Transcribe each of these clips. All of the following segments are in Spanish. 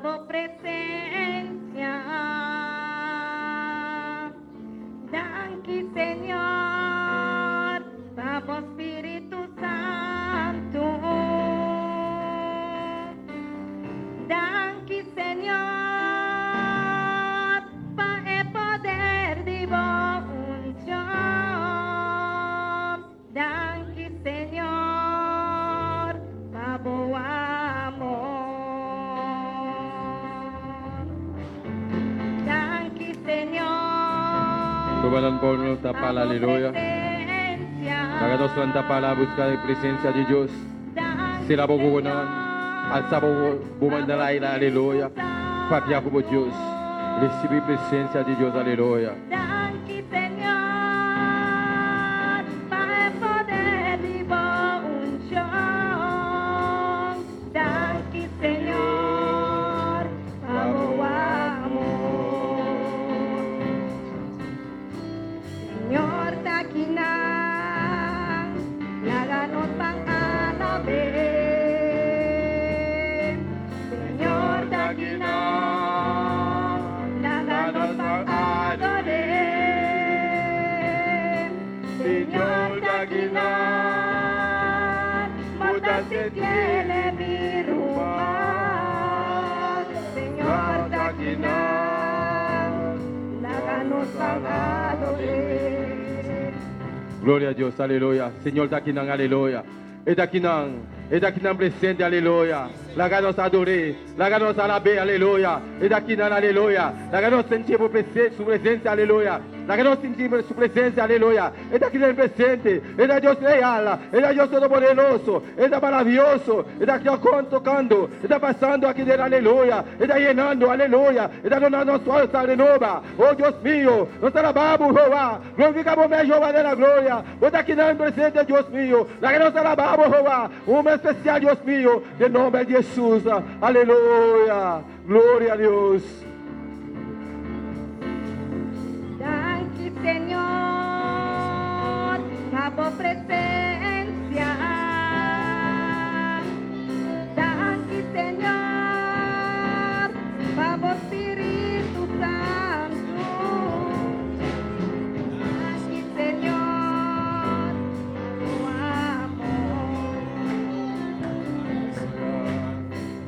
Pavo presencia. Danke, Señor, Pavo Espíritu Santo. Danke, Señor, para el poder de unción. Danke, Señor, para bom amor. Danke, Señor. Tumalan po ng tapal, haleluya. Naganos lang tapal, busca la presencia de Dios. Sila po kukunan. At sa po bumandalay na, haleluya. Papya po po Diyos. Recibe presencia de Dios, haleluya. Danke, Señor, para el poder de unción. Danke, Señor, para bom amor. Señor, takinan, laganos pang alabe. Señor, takinan, laganos pang adore. Señor, takinan, mudas si tiene mi rumah. Señor, takinan, laganos pang adore. Gloria a Dios, aleluya. Señor, takinang, aleluya. Takinang presente, aleluya. Laganos adore, laganos alabe, aleluya. Takinang, aleluya. Laganos sentimos su presencia, aleluya. Laganos sentimos su presencia, aleluya. Takinang presente, Dios real, Dios todopoderoso, maravilloso. Aquí tocando, pasando aquí del aleluya. Llenando, aleluya. Dando nos fuerza, renova. Oh Dios mío, nos alabamos, Jehová. Glorificamos, Jehová de la gloria. Takinang presente, Dios mío. Laganos alabamos, Jehová. Un especial, Dios mío, en nombre de Jesús. Aleluya. Gloria a Dios. Danke, Señor, Pavo presencia. Danke, Señor, Pavo Espíritu Santo. Danke, Señor, tu amor.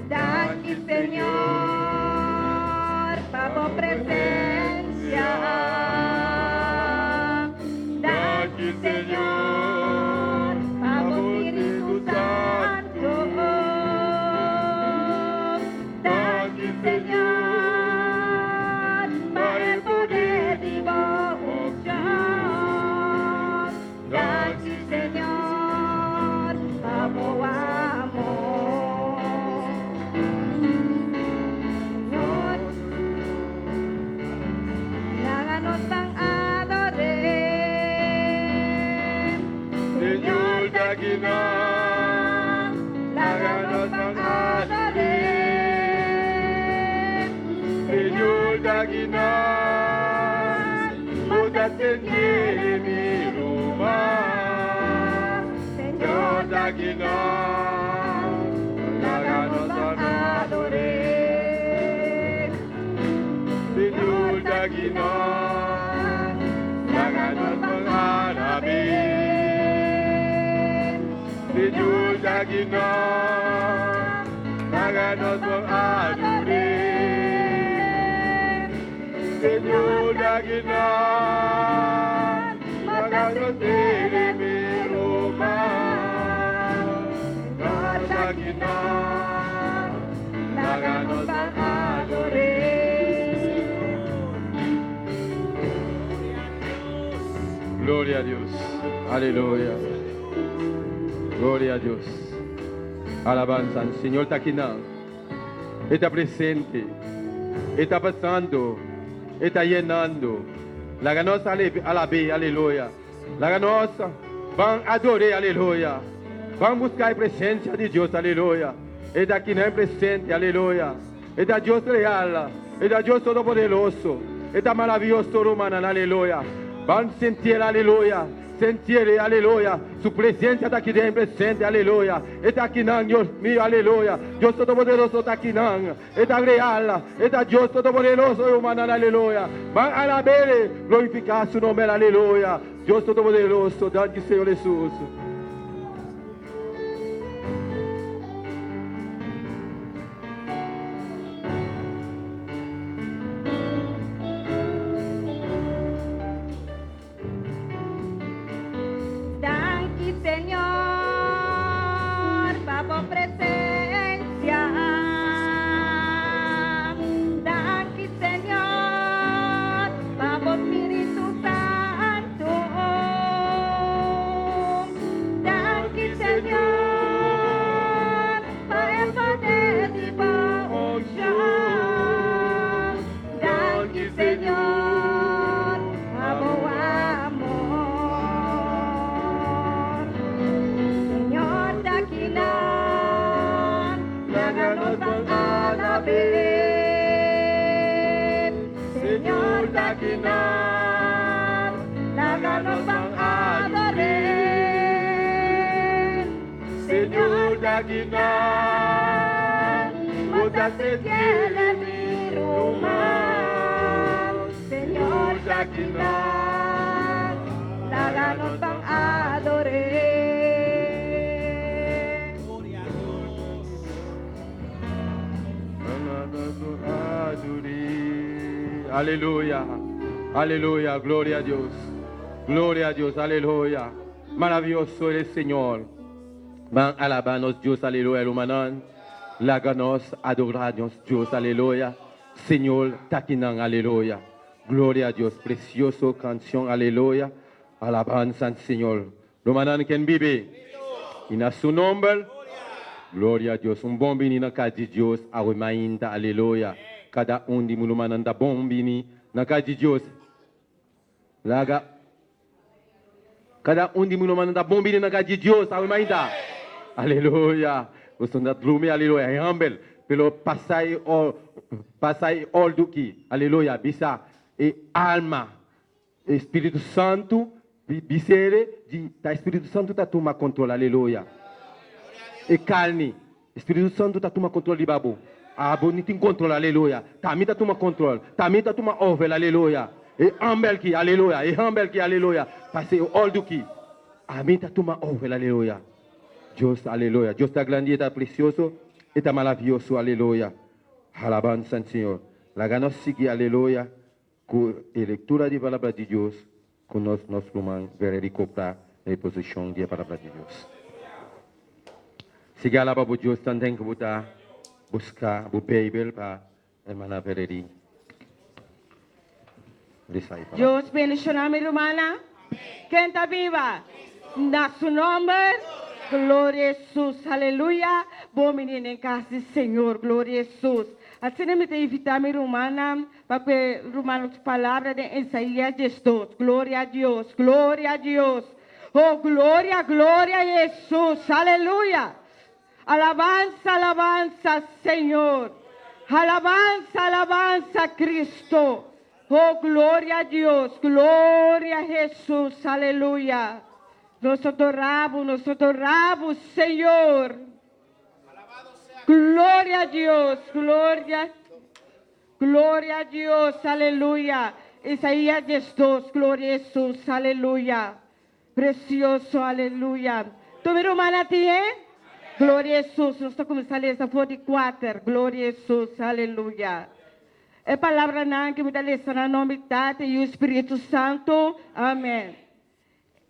Danke, Señor, Pavo presencia. Danke, Señor, Pavo Espíritu Santo. Danke, Señor, para el poder de unción. Danke, Señor, Pavo amor. Señor, láganos tan adorar. Señor, takinang, Láganos tan adorar. Señor, takinang, mudas sentir mi rumah. Señor, takinang, Láganos tan adorar. Señor, takinang, Láganos tan adorar. Señor, takinang, láganos adorar. Señor, takinang, láganos en mi rumah. Señor, takinang, láganos adorar. Gloria a Dios, aleluya. Gloria a Dios. Alabanza al Señor takinang. Está presente, está pasando, está llenando. La ganosa alabe, aleluya. La ganosa van a adorar, aleluya. Van a buscar presencia de Dios, aleluya. Está aquí no es presente, aleluya. Está Dios real, está Dios todopoderoso, está maravilloso, humano, aleluya. Van a sentir, aleluya. sentir, aleluia, su presença está aqui dentro, presente, aleluia. Está aqui não, Deus meu, aleluia. Deus Todo-Poderoso está aqui não. Está real, está Deus Todo-Poderoso, humano, aleluia. Van alabele, glorificar seu nome, aleluia. Deus Todo-Poderoso, dante Senhor Jesus. Danke, Señor, por presencia. Danke, Señor, por Espíritu Santo. Danke, Señor, por el poder de unción. Danke, Señor, por amor. Señor, daqui não, láganos van a la vez. Señor, daqui não, láganos van a adorar. Senhor, daqui não, Mudaste fiel en mi rumor. Señor, daqui não, láganos van a adorar. Aleluya, aleluya, gloria a Dios, gloria a Dios, aleluya. Maravilloso es el Señor. Van alabanos Dios, aleluya, hermanos. Láganos, adorarnos Dios, aleluya. Señor, taquinan, aleluya. Gloria a Dios, precioso canción, aleluya. Alabanza al Señor. Hermanos, quien vive en su nombre. Gloria a Deus. Um bom bini na casa de Deus. Ainda, aleluia. Cada de mulumana da bom bini na casa de Deus. Laga. Cada de mulumana da bom bini na casa de Deus. Ainda. Aleluia. O som da lume, aleluia. É humble. Pelo passai all do que. Aleluia. Bisa. E alma. Espírito Santo. Bisere. Da Espírito Santo tá toma controle. Aleluia. E carne, Espírito Santo está toma controle de babu. A babu não tem controle, aleluia. Também está toma controle. Também está toma over, aleluia. E humble que, aleluia. E humble que, aleluia. Passei o all do que. Amém está toma over, aleluia. Deus, aleluia. Deus está grande, está precioso, está maravilhoso, aleluia. Alabança, Senhor. Lá nós seguir, aleluia, com a leitura da palavra de Deus, com nosso irmão, verificar a posição da palavra de Deus. Segala para Deus também que kita buscar o Bible para hermana Veredi. Dios bendición a mi hermana. ¿Quién está viva? Na su nombre. Gloria a Jesús. Aleluya. Bom menino en casa, Señor. Gloria a Jesús. Assim me te invitar a mi hermana para que hermana palavra de Isaías 2. Gloria a Dios. Gloria a Dios. Oh, gloria, gloria a Jesús. Aleluya. Alabanza, alabanza, Señor. Alabanza, alabanza, Cristo. Oh, gloria a Dios, gloria a Jesús, aleluya. Nos adoramos, Señor. Gloria a Dios, gloria a Dios, aleluya. Isaías 2, gloria a Jesús, aleluya. Precioso, aleluya. ¿Tu hermana tiene? Glória a Jesus, nós estamos começando essa 44, glória a Jesus, aleluia. É palavra não que me dá lição no nome do Pai e o Espírito Santo, amém.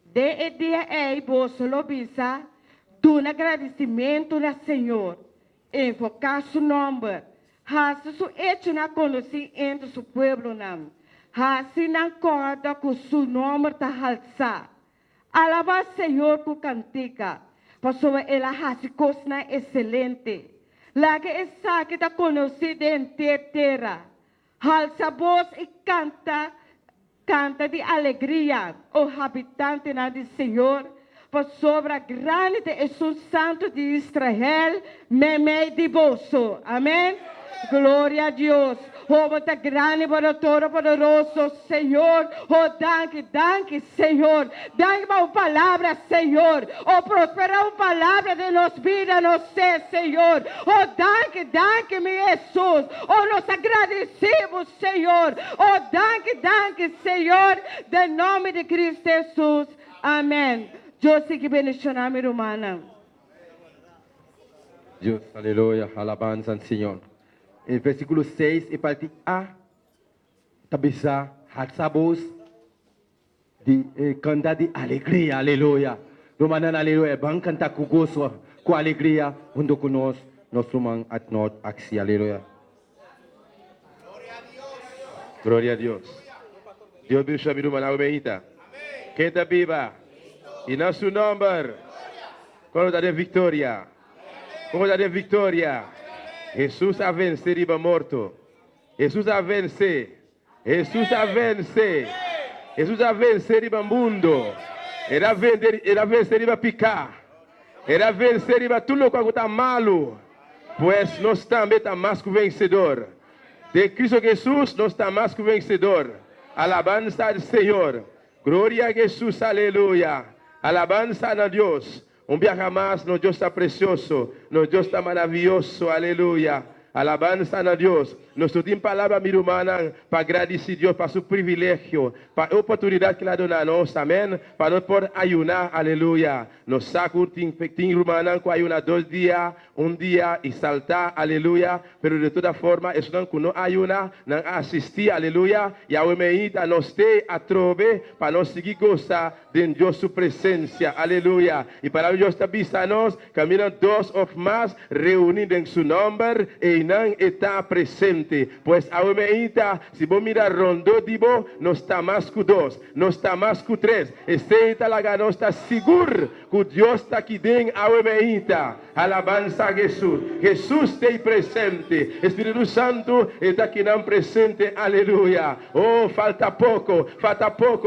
De dia é bolso lobisa, do agradecimento ao Senhor, invocar seu nome, haça su hecho na conhecer entre seu povo não, haça na corda com seu nome está alçar, alaba Senhor com cantica. Pastor, ela hace coisa excelente. Lá que essa que está conhecida em terra. Alça voz e canta de alegria. O habitante na do Senhor. Pastor, a grande é o santo de Israel. Meme de bolso. Amém. Glória a Deus. Oh, muito grande, para todo poderoso, Senhor. Oh, danke, Senhor. Danke por palavra, Senhor. Oh, prospera uma palavra de nos vida, nos ser, Senhor. Oh, danke, meu Jesus. Oh, nos agradecemos, Senhor. Oh, danke, Senhor. De nome de Cristo Jesus. Amém. Eu sei que bendicionar minha irmã. Dios, aleluya, alabanza al Señor. El versículo 6, y parte A, tabisa, hatsabos, de canta de alegría, aleluya. Romanan, aleluya, van canta com gozo, com alegria, junto conosco, nosso irmão Atnot, Axi, aleluya. Glória a Deus. Deus abençoe a irmã Almeida. Quem está viva? E nosso nome, qual é a vitória? Como da vitória, Jesus a vencer e morto. Jesus a vencer. Jesus a vencer. Jesus a vencer e mundo. Era vencer e picar. Era vencer e tudo o que está malo. Pois nós também estamos mais que vencedor. De Cristo Jesus, nós estamos mais que vencedor. Alabanza ao Senhor. Glória a Jesus, aleluia. Alabanza a Deus. Un viaje más, no Dios está precioso, no Dios está maravilloso, aleluya. Alabanza a Dios. Nuestro tiempo palabra, mi hermana, para agradecer a Dios por su privilegio, para la oportunidad que le ha dado a nosotros, amén, para nosotros poder ayunar, aleluya. Nos saco, hermana, que ayunar 2 días, 1 día y saltar, aleluya. Pero de toda forma, eso no que no ayuna, no asistir, aleluya. Y ahora me invita, nos esté a trove, para nos seguir gozar de Dios su presencia, aleluya. Y para Dios está avisándonos, caminan 2 o más reunidos en su nombre, y no está presente. Pues ahora me invita, si vos miras rondo, digo, no está más que 2, no está más que 3. Este está la gana, está seguro que Dios está aquí dentro, ahora me invita. Alabanza a Jesús. Jesús está ahí presente. Espíritu Santo está aquí no presente. Aleluya. Oh, falta poco,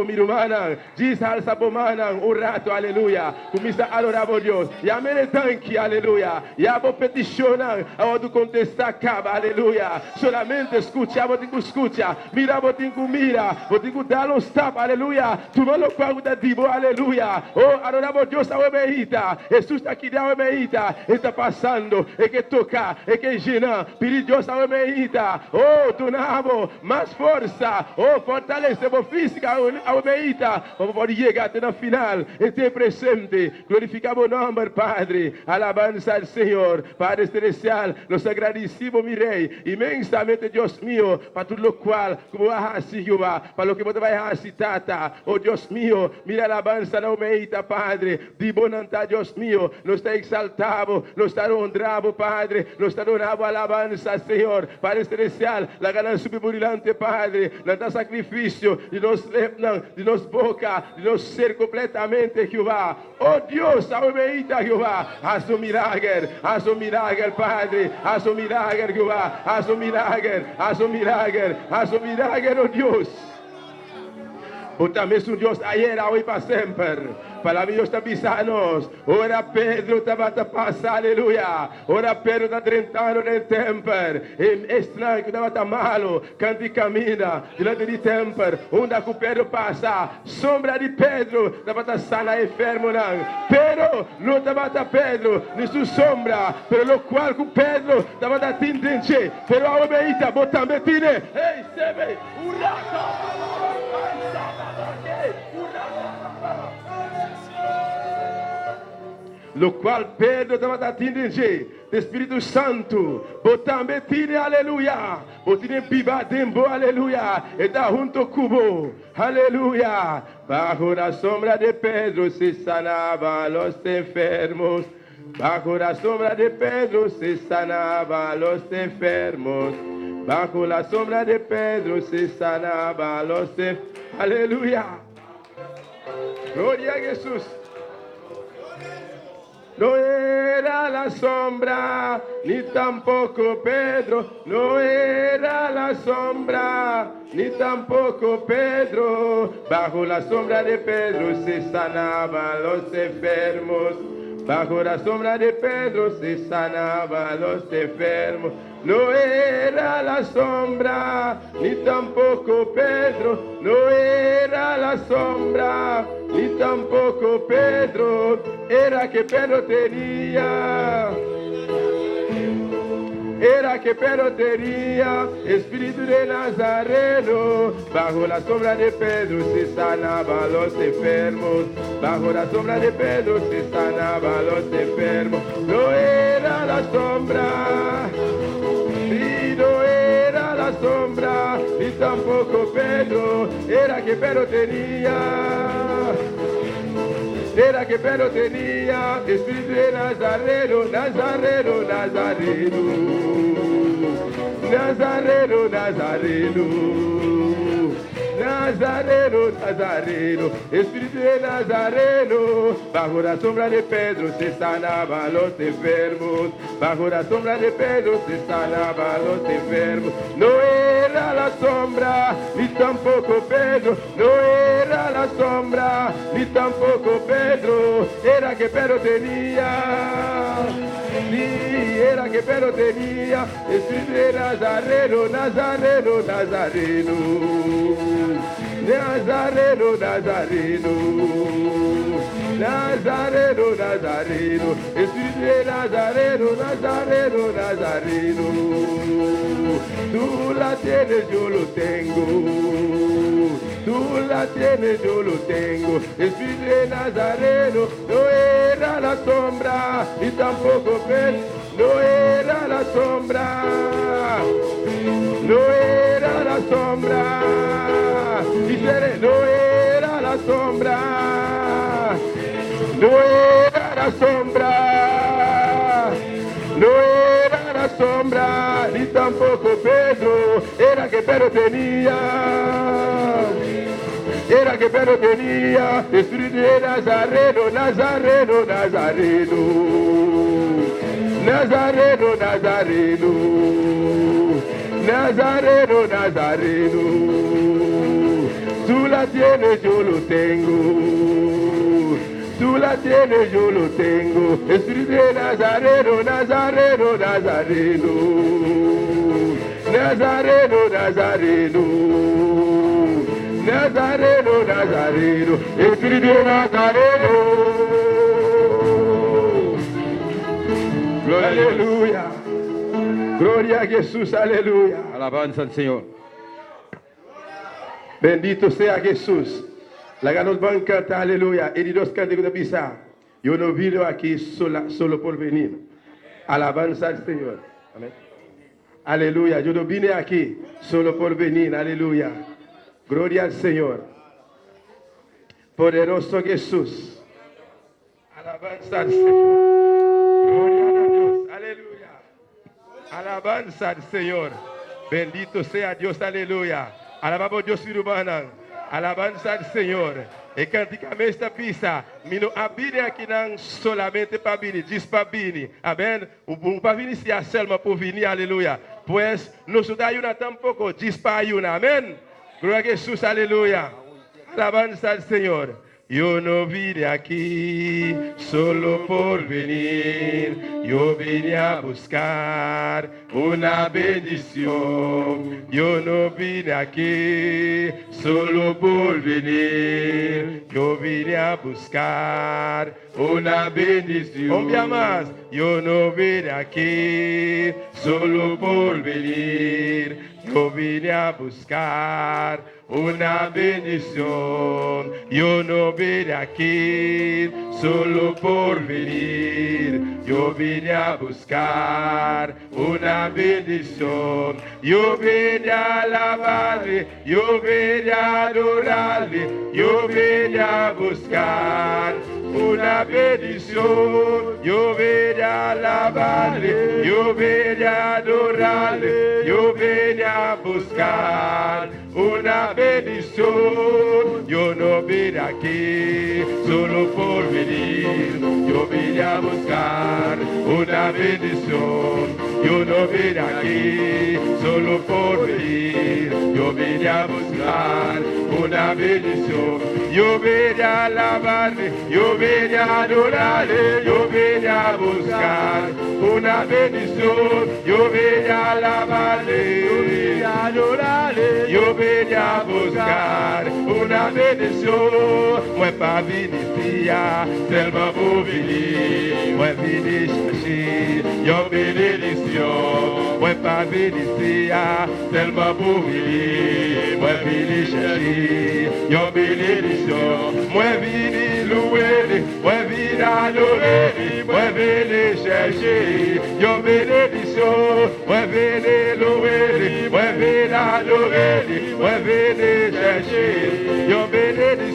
mi hermana. Diz alza bomana, un rato, aleluya. Comienza a adorar a Dios. Ya me le tanque, aleluya. Ya vos peticionan, ahora tú contestas, acaba, aleluya. Solamente escucha, vos te escucha. Mira, vos te mira. Vos te dar los tapas, aleluya. Tu mano cuando digo, aleluya. Oh, adorar a Dios, ahora me invita. Jesús está aquí, ahora me invita. Está passando, é que tocar, é que girar, pedir Deus a omeita, oh, tu nabo, mais força, oh, fortalece a física a omeita, para poder chegar até na final, e ter presente, glorificar o nome, Padre, alabanza ao Senhor, Padre Celestial, nos agradecemos, mi Rei, imensamente, Deus mío, para tudo o qual, como a Jehová, para o que você vai tata, oh, Deus mío, mira a alabanza na omeita, Padre, de bonantá, Deus mío, nos está exaltado, nos está honrado, Padre, nos está honrado, alabanza, Senhor, Padre Celestial, la ganancia superbrilante, Padre, nada sacrifício de nos boca, de nos ser completamente, Jehová, oh Deus, aumenta, Jehová, haz un milagre, Padre, haz un milagre, Jehová, haz un milagre, oh Deus. Vos também és Deus ayer, hoje, para sempre. Para mim, Deus está avisando. Ora Pedro estava a passar, aleluia. Ora Pedro está 30 anos no templo. É estranho que estava malo. Canta e caminha diante do templo. Onde que Pedro passa, sombra de Pedro estava a sana enfermo, não. Pero não estava a Pedro, nem sua sombra. Pero o qual que Pedro estava a tendente. Pero a obeita, vos também tine. Ei, sebe, lo qual Pedro estava atendendo, Espírito Santo, botame tine, aleluia, botine piba dembo, aleluia, está junto cubo, aleluia, bajo la sombra de Pedro se sanaban los enfermos, bajo la sombra de Pedro se sanaban los enfermos, bajo la sombra de Pedro se sanaban los enfermos, aleluia, gloria a Jesús. No era la sombra, ni tampoco Pedro, no era la sombra, ni tampoco Pedro. Bajo la sombra de Pedro se sanaban los enfermos. Bajo la sombra de Pedro se sanaban los enfermos. No era la sombra, ni tampoco Pedro. No era la sombra, ni tampoco Pedro. Era que Pedro tenía. Era que Pedro tenía espíritu de Nazareno. Bajo la sombra de Pedro se sanaban los enfermos. Bajo la sombra de Pedro se sanaban los enfermos. No era la sombra, sí, no era la sombra, ni tampoco Pedro. Era que Pedro tenía. Era que Pedro tenía espíritu de Nazareno, Nazareno, Nazareno, Nazareno, Nazareno, Nazareno, Nazareno, espíritu de Nazareno. Bajo la sombra de Pedro se sanaban los enfermos. Bajo la sombra de Pedro se sanaban los enfermos. No era la sombra, ni tampoco Pedro. No era la sombra, ni tampoco Pedro. Era que Pedro tenía. Sí, era que Pedro tenía espíritu de Nazareno, Nazareno, Nazareno, Nazareno, Nazareno, Nazareno, Nazareno, espíritu de Nazareno, Nazareno, Nazareno. Tú la tienes, yo lo tengo. Tú la tienes, yo lo tengo. Espíritu de Nazareno, no era la sombra, ni tampoco Pedro. No era la sombra, no era la sombra. Dice, no era la sombra, no era la sombra, no era la sombra, ni tampoco Pedro. Era que Pedro tenía. Era que Pedro tenía espíritu de Nazareno, Nazareno, Nazareno, Nazareno, Nazareno, Nazareno, Nazareno. Tú la tienes, yo lo tengo. Tú la tienes, yo lo tengo. Espíritu de Nazareno, Nazareno, Nazareno, Nazareno, Nazareno, Nazareno, Nazareno, Espíritu de Nazareno. Gloria, aleluya. Gloria a Jesús, aleluya. Alabanza al Señor. Bendito sea Jesús. La ganos van a cantar, aleluya. Y dos cánticos de pisa. Yo no vine aquí solo por venir. Alabanza al Señor. Amén. Aleluya. Yo no vine aquí solo por venir. Aleluya. Gloria al Señor. Poderoso Jesús. Alabanza al Señor. Gloria a Dios. Aleluya. Alabanza al Señor. Bendito sea Dios. Aleluya. Alabamos Dios y humana. Alabanza al Señor. E canticamente esta pista. Me não abire aqui não solamente para vir. Diz para vir. Amém. O para vir se a selma por vir. Aleluya. Pues nos ayuna tampoco. Diz para ayuna. Amém. Gloria a Jesús, aleluya. Alabanza al Señor. Yo no vine aquí solo por venir. Yo vine a buscar una bendición. Yo no vine aquí solo por venir. Yo vine a buscar una bendición. Un día más. Yo no vine aquí solo por venir. Yo vine a buscar una bendición. Yo no vine aquí solo por venir. Yo vine a buscar una bendición. Yo vine a alabarle. Yo vine a adorarle. Yo vine a buscar una bendición. Yo vine a alabarle. Yo vine a adorarle. Yo vine a buscar una bendición. Yo no vine aquí solo por venir. Yo vine a buscar una bendición. Yo no vine aquí solo por venir. Yo yo vine a buscar una bendición. Yo vine a alabarle, yo vine a adorarle, yo vine a buscar una bendición. Yo vine a alabarle, yo vine a adorarle, yo vine a buscar una bendición. Moi pas vini tia, tellement beau vini. Moi vini chercher, yo bénédiction. Moi pas vini tia, tellement beau vini. Moi vini chercher, yo bénédiction. Moi vini louer, moi vini adorer, moi vini chercher, yo bénédiction. Moi vini louer, moi vini adorer, moi vini chercher, yo bénédiction.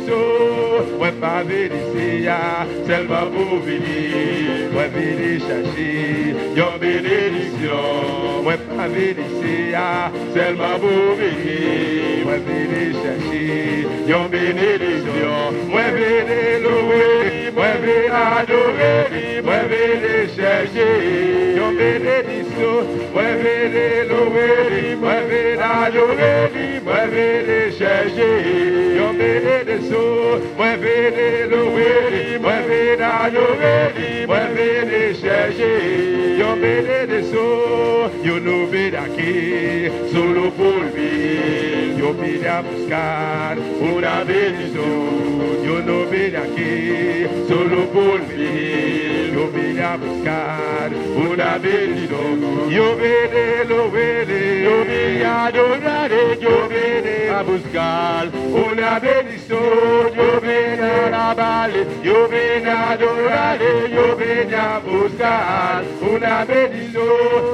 Moi pas vini tia, tellement beau vini. Moi vini chercher, yo bénédiction. Moi pas vini tia, tellement beau vini. Moi vini chercher, yo bénédiction. Moi vini louer, moi vini adorer, moi vini chercher, yo bénédiction. Moi vini louer, moi vini adorer, moi vini chercher, yo bénédiction. Moi vini louer, moi vini adorer, moi vini chercher, yo bénédiction. Yo no ven aquí solo por mí, yo vine a buscar una bendición. Yo no vine aquí solo por mí, yo vine a buscar una bendición. Yo vine, lo vine, yo vine a adorar, yo vine a buscar una bendición. Yo vine a alabar, yo vine a adorar, yo vine a buscar una bendición.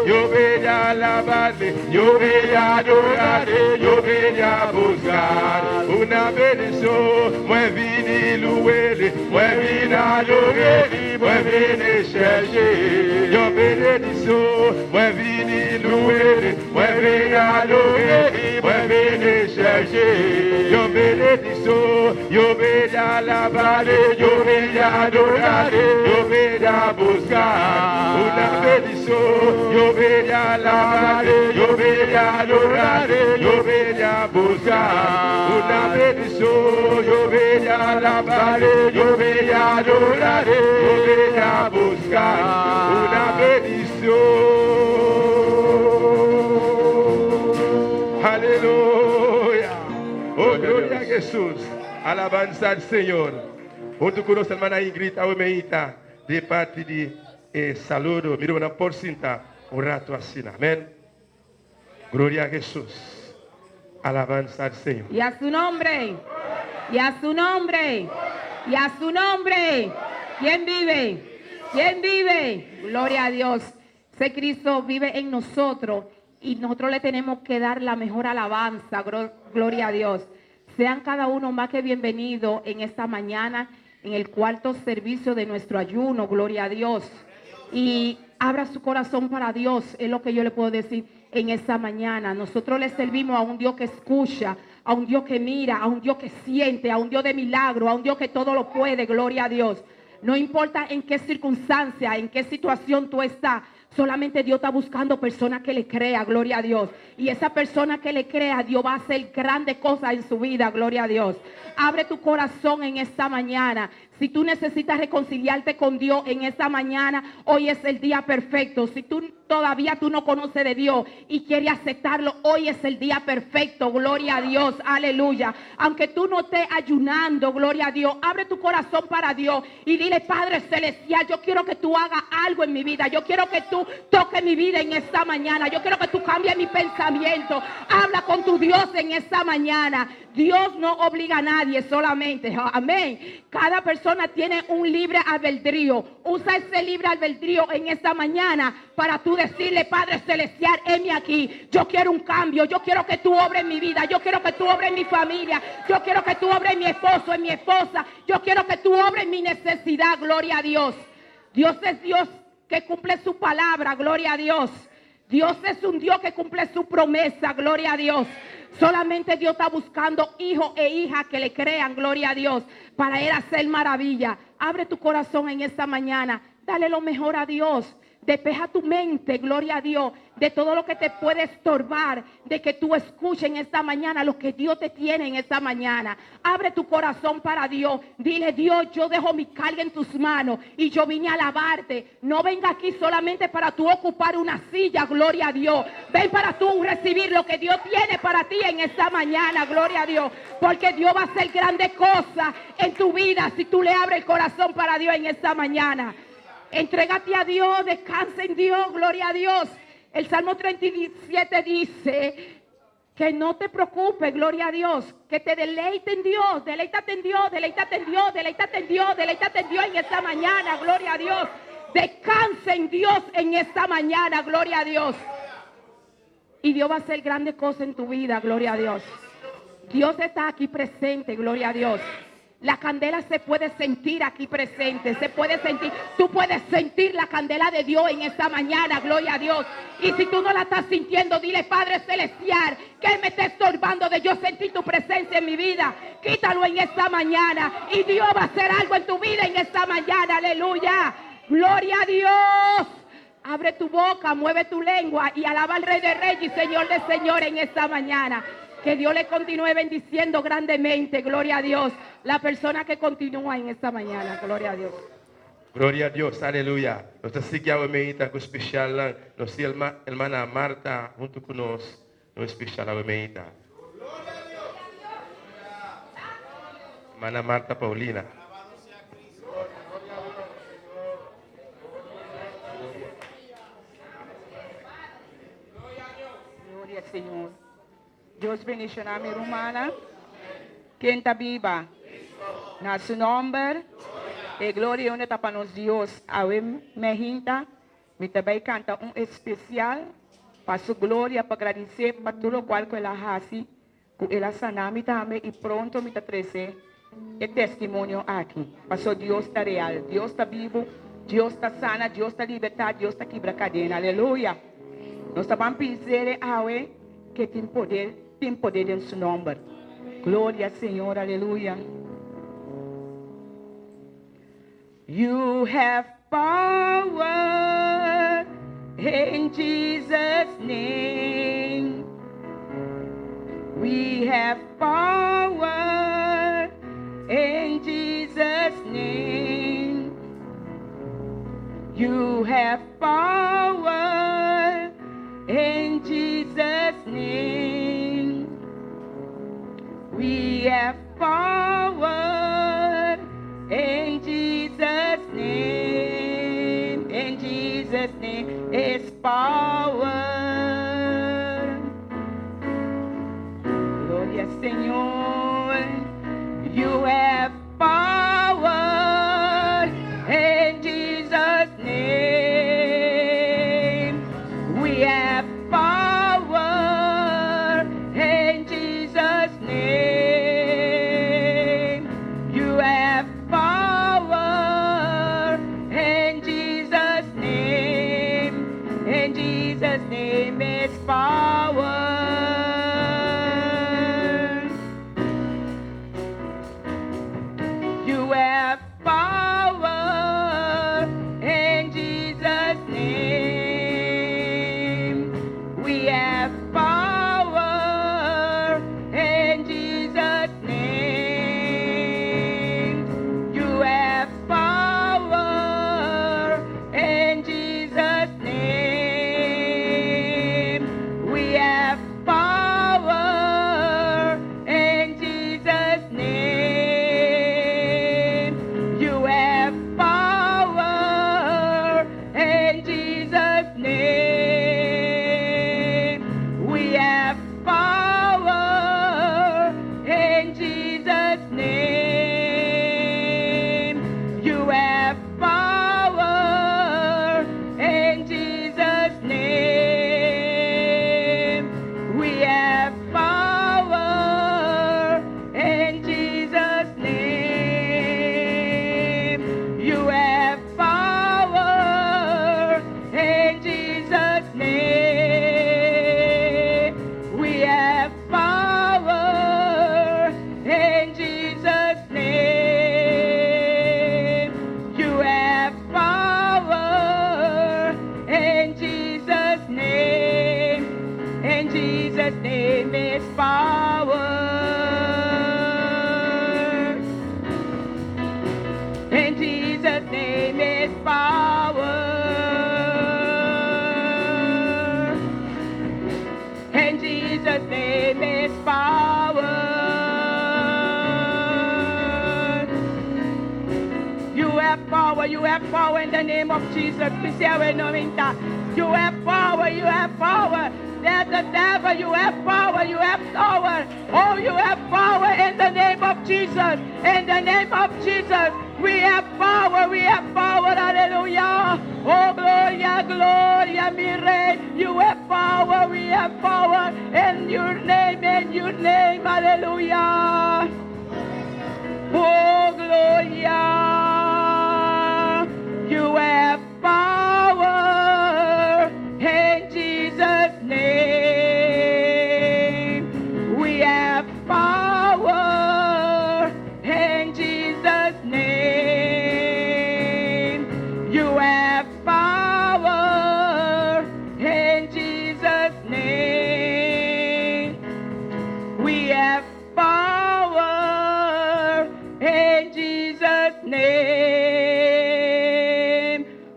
Yo vine a alabar, yo vine a adorar, yo vine a buscar una bendición. Moi vini louer, moi vini adorer, moi vini chercher, yo bénédiction. Moi vini louer, moi vini adorer, moi vini chercher, yo bénédiction. Yo vini alabar, yo vini adorar, yo vini a buscar una bendición. Yo vini alabar, yo vini adorar, yo vini a buscar una bendición. Yo vini alabar, yo vini adorar, yo vini a buscar una bendición. Aleluya. Oh, gloria a Jesús. Alabanza al Señor. Junto con nuestra hermana Ingrid Aumeita, de parte de saludo, mira una porcinta, un rato así, amén. Gloria a Jesús. Alabanza al Señor. Y a su nombre, y a su nombre, y a su nombre. ¿Quién vive? ¿Quién vive? Gloria a Dios. Ese Cristo vive en nosotros y nosotros le tenemos que dar la mejor alabanza. Gloria a Dios. Sean cada uno más que bienvenidos en esta mañana, en el cuarto servicio de nuestro ayuno. Gloria a Dios. Y abra su corazón para Dios, es lo que yo le puedo decir en esta mañana. Nosotros le servimos a un Dios que escucha, a un Dios que mira, a un Dios que siente, a un Dios de milagro, a un Dios que todo lo puede. Gloria a Dios. No importa en qué circunstancia, en qué situación tú estás, solamente Dios está buscando personas que le crea. Gloria a Dios. Y esa persona que le crea, Dios va a hacer grandes cosas en su vida. Gloria a Dios. Abre tu corazón en esta mañana. Si tú necesitas reconciliarte con Dios en esta mañana, hoy es el día perfecto. Si tú todavía no conoces de Dios y quieres aceptarlo, hoy es el día perfecto. Gloria a Dios, aleluya. Aunque tú no estés ayunando, gloria a Dios, abre tu corazón para Dios y dile: Padre Celestial, yo quiero que tú hagas algo en mi vida. Yo quiero que tú toques mi vida en esta mañana. Yo quiero que tú cambies mi pensamiento. Habla con tu Dios en esta mañana. Dios no obliga a nadie, solamente, amén. Cada persona tiene un libre albedrío. Usa ese libre albedrío en esta mañana para tú decirle: Padre Celestial, heme aquí. Yo quiero un cambio. Yo quiero que tú obres en mi vida. Yo quiero que tú obres en mi familia. Yo quiero que tú obres en mi esposo, en mi esposa. Yo quiero que tú obres en mi necesidad. Gloria a Dios. Dios es Dios que cumple su palabra. Gloria a Dios. Dios es un Dios que cumple su promesa. Gloria a Dios. Solamente Dios está buscando hijos e hijas que le crean, gloria a Dios, para Él hacer maravilla. Abre tu corazón en esta mañana. Dale lo mejor a Dios. Despeja tu mente, gloria a Dios, de todo lo que te puede estorbar, de que tú escuches en esta mañana lo que Dios te tiene en esta mañana. Abre tu corazón para Dios. Dile: Dios, yo dejo mi carga en tus manos y yo vine a alabarte. No venga aquí solamente para tú ocupar una silla, gloria a Dios. Ven para tú recibir lo que Dios tiene para ti en esta mañana, gloria a Dios. Porque Dios va a hacer grandes cosas en tu vida si tú le abres el corazón para Dios en esta mañana. Entrégate a Dios, descansa en Dios, gloria a Dios. El Salmo 37 dice que no te preocupes, gloria a Dios, que te deleite en Dios, deleítate en Dios, deleítate en Dios, deleítate en Dios, deleítate en Dios en esta mañana, gloria a Dios. Descansa en Dios en esta mañana, gloria a Dios. Y Dios va a hacer grandes cosas en tu vida, gloria a Dios. Dios está aquí presente, gloria a Dios. La candela se puede sentir aquí presente, se puede sentir. Tú puedes sentir la candela de Dios en esta mañana, gloria a Dios. Y si tú no la estás sintiendo, dile: Padre Celestial, que me está estorbando de yo sentir tu presencia en mi vida. Quítalo en esta mañana y Dios va a hacer algo en tu vida en esta mañana, aleluya. Gloria a Dios. Abre tu boca, mueve tu lengua y alaba al Rey de Reyes y Señor de Señores en esta mañana. Que Dios le continúe bendiciendo grandemente, gloria a Dios. La persona que continúa en esta mañana, gloria a Dios. Glória a Deus, aleluia. Nós estamos seguindo a medita com especial lá. Nós temos a irmã Marta junto conosco no especial a medita. Irmã Marta Paulina. Gloria al Señor. Dios bendiga a mi hermana. Quien está viva. Na su nombre. E gloria honra para nos Dios. A me hinta. Me também canta especial. Para su gloria. Para agradecer para tudo qual que ela hace. Que ela saname também. E pronto me trazer o testemunho aqui. Para Deus está real. Deus está vivo. Deus está sana. Deus está libertado. Deus está quebra cadena. Aleluia. Nós estamos pensando a que tem poder em seu nome. Glória ao Senhor, aleluia. You have power in Jesus' name. We have power in Jesus' name. You have power in Jesus' name. We have power in Jesus' name. In Jesus' name is power. Gloria al Señor. You have power in Jesus' name. We have power in Jesus' name. You have power in Jesus' name. In Jesus' name is power. You have power in Jesus' name. We have power in Jesus' name. You have power in Jesus' name. We In Jesus' name is power. In Jesus' name is power. In Jesus' name is power. You have power in the name of Jesus. You have power, you have power. There's the devil, you have power, you have power. Oh, you have power in the name of Jesus. In the name of Jesus, we have power, hallelujah. Oh, gloria, gloria, mi rey. You have power, we have power in your name, hallelujah. Oh, gloria. You have power in Jesus' name. We have power in Jesus' name. You have power in Jesus' name. We have power in Jesus' name.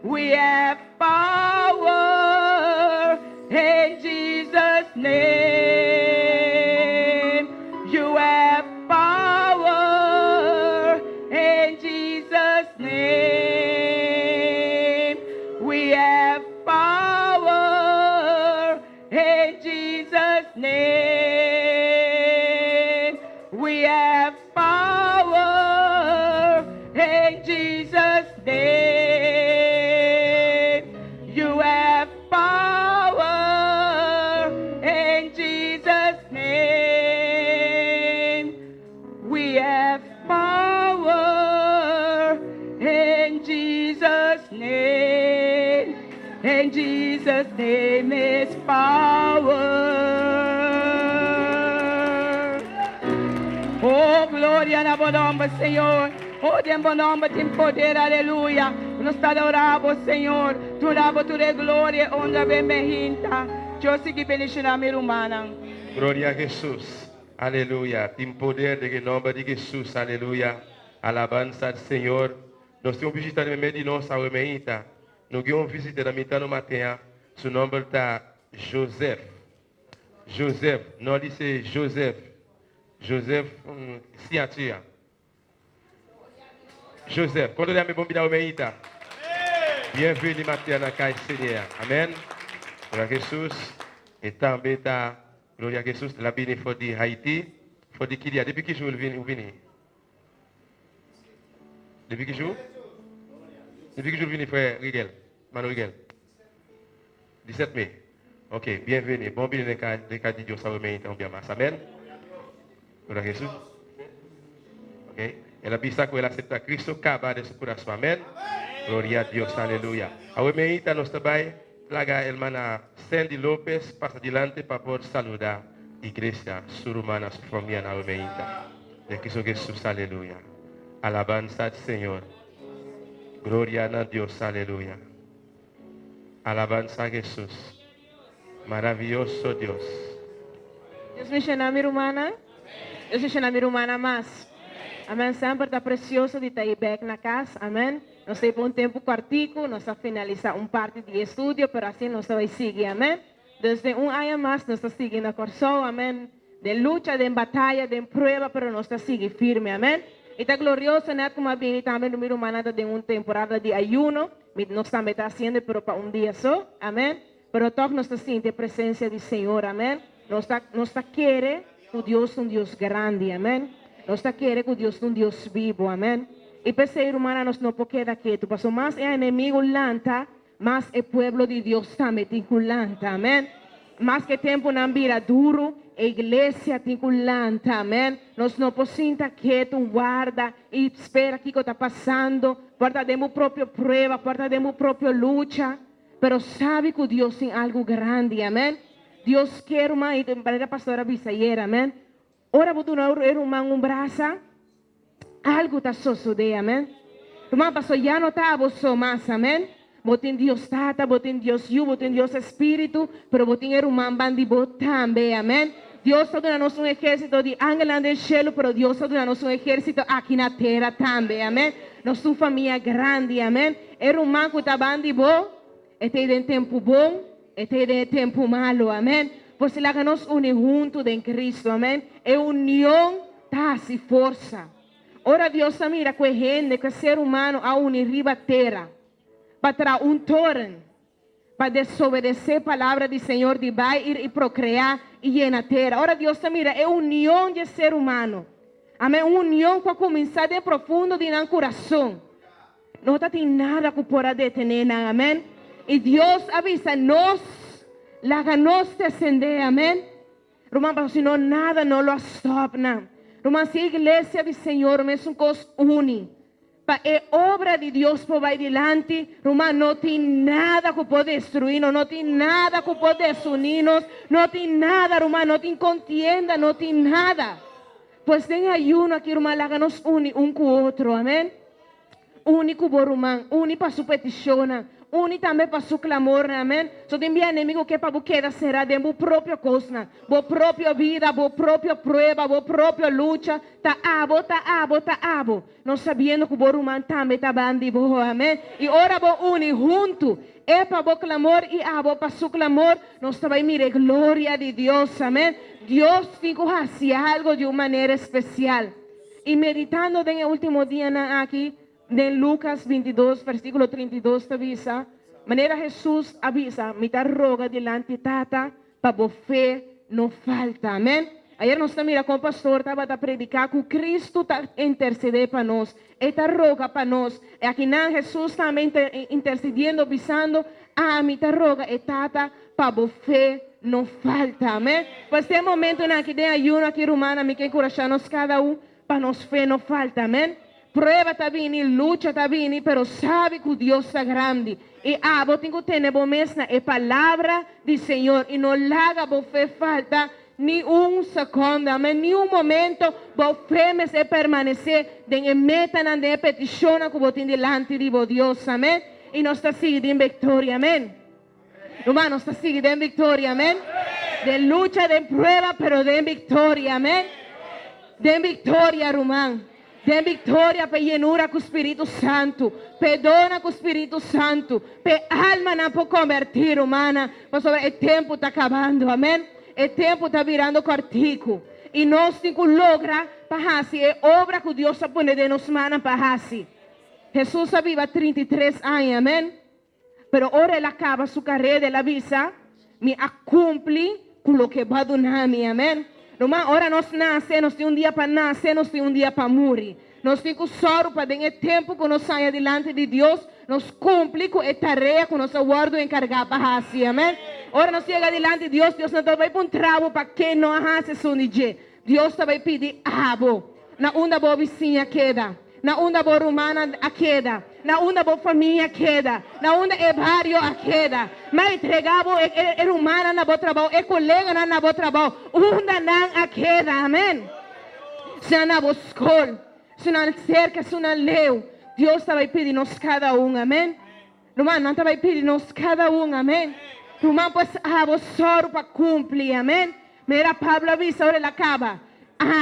We have power in Jesus' name. You have power in Jesus' name. We have power in Jesus' name. We have power in Jesus' name. You have power in Jesus' name. We have power in Jesus' name. In Jesus' name is power. Oh, glória na bom nome, Senhor. Oh, tem bom nome, tem poder, aleluia. Nós te adoramos, Senhor. Tu adoramos, tu de glória, honra, bem-vinda. Eu segui bendicionar a minha humana. Glória a Jesus. Aleluia. Tem poder de nome de Jesus. Aleluia. Alabança do Senhor. Nós temos visitado no meio de nós a Umeita. Nós temos visitado a mitad no matin. Seu nome está Joseph. Joseph. Não disse Joseph. Joseph Siatia. Joseph. Quando ele me bom vida Umeita. Bienvenue matin na casa Seigneur. Amen. Glória a Jesus. E também está, glória a Jesus, la bini for de Haïti, for de Kilia. Depuis que jour vous venez? Depuis que jour? Depuis que jour vous venez, frère Rigel? Mano Rigel? 17 mai. Ok, bienvenue. Bon bien, les cas de Dieu, ça va m'aider bien masse. Amen. Glória a Jesus. Ok. Ela bisa que ela aceita Cristo, acaba de su coração. Amen. Glória a Deus. Aleluia. A Umeita nos trabalha. La hermana Sandy López pasa adelante para poder saludar la iglesia, su hermana, su familia, na Umeita. De Cristo Jesús, aleluya. Alabanza al Señor. Gloria a Dios, aleluya. Alabanza a Jesús. Maravilloso Dios. Deus me chama a minha irmã. Deus me chama a minha irmã mais. Amém. Sempre está precioso de estar back na casa. Amém. Nós temos um tempo quartico, nós vamos finalizar parte de estudo, mas assim nós vamos seguir, amém? Desde ano mais, nós estamos seguindo a corção, amém? De luta, de batalha, de prueba, mas nós estamos seguindo firme, amém? E está glorioso, né? Como bem, também no meu irmão, de uma temporada de ayuno, nós também estamos fazendo, mas para dia só, amém? Mas todos nós estamos sentindo a presença do Senhor, amém? Nós estamos querendo que Deus é Deus grande, amém? Nós estamos querendo que Deus é Deus vivo, amém? Y pensé, hermana, nos no puede quedar quieto. Pasó más el enemigo lanta, más el pueblo de Dios también lanta. Amén. Más que tiempo no vira duro, a iglesia lanta. Amén. Nos no podemos quieto, guarda y espera que está pasando. Porta de mi propia prueba, porta de mi propia lucha. Pero sabe que Dios tiene algo grande. Amén. Dios quiere, hermano, y para la pastora Bisayera. Amén. Ahora vos no hermano un brazo. Algo está sucedendo, amém? Irmão, pastor, já não está a você mais, amém? Botin Dios Tata, botin Dios Yu, botin Dios Espíritu, pero botin Eruman Bandibo también, amén. Dios está dando un ejército de ángeles del cielo, pero Dios está dando un ejército aquí en la tierra también, amén. Nos una familia grande, amén. Eruman que está bandibo, este es el tiempo bom, este es el tiempo malo, amén. Pues la que nos une juntos en Cristo, amén. Es unión, taça e força. Ora Deus mira que gente, que ser humano a unir riba terra, para trazer torrent, para desobedecer a palavra do Senhor, de vai ir e procriar e llenar terra. Ora Deus mira, é união de ser humano. Amém? União que começar de profundo de nosso coração. Não tem nada que possa detener, amém? E Deus avisa nós, la que nós descender, amém? Romano, se não nada não lo stop, não. Romano, se a igreja do Senhor é uma coisa única. É obra de Deus por vai delante. Romano, não tem nada que pode destruir, não tem nada que pode desunir-nos, não tem nada, Romano, não tem contienda, não tem nada. Pois tem ayuno aqui, Romano, lá que nos une um com o outro, amém? Único por Romano, une para sua petição, une também para seu clamor, amém? Só tem bem inimigo que para você será de sua própria coisa, sua própria vida, sua própria prova, sua própria luta, tá abo. Não sabendo que o Romano também está bandido, amém? E ora vou unir junto, é para o clamor e abo para seu clamor, nós também mire glória de Deus, amém? Deus tem que fazer algo de uma maneira especial. E meditando no último dia aqui, de Lucas 22, versículo 32, te avisa, maneira Jesus avisa, me te roga delante tata, para você não falta, amém? Ayer nós mira com o pastor, estava a predicar que Cristo está intercedendo para nós, está roga para nós, e aqui não, Jesus também intercedendo, avisando, me te roga, tata, para você não falta, amém? Pois tem momento aqui de ayuno, aqui romana, me quer encorajar-nos cada para nos fé não falta, amém? Prueba está vindo, luta está vindo, pero sabe que Deus está grande. E você tem que ter bom mesmo a palavra do Senhor. E não laga você falta ni segundo, amém? Ni momento você me se permanecer em meta na petição que você tem delante de Deus, amém? E nós está seguindo em vitória, amém? Irmão, nós está seguindo em vitória, amém? De luta, de prueba, pero de vitória, amém? De vitória, irmão. De vitória para llenura com o Espírito Santo. Perdona com o Espírito Santo. Para alma não pode convertir, humana. Mas o tempo está acabando, amém? O tempo está virando cortico. E nós temos que lograr para fazer. É obra que Deus está pondo de nos manos para fazer. Jesus vive 33 anos, amém? Pero ahora ele acaba sua carreira, ele avisa, me cumpre com o que vai dar-me, amém? Irmão, ora nós nascemos, tem dia para nascer, nós tem dia para morrer. Nós temos sorte para ter tempo que nós saia diante de Deus, nós cumpre com a tarefa que nós guardo encarregado para fazer, amém? Ora nós chega diante de Deus, Deus não vai para trabalho para quem não faz isso um dia. Deus vai pedir na onda boa vizinha queda, na onda boa romana a queda, na onda boa família queda, na onda é barrio a queda. Mas entregava é romana na boa trabalho, é colega na boa trabalho, onda não a queda, amém? Se na boa escola, se na cerca, se na leu, Deus vai pedir nós cada amém? Romano, não vai pedir nós cada amém? Romano, pois sorro para cumprir, amém? Mira Pablo avisa, ora ele acaba.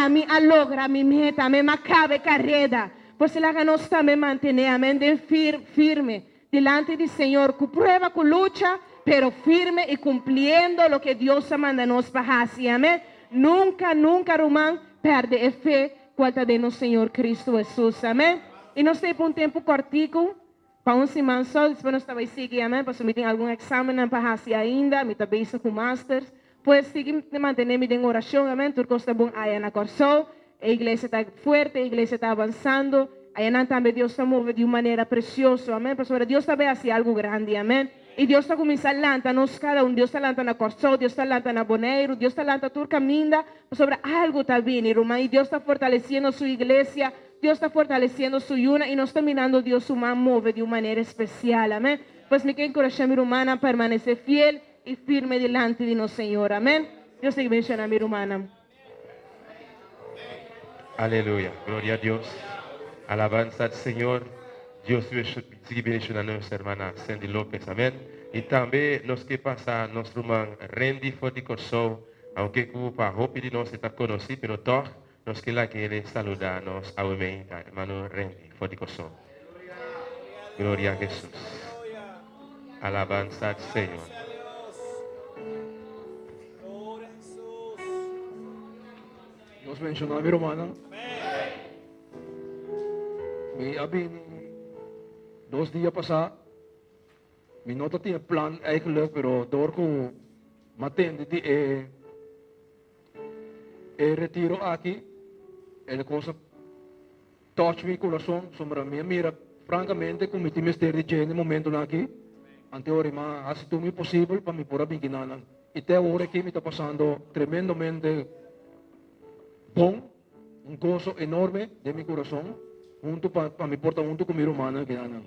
Me alogra mi meta, me acabe carreira. Pois ela que nós também manter, amém? De firme delante do Senhor, com prueba, com luta, pero firme e cumpriendo o que Deus manda nós para fazer, amém? Nunca, Romano, perde a fé quanto de nosso Senhor Cristo Jesus, amém? E nós temos tempo cortico, para semana só, depois nós também seguir, amém? Para submeter algum exame para fazer ainda, me também com masters. Pues seguimos manteniendo en oración, amén. Turco está bom allá na Corsol, a iglesia está fuerte, a iglesia está avanzando. Allá también Dios está moviendo de una manera preciosa, amén. Pero sobre Dios también hace algo grande, amén. Y Dios está comenzando a lanzarnos cada uno. Dios está lanzando na Corsol, Dios está lanzando na Boneiro, Dios está lanzando Turca Minda. Sobre algo también, hermano. Y Dios está fortaleciendo su iglesia, Dios está fortaleciendo su yuna y nos está mirando Dios humano move de una manera especial, amén. Pues me quiero encorajar a mi hermana a permanecer fiel y firme delante de nuestro Señor. Amén. Dios te bendiga, mi hermana. Aleluya. Gloria a Dios. Alabanza al Señor. Dios sigue bendicionando a nuestra hermana Sandy López, amén. Y también nos que pasa nuestro hermano Randy Forticoso, aunque como para pedir nos está conocido, pero todo nos que la quiere saludarnos a hermano Randy Forticoso. Gloria a Jesús. Alabanza al Señor. Dios mencionó a mi hermana. Mi abin 2 días pasados. Mi nota tinha plan eigenlijk, pero door ko matende di retiro aqui, ele cosa touch mi coração, sombra minha mira, francamente, com mi mistério de no momento aqui, ante ora ma assim tudo possível para me pôr a binginanan. E até agora aqui me está passando tremendamente bom, gozo enorme de mi coração, junto para me portar junto com mi hermana que ana.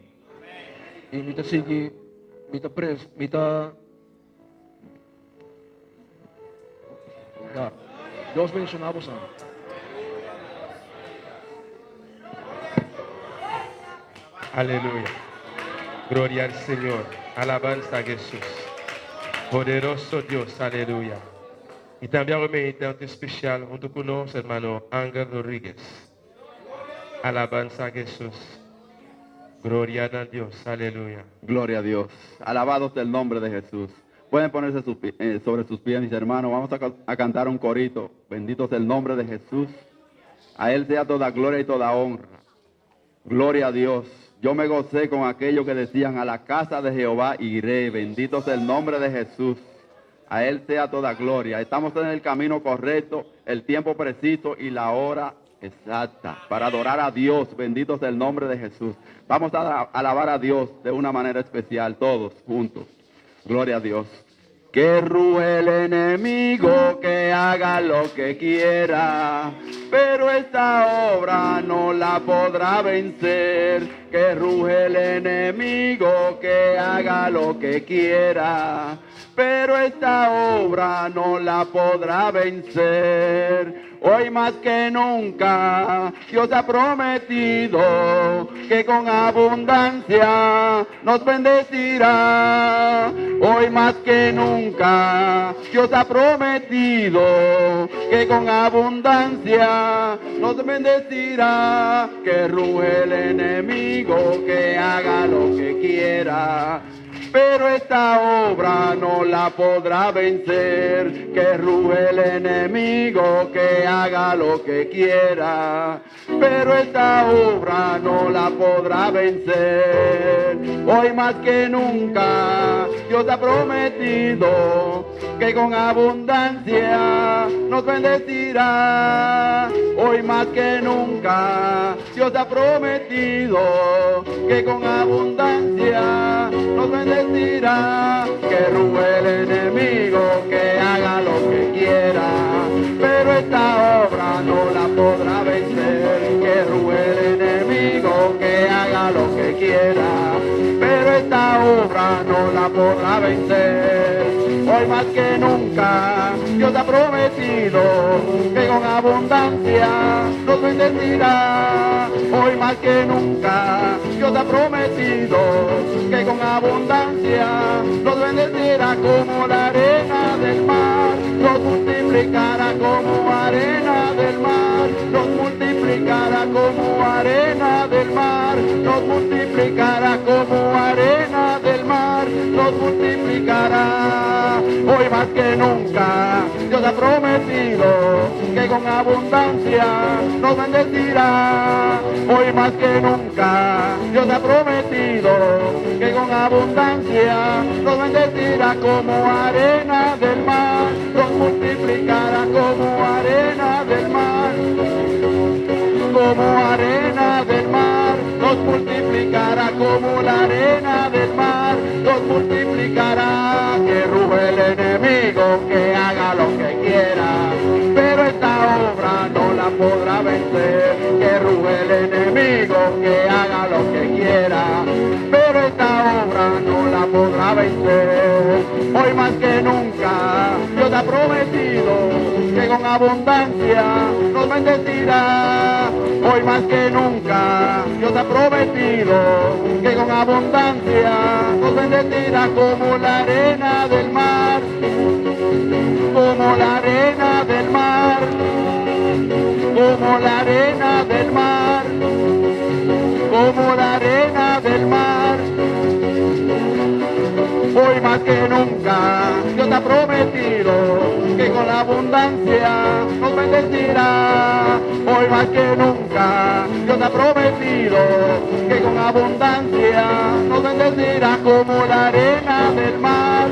E me está seguir, me está preso, me está Deus mencionava o santo. Aleluya. Gloria al Señor. Alabanza a Jesús. Poderoso Dios. Aleluya. Y también un meditante especial junto con nosotros, hermano Ángel Rodríguez. Alabanza a Jesús. Gloria a Dios. Aleluya. Gloria a Dios. Alabado sea el nombre de Jesús. Pueden ponerse sobre sus pies, mis hermanos. Vamos a cantar un corito. Bendito sea el nombre de Jesús. A Él sea toda gloria y toda honra. Gloria a Dios. Yo me gocé con aquellos que decían, a la casa de Jehová iré. Bendito sea el nombre de Jesús. A Él sea toda gloria. Estamos en el camino correcto, el tiempo preciso y la hora exacta para adorar a Dios. Bendito sea el nombre de Jesús. Vamos a alabar a Dios de una manera especial, todos juntos. Gloria a Dios. Que ruge el enemigo, que haga lo que quiera, pero esta obra no la podrá vencer. Que ruge el enemigo, que haga lo que quiera, pero esta obra no la podrá vencer. Hoy más que nunca Dios ha prometido que con abundancia nos bendecirá. Hoy más que nunca Dios ha prometido que con abundancia nos bendecirá. Que ruge el enemigo, que haga lo que quiera, pero esta obra no la podrá vencer. Que ruge el enemigo, que haga lo que quiera, pero esta obra no la podrá vencer. Hoy más que nunca Dios ha prometido que con abundancia nos bendecirá. Hoy más que nunca Dios ha prometido que con abundancia nos bendecirá. Que ruge el enemigo, que haga lo que quiera, pero esta obra no la podrá vencer. Que ruge el enemigo, que haga lo que quiera, pero esta obra no la podrá vencer. Hoy más que nunca Dios ha prometido que con abundancia nos bendecirá. Hoy más que nunca Dios ha prometido que con abundancia nos bendecirá. Como la arena del mar, nos multiplicará como arena del mar, nos multiplicará como arena del mar, nos multiplicará como arena del mar, nos multiplicará. Hoy más que nunca Dios ha prometido que con abundancia nos bendecirá. Hoy más que nunca Dios ha prometido que con abundancia nos bendecirá. Como arena del mar, nos multiplicará como arena del mar, como arena del mar, nos multiplicará como la arena del mar, nos multiplicará. Que ruge el enemigo, que haga lo que quiera, pero esta obra no la podrá vencer. Que ruge el enemigo, que haga lo que quiera, pero esta obra no la podrá vencer. Hoy más que nunca Dios ha prometido que con abundancia nos bendecirá. Hoy más que nunca Dios ha prometido que con abundancia nos bendecirá como la arena del mar, como la arena del mar, como la arena del mar, como la arena del mar. Hoy más que nunca Dios ha prometido que con la abundancia nos bendecirá. Hoy más que nunca Dios ha prometido que con abundancia nos bendecirá como la arena del mar,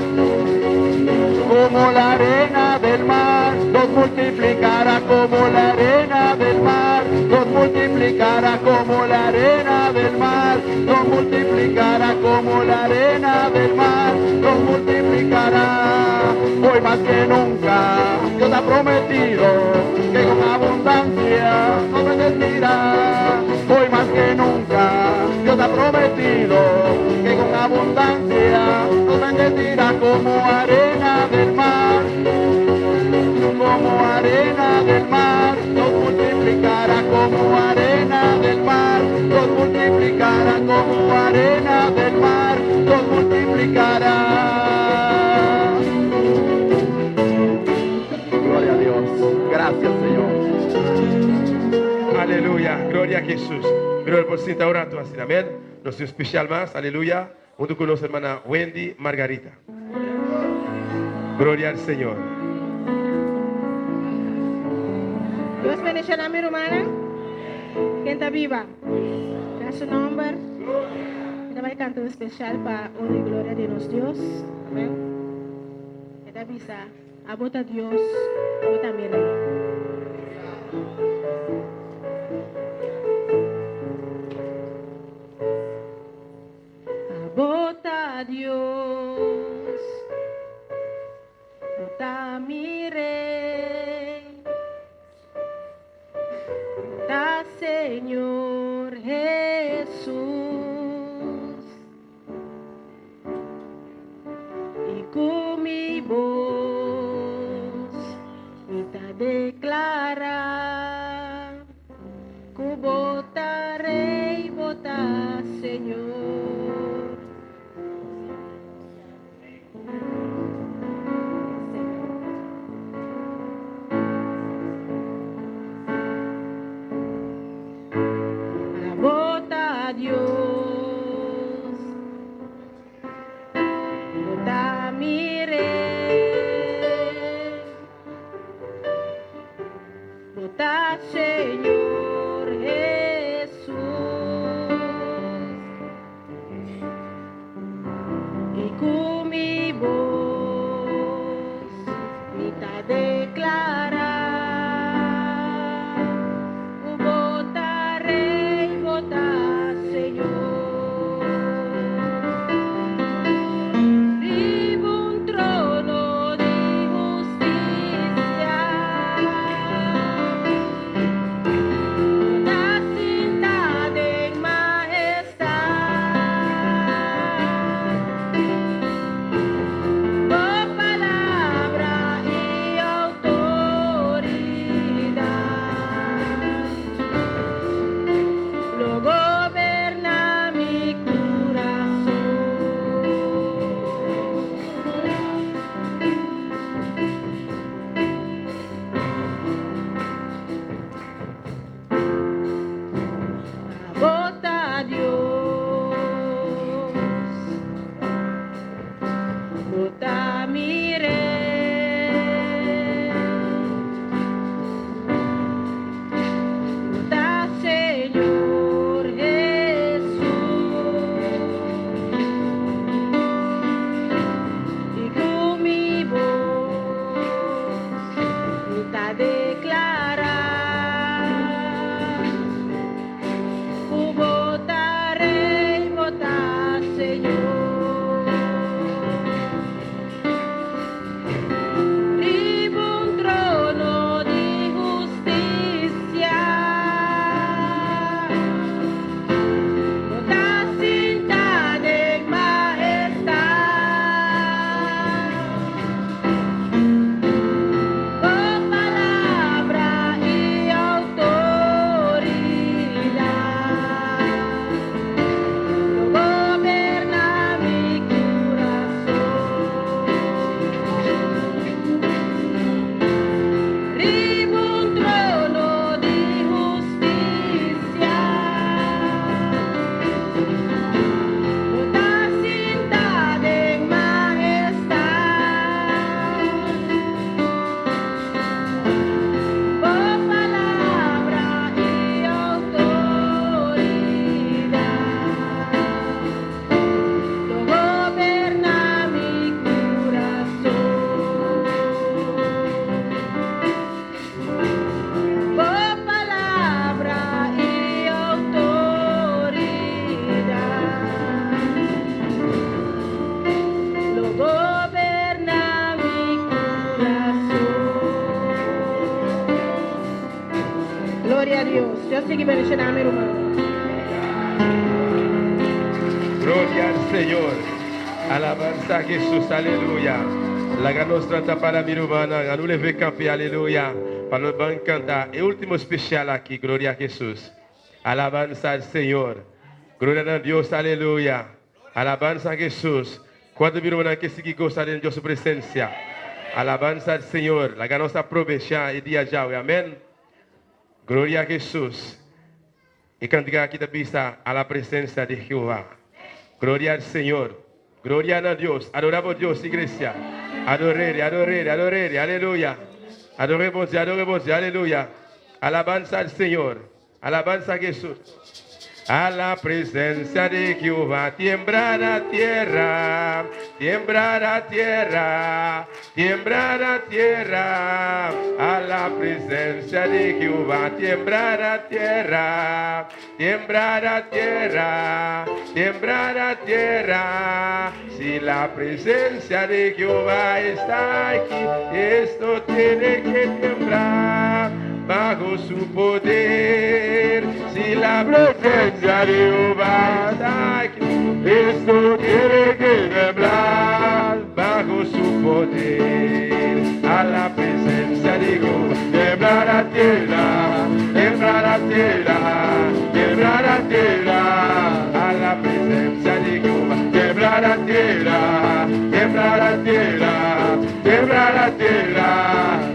como la arena del mar. Nos multiplicará como la arena del mar, nos multiplicará como la arena del mar, nos multiplicará como la arena del mar, nos multiplicará. Hoy más que nunca Dios ha prometido que con abundancia nos bendecirá. Hoy más que nunca Dios ha prometido que con abundancia nos bendecirá como arena del mar, como arena del mar, nos multiplicará como arena del mar, nos multiplicará como arena del mar, nos multiplicará. Gloria a Dios. Gracias, Señor. Aleluia. Glória a Jesus. Glória por sinta orando assim. Amém. Nosso especial mais. Aleluia. Junto com nossa irmã Wendy Margarita. Glória ao Senhor. Dios bendiga a mi hermana, que está viva. En su nombre, esta va a cantar especial para honra y gloria de nuestro Dios. Amén. Esta visa, abota Dios, abota mi rey. Abota Dios, abota mi rey. Da Señor Jesús, y con mi voz me te declara que vota Rey, vota Señor. Vota Dios, vota mi rey, vota Señor Jesús, y con mi voz me te declara. Dios. Yo sigo bendiciendo a mi hermano. Gloria al Señor. Alabanza a Jesús, aleluya. La nostra para mi hermana, a nous lever camper, aleluya. Para nos van cantar. El último especial aquí, gloria a Jesús. Alabanza al Señor. Gloria a Dios, aleluya. Alabanza a Jesús. ¿Cuántos mi hermana que sigue gozando de su presencia? Alabanza al Señor. La nostra aprovechar el día ya, amén. Gloria a Jesús. Y cantar aquí también está a la presencia de Jehová. Gloria al Señor. Gloria a Dios. Adoramos a Dios, iglesia. Adorere, adorere, adorere. Aleluya. Adoremos, adoremos, aleluya. Alabanza al Señor. Alabanza a Jesús. A la presencia de Jehová tiemblará tierra, tiemblará tierra, tiemblará tierra. A la presencia de Jehová tiemblará tierra, tiemblará tierra, tiemblará tierra. Si la presencia de Jehová está aquí, esto tiene que temblar. Bajo su poder, si la presencia de Jehová está aquí, esto tiene que temblar. Bajo su poder, a la presencia de Jehová, temblará tierra, temblará tierra, temblará tierra. A la presencia de Jehová, temblará tierra, temblará tierra, temblará tierra.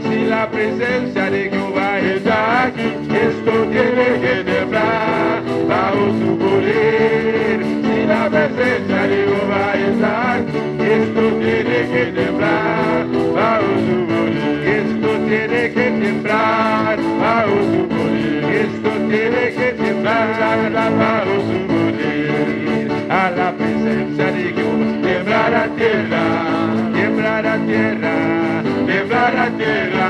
Si la presencia de Jehová está aquí, esto tiene que temblar bajo su poder. Si la presencia de Jehová está aquí, esto tiene que temblar bajo su poder. Esto tiene que temblar bajo su poder. Esto tiene que temblar bajo su poder. A la presencia de Jehová, temblará tierra, temblará tierra, temblará tierra.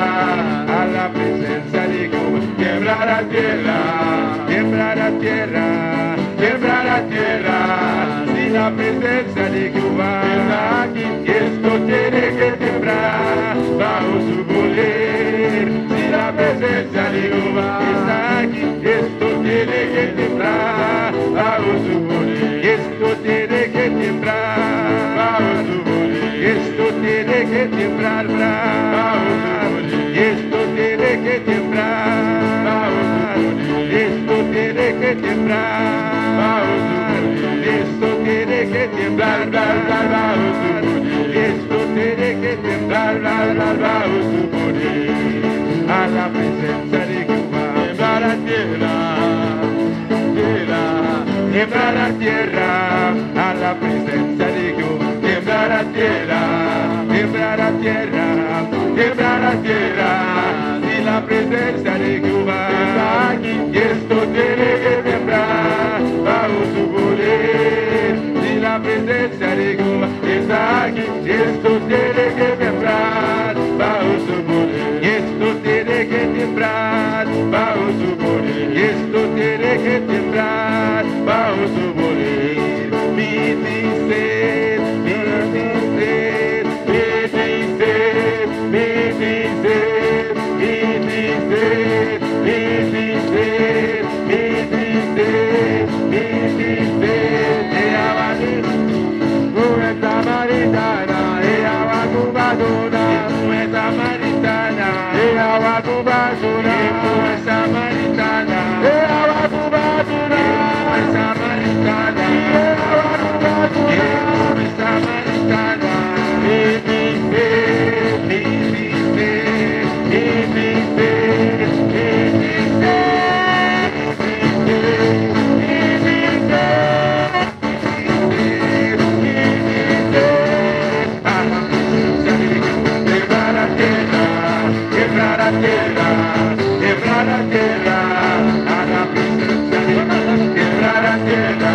A la presencia de Jehová, temblará tierra, temblará tierra, temblará tierra. Si la presencia de Jehová está aquí, esto tiene que temblar bajo su poder. Si la presencia de Jehová está aquí, esto tiene que temblar bajo su poder. Esto tiene que temblar bajo su poder. Esto tiene que temblar bajo su poder. Esto tiene que temblar bajo su poder. Esto tiene que temblar bajo su poder. Esto tiene que temblar bajo su poder. Esto tiene que temblar bajo su poder. A la presencia de Jehová, temblará tierra, tierra, temblará tierra. A la presencia de Jehová, temblará tierra, temblará tierra, temblará tierra. Si la presencia de Jehová está aquí, y esto tiene que temblar bajo su poder. Si la presencia de Jehová está aquí, y esto tiene que temblar bajo su poder. Y esto tiene que temblar bajo su poder. Y esto tiene que temblar bajo su poder. Mi dice, mi dice, mi dice, mi dice, mi dice, mi dice, mi dice, mi dice. Ella va a ser una samaritana, ella va a tu basura, una samaritana, ella va a tu basura, una samaritana, ella va a tu basura, una samaritana, ella va a tu basura, una samaritana. Mi dice, mi dice, mi dice, mi dice, mi dice, quebrar la tierra, quebrar la tierra, a la presencia de Dios, quebrar la tierra,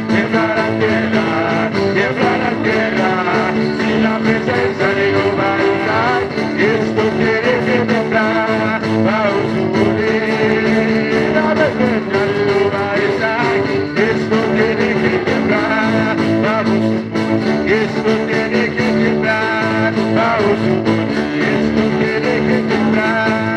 quebrar la tierra, quebrar la tierra. Si la presencia de Jehová está, esto tiene que temblar bajo su poder. La presencia de Jehová está, esto tiene que temblar bajo su poder. Esto tiene que temblar bajo su poder. Esto tiene que temblar.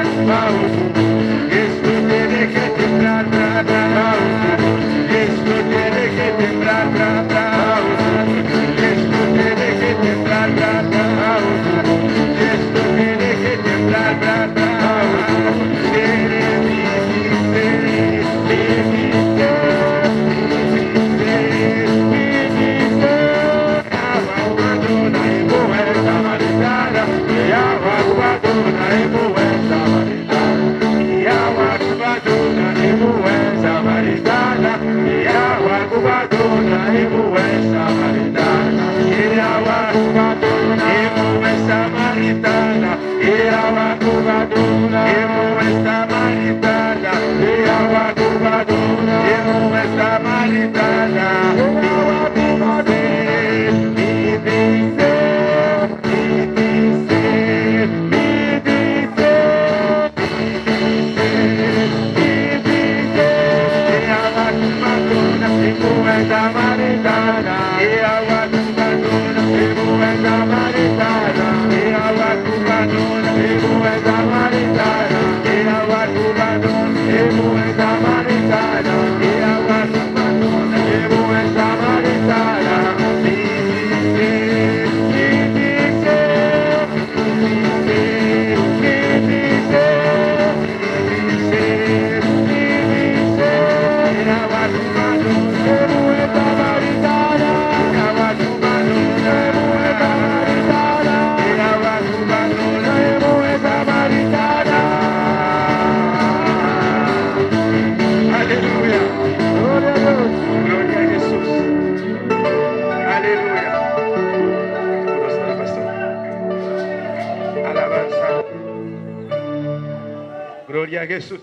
Gloria a Jesús.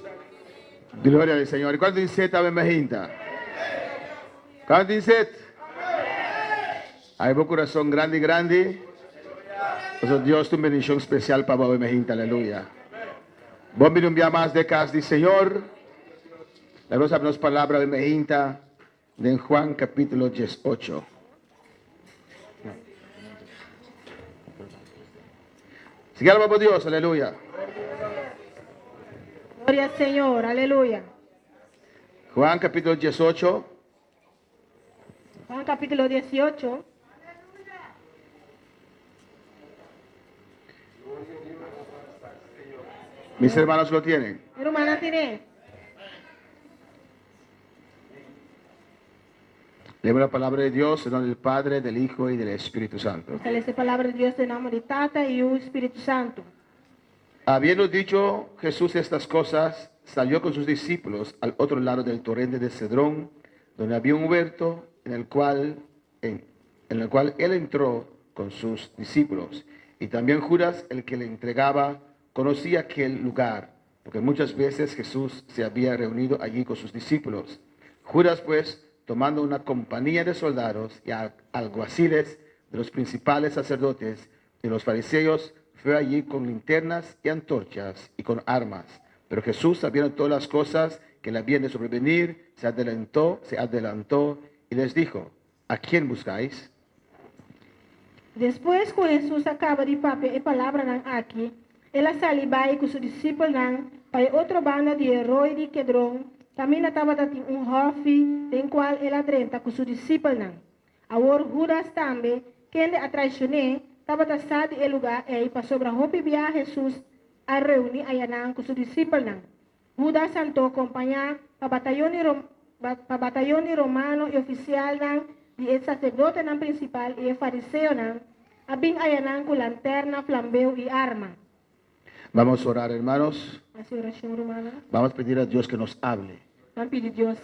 Gloria al Señor. ¿Cuánto dice esta bemejinta? ¿Cuánto dice? Hay un corazón grande y grande. Entonces Dios tiene una bendición especial para bemejinta. Aleluya. Vamos a un día más de casa del Señor. La vamos a ver las palabras de bemejinta de Juan capítulo 18. Sigue alabando a Dios. Aleluya. Gloria al Señor, aleluya. Juan capítulo 18. Juan capítulo 18. Mis hermanos lo tienen. Hermana tiene. Leemos la palabra de Dios en nombre del Padre, del Hijo y del Espíritu Santo. Esta es la palabra de Dios en nombre de Tata y el Espíritu Santo. Habiendo dicho Jesús estas cosas, salió con sus discípulos al otro lado del torrente de Cedrón, donde había un huerto en el cual él entró con sus discípulos. Y también Judas, el que le entregaba, conocía aquel lugar, porque muchas veces Jesús se había reunido allí con sus discípulos. Judas, pues, tomando una compañía de soldados y alguaciles de los principales sacerdotes y los fariseos, fue allí con linternas y antorchas y con armas. Pero Jesús, sabiendo todas las cosas que le habían de sobrevenir, se adelantó y les dijo: ¿a quién buscáis? Después que Jesús acaba de palabra aquí, él salió con sus discípulos para otra banda de Arroyo de Cedrón. También estaba un joven, del cual él adrenta con sus discípulos. Ahora Judas también, que le traicionó, estaba tasado en el lugar y para sobre a Jesús a reunir allá con sus discípulos. Judas saltó acompañar para batallón romano y oficial y el sacerdote principal y el fariseo habían allá con lanterna, flambeo y arma. Vamos a orar, hermanos. Así oración romana. Vamos a pedir a Dios que nos hable. Vamos a pedir a Dios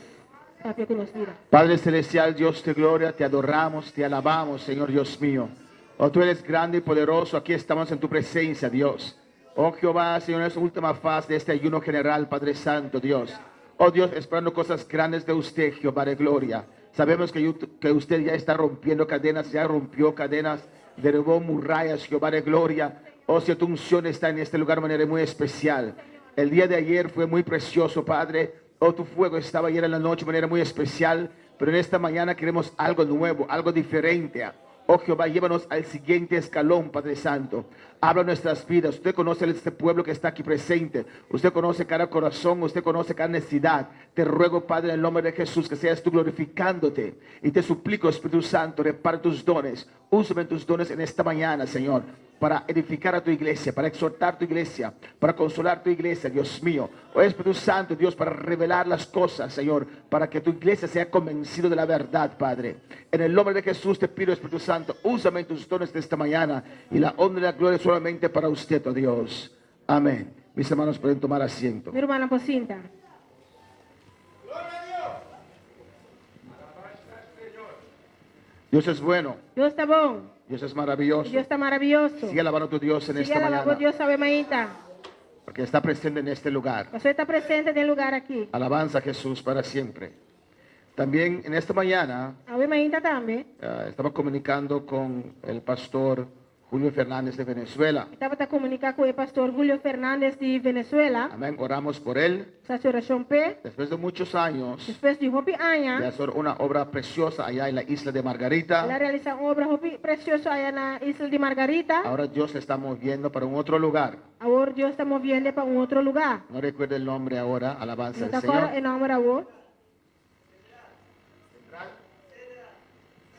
para que nos diga. Padre celestial, Dios de gloria, te adoramos, te alabamos, Señor Dios mío. Oh, tú eres grande y poderoso, aquí estamos en tu presencia, Dios. Oh Jehová, Señor, es la última fase de este ayuno general, Padre Santo, Dios. Oh Dios, esperando cosas grandes de usted, Jehová de gloria. Sabemos que usted ya está rompiendo cadenas, ya rompió cadenas, derribó murallas, Jehová de gloria. Oh, si tu unción está en este lugar de manera muy especial. El día de ayer fue muy precioso, Padre. Oh, tu fuego estaba ayer en la noche de manera muy especial. Pero en esta mañana queremos algo nuevo, algo diferente. Oh Jehová, llévanos al siguiente escalón, Padre Santo. Habla nuestras vidas. Usted conoce a este pueblo que está aquí presente. Usted conoce cada corazón. Usted conoce cada necesidad. Te ruego, Padre, en el nombre de Jesús, que seas tú glorificándote. Y te suplico, Espíritu Santo, reparte tus dones. Úsame tus dones en esta mañana, Señor. para edificar a tu iglesia, para exhortar tu iglesia, para consolar tu iglesia, Dios mío. Oh Espíritu Santo, Dios, para revelar las cosas, Señor, para que tu iglesia sea convencido de la verdad, Padre. En el nombre de Jesús te pido, Espíritu Santo, úsame en tus dones de esta mañana y la honra y la gloria solamente para usted, oh Dios. Amén. Mis hermanos pueden tomar asiento. Mi hermana Pocinta. Dios es bueno, Dios está bom. Dios es maravilloso. Dios está maravilloso. Sigue alabando a tu Dios en Sigue esta alabando a mañana, Dios sabe mañana. porque está presente en este lugar. Usted está presente en el lugar aquí. Alabanza a Jesús para siempre. También en esta mañana A ver mañana también. estaba comunicando con el pastor Julio Fernández de Venezuela. Estaba a comunicar con el pastor Julio Fernández de Venezuela. Amén. Oramos por él. Essa oração P. Después de muchos años Depois de Hopi de Anha, hacer una obra preciosa allá en la isla de Margarita, ela realiza uma obra Hopi preciosa aí na Isla de Margarita. ahora Dios se está moviendo para un otro lugar. Agora Deus está movendo para um outro lugar. No recuerdo el nombre ahora. Alabanza Não al está agora Señor. em nome da Word.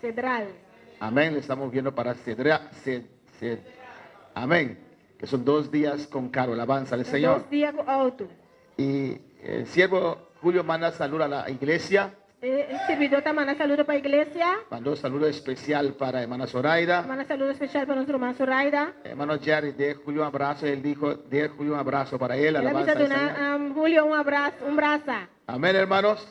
Cedral. Amén. Le estamos viendo para Amén. Que son 2 días con Caro. Alabanza al Señor. 2 dias com alto. Y el siervo Julio manda salud a la iglesia. O servidor está mandando saludo para a igreja. Mandó saludo especial para hermana Zoraida. Manda saludo especial para nosso irmão Zoraida. Hermano Jerry, de Julio un abrazo. Él dijo, de Julio un abrazo para él. Ela Alabanza precisa al Señor. donar Julio um abraço. Amén, hermanos.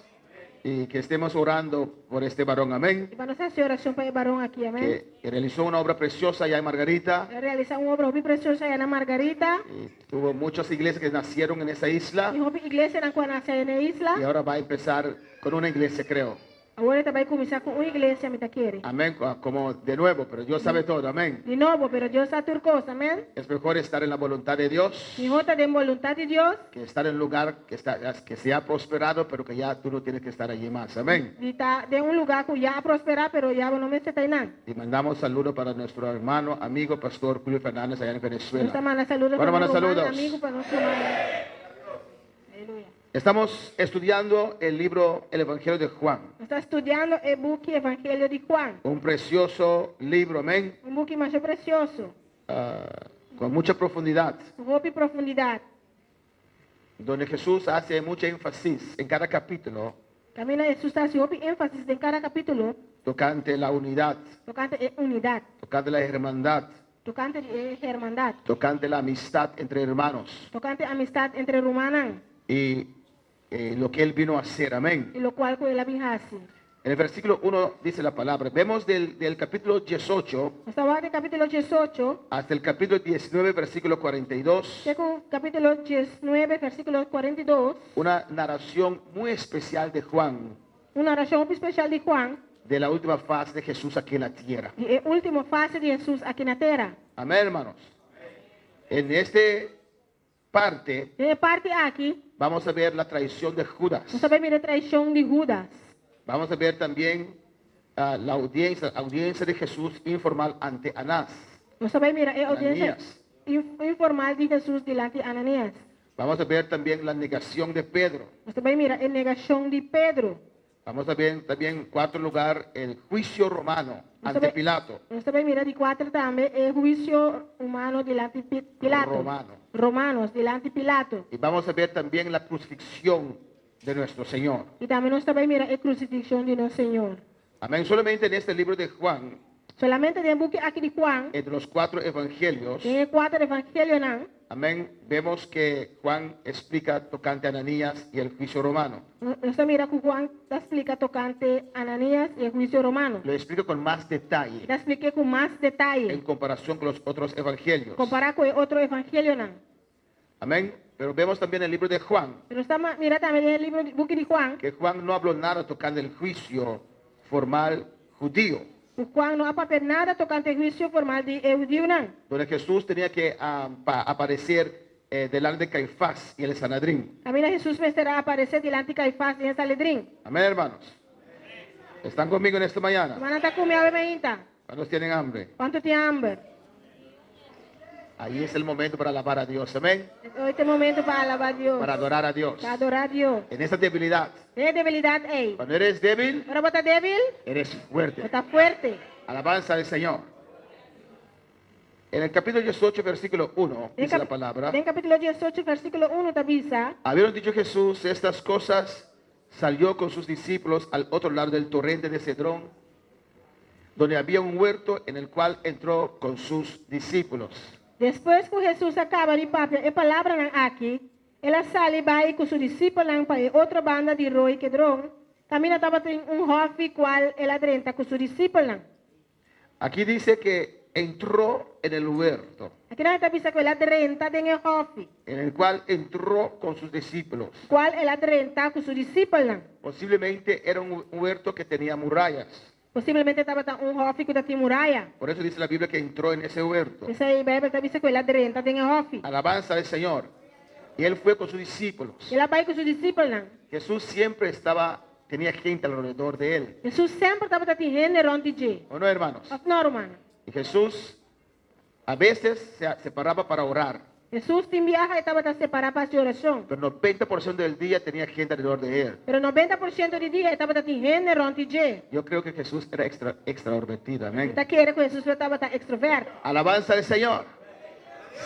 Y que estemos orando por este varón. Amén. E para nossa oração para o barão aqui, amém? Que realizó una obra preciosa allá en Margarita. Ela realiza uma obra Hopi preciosa aí na Margarita. Y tuvo muchas iglesias que nacieron en esa isla. E Hopi igreja na qual nasceu na isla. Y ahora va a empezar con una iglesia, creo. Agora ele vai começar com uma igreja, me quiere. Amén. Como de nuevo, pero Dios sabe todo. Amén. De novo, pero Deus sabe tudo coisa, amém? Es mejor estar en la voluntad de Dios E outra de vontade de Deus. que estar en un lugar que se ha prosperado, pero que ya tú no tienes que estar allí más. Amén. De estar de lugar que já prosperar, pero já não me está aí não. Y mandamos saludos para nuestro hermano, amigo, pastor Julio Fernández allá en Nós Venezuela. manda saludos Bueno, para manda nosso saludos. amigo, para nosso irmão. Aleluia. Estamos estudiando el libro El Evangelio de Juan. Está estudando o book Evangelho de Juan. Un precioso libro, amén, Book mais precioso. con mucha profundidad, Roupa e profundidade. donde Jesús hace mucho énfasis en cada capítulo Camina Jesus está roupa ênfase em cada capítulo. tocante la unidad, Tocante unidade. tocante la hermandad, Tocante hermandade. tocante la amistad entre hermanos Tocante amistade entre romanos. y lo que Él vino a hacer, amén. E lo qual com ele hace. En el versículo 1 dice la palabra, vemos del capítulo 18 Estava no capítulo 18, hasta el capítulo 19, versículo 42, chega o capítulo 19, versículo 42, una narración muy especial de Juan, uma oração especial de Juan, de la última fase de Jesús aquí en la tierra. e a última fase de Jesus aqui na terra. Amén, hermanos. En esta parte E parte aqui, vamos a ver la traición de Judas. nós também vemos a traição de Judas. Vamos a ver también la audiencia de Jesús informal ante Anás. Nós também vemos a audiência Ananias. informal de Jesus diante de Ananias. Vamos a ver también la negación de Pedro. Nós também vemos a negação de Pedro. Vamos a ver también, en cuarto lugar, el juicio romano ante Sabe- Pilato. Nós também vemos de 4 também o juízo humano diante de Pilato. Romano. Romanos diante de Pilato. Y vamos a ver también la crucifixión de nuestro Señor. E também nós também vemos a crucifixão de nosso Senhor. Amén. Solamente en este libro de Juan, Solamente de book aqui de Juan, entre los 4 evangelios, tem 4 evangelhos não. amén, vemos que Juan explica tocante a Ananías y el juicio romano. Nós mira que Juan explica tocante Ananias e o juízo romano. Lo explica con más detalle Ele explica com mais en detalhe. comparación con los otros evangelios. Comparar com outro evangelho não. Amén. Pero vemos también el libro de Juan, Pero está mira também no livro book de Juan. que Juan no habló nada tocante el juicio formal judío, O Juan não apapel nada tocante o juízo formal de judeu não. donde Jesús tenía que aparecer delante de Caifás y el Sanedrín. Também Jesus estará aparecer diante de Caifás e Sanedrim. Amén, hermanos. ¿Están conmigo en esta mañana? Semana está comendo a bebida. ¿Cuántos tienen hambre? Quanto tem hambre? Ahí es el momento para alabar a Dios. Amén. Hoje tem momento para alabar a Deus. Para adorar a Dios. Para adorar a Deus. En esta debilidad. Tem debilidade aí. Cuando eres débil, Agora bota débil, eres fuerte. bota forte. Alabanza al Señor. En el capítulo 18, versículo 1, En dice la cap- palabra. En capítulo 18, versículo 1 tabisa. Habiendo dicho Jesús estas cosas, salió con sus discípulos al otro lado del torrente de Cedrón, donde había un huerto en el cual entró con sus discípulos. Depois que Jesus acaba de papel a palavra nang aqui, ela sale vai com seu discípulo nang pa outra banda de Roi Kedron, camina estava tem hofe qual ela drenta com seu discípulo nang. Aquí dice que entró en el huerto, Aqui na tabisa que ela drenta tem hofe, en el cual entró con sus discípulos. qual ela drenta com seu discípulo nang. Posiblemente era un huerto que tenía murallas. Possivelmente estava hofe que tem muralha. Por eso dice la Biblia que entró en ese huerto. Essa aí Bíblia tabisa que ela drenta tem hofe. Alabanza al Señor. Y él fue con sus discípulos. Ela vai com seu discípulo nang. Jesús siempre tenía gente alrededor de él. Jesus sempre estava tem gente rond de. ¿O no, hermanos? Of não, romano. Y Jesús a veces se paraba para orar, Jesus tem viaja e estava separado para a oração. pero 90% del día tenía gente alrededor de él. Pero 90% do dia estava tem gente rond de. Yo creo que Jesús era extravertido, amén. Está querendo que Jesus estava extroverto. Alabanza al Señor.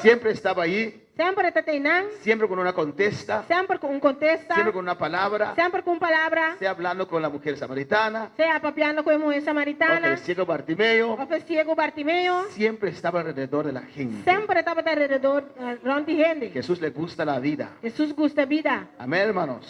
Siempre estaba ahí, Sempre está teinando, siempre con una contesta, sempre com contesta, siempre con una palabra, sempre com palavra, sea hablando con la mujer samaritana, seja papiando com a mulher o samaritana, el ciego Bartimeo, ou o ciego Bartimeu, siempre estaba alrededor de la gente. sempre estava ao redor rond de gente. Jesús le gusta la vida. Jesus gosta da vida. Amén, hermanos.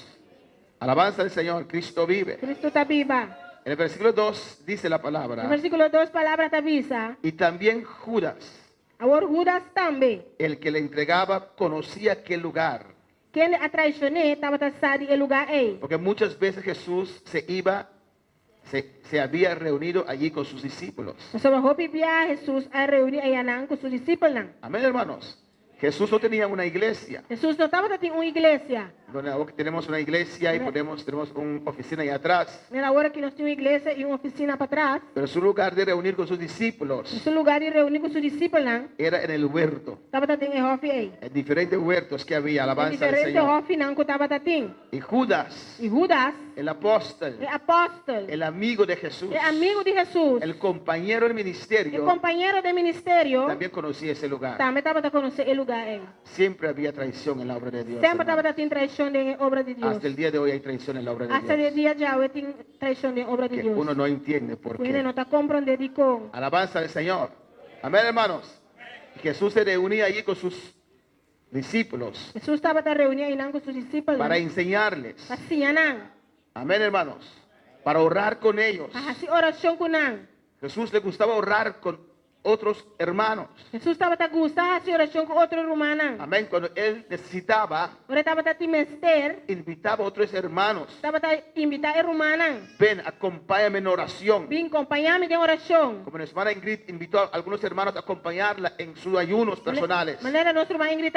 Alabanza al Señor, Cristo vive. Cristo está viva. En el versículo 2 dice la No palabra, versículo 2, palavra está visa. y también Judas, Agora Judas também. el que le entregaba, conocía aquel lugar. Quem a traicionou estava sabe o lugar aí. Porque muchas veces Jesús se había reunido allí con sus discípulos. Sobre a Bíblia, Jesus a reunir aí com seus discípulos. Amén, hermanos. Jesús no tenía una iglesia. Jesus não estava em uma igreja. Donde ahora tenemos una iglesia y tenemos una oficina ahí atrás. Na hora que nós temos uma igreja e uma oficina para trás, Pero su lugar de reunir con sus discípulos esse lugar de reunir com seus discípulos, era en el huerto. estava em hofe aí. En diferentes huertos que había, Em alabanza al diferente Señor. hofe não que estava tem. Y Judas, E Judas el apóstol, é apóstolo, el amigo de Jesús, é amigo de Jesus, el compañero del é ministerio, companheiro de ministério, también conocía ese lugar. também estava a conhecer o lugar aí. Siempre había traición en la obra de Dios. Sempre hermano. estava em traição na obra de Deus. Hasta el día de hoy hay traición en la obra de Hasta o Dios. dia de hoje tem traição na obra de Que Deus. uno no entiende por Ele não qué. está compreendendo com. Alabanza al Señor. Amén, hermanos. Jesús se reunía allí con sus discípulos Jesus estava reunido aí com seus discípulos. para enseñarles. Para ensinar. Amén, hermanos. Para orar con ellos. Para fazer oração com nós. Jesús le gustaba orar con otros hermanos. Jesus estava a gostar de fazer oração com outro romano. Amén. Cuando él necesitaba, Ora estava a mester, invitaba a otros hermanos. estava a invitar a romano. Ven, acompáñame en oración. Vim acompanhar-me em oração. Como nuestra hermana Ingrid invitó a algunos hermanos a acompañarla en sus ayunos personales. Maneira nossa irmã Ingrid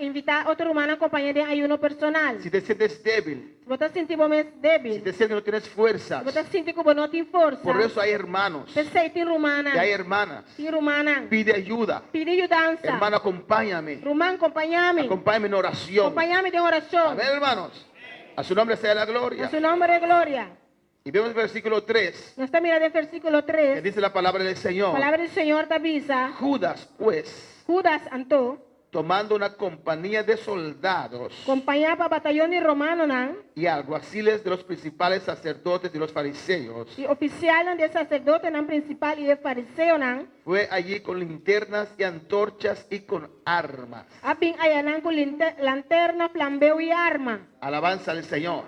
invitar outro romano a acompanhar em ayuno personal. Si te sientes débil, Se você sentir mais si débil, te sientes que no tienes fuerzas, se você sentir que não tem força, por eso hay hermanos você tem romana. y hay hermanas. Tem romana. Pide ayuda. Pide ajudança. Hermano, acompáñame. Romano, acompanhar-me. Acompáñame en oración. Acompanhar-me em oração. Amén, hermanos. A su nombre sea la A gloria. seu nome é glória. Y vemos el versículo 3, Nós estamos mirando o versículo que 3. dice la palabra del A Señor. palavra do Senhor te avisa. Judas, pues, Judas andou, tomando una compañía de soldados acompanhava o batalhão de romano, não? y alguaciles de los principales sacerdotes y los fariseos, E oficial de sacerdote, não principal, e de fariseu, não? fue allí con linternas y antorchas y con armas. Abing ayanan com lanterna, flambeu e arma. Alabanza al Señor.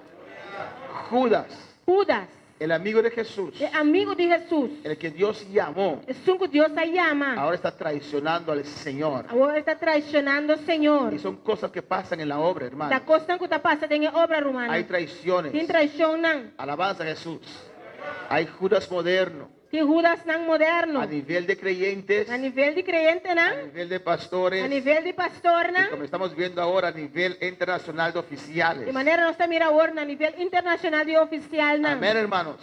Judas, Judas, el amigo de Jesús, é amigo de Jesus. el que Dios llamó, É que Deus a chama. ahora está traicionando al Señor. Agora está traicionando o Senhor. Y son cosas que pasan en la obra, Da hermano. costa que está passando em obra romana. Hay traiciones. Tem traição, não? Alabanza a Jesús. Hay Judas moderno, Tem Judas, não moderno. a nivel de creyentes, A nível de crente, a não? nivel de pastores, A nível de pastor, y não? como estamos viendo ahora, a nivel internacional de oficiales. De maneira nós estamos mirando agora a nível internacional de oficial, não? Amén, hermanos.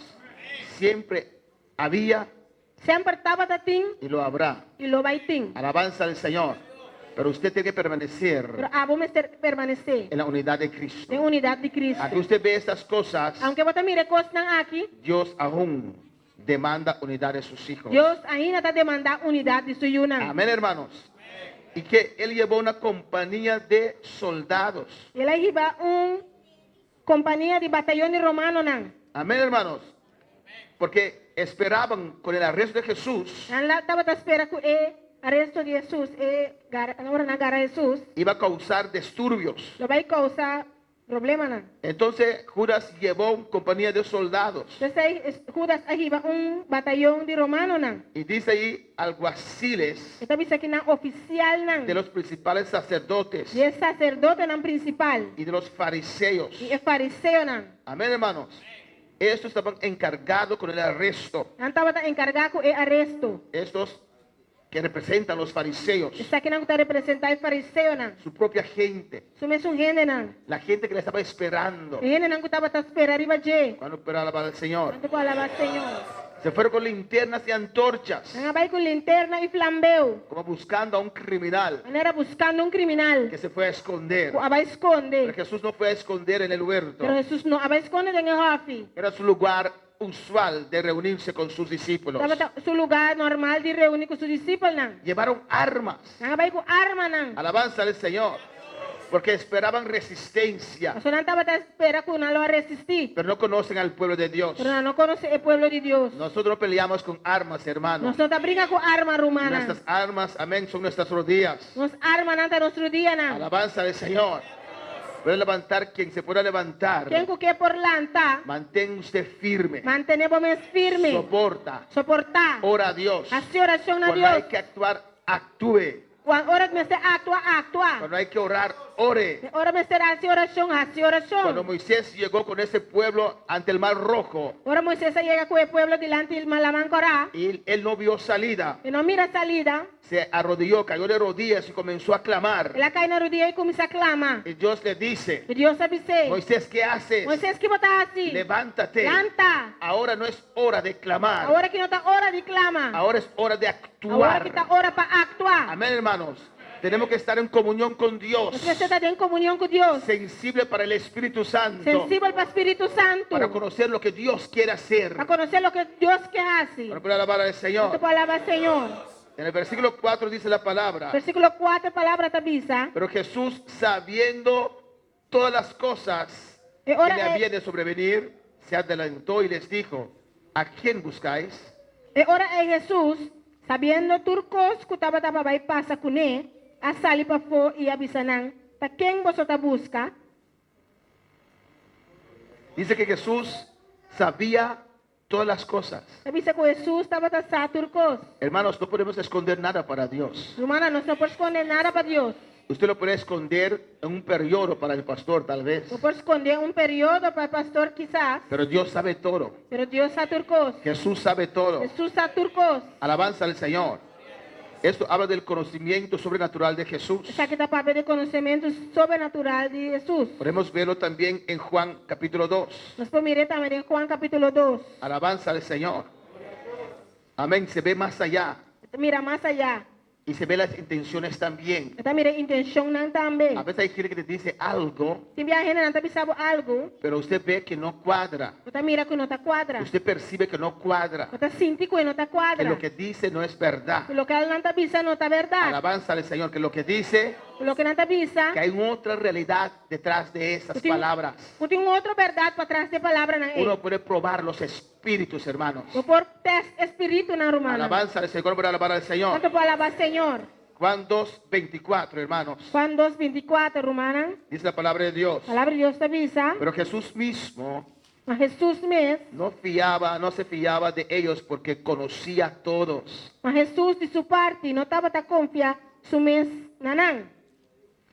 Siempre había Sempre estava da tim y lo habrá. e lo vai tim. Alabanza al Señor. Pero usted tiene que permanecer Pero vamos permanecer en la unidad de Cristo. em unidade de Cristo. Aquí usted ve estas cosas, Aunque você mire coisas aqui, Dios aún demanda unidad de sus hijos. Dios ainda está demandando unidade de suyuna. Amén, hermanos. Y que él llevó una compañía de soldados. Ele iba companhia de batalhão de romano nan. Amén, hermanos. Porque esperaban con el arresto de Jesús, Nan lá estava espera que arresto de Jesus agora na gara Jesus, iba a causar disturbios. lo vai causar problema nan. Entonces Judas llevó una compañía de soldados. Então Judas iba batalhão de romano nan. Y dice ahí alguaciles Está bisa que nan oficial nan. de los principales sacerdotes E sacerdote nan principal. y de los fariseos. E fariseu nan. Amén, hermanos. Estos estaban encargados con el arresto. Nan estava encarregado com arresto. Estos que representan los fariseos, Está que não está representar o fariseu nan. su propia gente, Su mesmo gente nan. la gente que le estaba esperando E gente nan que estava esperando riba je. cuando esperaba al Señor. Nanti ko alabar Senhor. Se fueron con linternas y antorchas, Nan vai com linterna e flambeu. como buscando a un criminal Nan era buscando criminal. que se fue a esconder. Ko aba esconde. Pero Jesús no fue a esconder en el huerto. Pero Jesus não aba esconde en el hofi. Era su lugar usual de reunirse con sus discípulos. Estava su lugar normal de reunir com seus discípulos nan. Llevaron armas. Nan vai com arma nan. Alabanza al Señor. Porque esperaban resistencia. Mas não estava espera que não lo resistir. Pero no conocen al pueblo de Dios. Pero não conhece o pueblo de Deus. Nosotros no peleamos con armas, hermanos. Nós não briga com arma romana. Nuestras armas, amén, son nuestras rodillas. Nos arma não tá nosso dia nan. Alabanza al Señor. Puede levantar quien se pueda levantar. Quem que por lanta, Mantén usted firme. mantenemos firme. Soporta. Soportar. Ora a Dios. Hacer oração a Cuando hay Deus. que actuar, actúe. Quando hora que você atua. Cuando hay que orar, ore. Hora que você hace oração, Cuando Moisés llegó con ese pueblo ante el mar rojo Ora Moisés llega com o pueblo delante del Malamán Corá. y él no vio salida, E não mira salida. se arrodilló, cayó de rodillas y comenzó a clamar. Ela cai na rodilha e começa a clamar. Y Dios le dice, E Deus avise. Moisés, ¿qué haces? Moisés que botar assim. Levántate. Lanta. Ahora no es hora de clamar. Agora que não está hora de clamar. Ahora es hora de Agora que está actuar. hora para actuar. Amén, hermanos. Tenemos que estar en comunión con Dios. Você está em comunhão com Deus. Sensible para el Espíritu Santo. Sensível para o Espírito Santo. Para conocer lo que Dios quiere hacer. Para conhecer o que Deus quer fazer. Para poder alabar al Tu Señor. palavra, Senhor. En el versículo 4 dice la palabra. Versículo 4, palavra tabisa. Pero Jesús, sabiendo todas las cosas E que ora le é, había de sobrevenir, se adelantó y les dijo, ¿a quién buscáis? Jesus, sabendo turcos que estava vai passa com ele, a sali para fora e abisanang, para quem você está busca? Dice que Jesús sabía todas las cosas. Sabisa que Jesus estava sa turcos. Hermanos, no podemos esconder nada para Dios. Romana, nós não podemos esconder nada para Deus. Usted lo puede esconder en un periodo para el pastor, tal vez. Não pode esconder período para o pastor, quizás, Pero Dios sabe todo. pero Deus sa turcos. Jesús sabe todo. Jesus sa turcos. Alabanza al Señor. Esto habla del conocimiento sobrenatural de Jesús. Essa aqui está para de conhecimento sobrenatural de Jesus. Podemos verlo también en Juan capítulo 2. Nós podemos ver também em Juan capítulo 2. Alabanza al Señor. Amén. Se ve más allá Mira mais allá. y se ve las intenciones también. Está mira intenção não também. A veces hay gente que te dice algo, Se a gente não está pensando algo, pero usted ve que no cuadra. você mira que não está quadra. Usted percibe que no cuadra. Você sente que não está Que quadra. lo que dice no es verdad. Lo que ela não está pensando não está verdade. Alabanza al Señor. Que lo que dice, Lo que não está pensando, que hay otra realidad detrás de esas palabras. tem outra verdade para trás de palavra na Uno puede probar los espíritus, hermanos. O por teste espírito na romana. Alabanza al Señor. Para alabar al Señor. Quanto para alabar Senhor? Juan 2:24, hermanos. Juan 2:24, romana. Dice la palabra de Dios. Palavra de Deus te avisa. Pero Jesús mismo Mas Jesus mesmo. no se fiaba de ellos porque conocía a todos. Mas Jesus de sua parte não estava a confiar su mes nanang.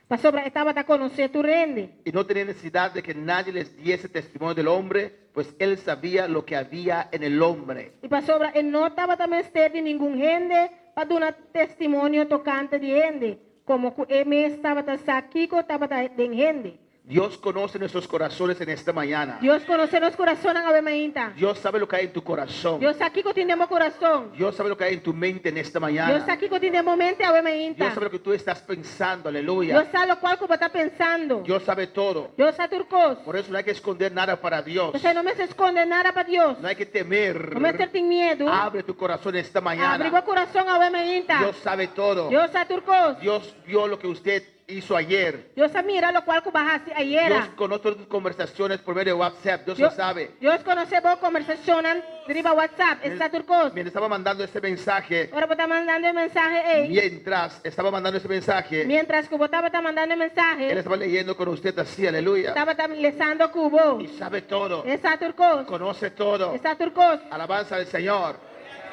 Para sobra estava a conhecer tu rende. Y no tenía necesidad de que nadie les diese testimonio del hombre, pues él sabía lo que había en el hombre. E para sobra ele não estava a mestre de nenhum rende para dar testemunho tocante de rende. Como que ele estava aqui que estava de rende. Dios conoce nuestros corazones en esta mañana. Dios conoce los corazones a mainta. Dios sabe lo que hay en tu corazón. Dios aquí que tenemos corazón. Dios sabe lo que hay en tu mente en esta Dios mañana. aquí que tenemos mente a mainta. Dios sabe lo que tú estás pensando. Aleluya. Dios sabe lo cual que está pensando. Dios sabe todo. Dios sabe turcos. Por eso no hay que esconder nada para Dios. Entonces no me se esconde nada para Dios. No hay que temer. No me se ten miedo. Abre tu corazón esta Abre mañana. el corazón a mainta. Dios sabe todo. Dios sabe turcos. Dios vio lo que usted hizo ayer. Dios mira lo cual que vas a hacer ayer. Dios conoce tus conversaciones por medio de WhatsApp. Dios lo sabe. Dios conoce vos conversación deriva WhatsApp. Está turcos. Mientras estaba mandando este mensaje, Ahora vos estás mandando el mensaje. mientras estaba mandando ese mensaje, Mientras que vos estabas mandando el él mensaje. estaba leyendo con usted así, aleluya. Estaba leyendo cubo. Y sabe todo. Está turcos. Conoce todo. Está turcos. Alabanza al Señor.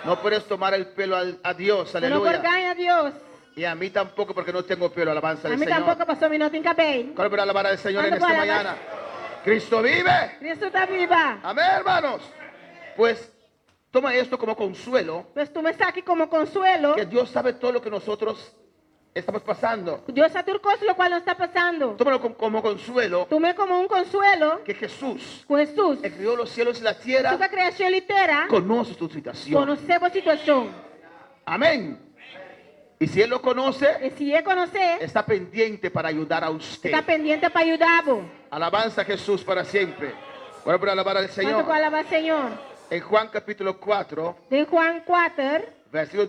No puedes tomar el pelo a Dios, No por aleluya. gaña a Dios. Y a mí tampoco porque no tengo pelo, alabanza A al mí Señor. tampoco pasó mi nota en cabello. ¿Cuál para alabar al Señor en ¿Cuándo esta puedo alabar? mañana? Cristo vive. Cristo está viva. Amén, hermanos. Pues toma esto como consuelo, Pues tú me saques como consuelo. que Dios sabe todo lo que nosotros estamos pasando. Dios está turcos lo cual nos está pasando. Tómalo como consuelo, Tome como un consuelo. que Jesús, Con Jesús. el que creó los cielos y la Tú tierra, que creación litera. conoce tu situación. Conocemos situación. Amén. Y si Él lo conoce, Y si él conoce, está pendiente para ayudar a usted. está pendiente para ayudarlo. Alabanza a Jesús para siempre. Bueno, para alabar al ¿Cuánto Señor. puede alabar al Señor? En Juan capítulo 4, De Juan 4, versículo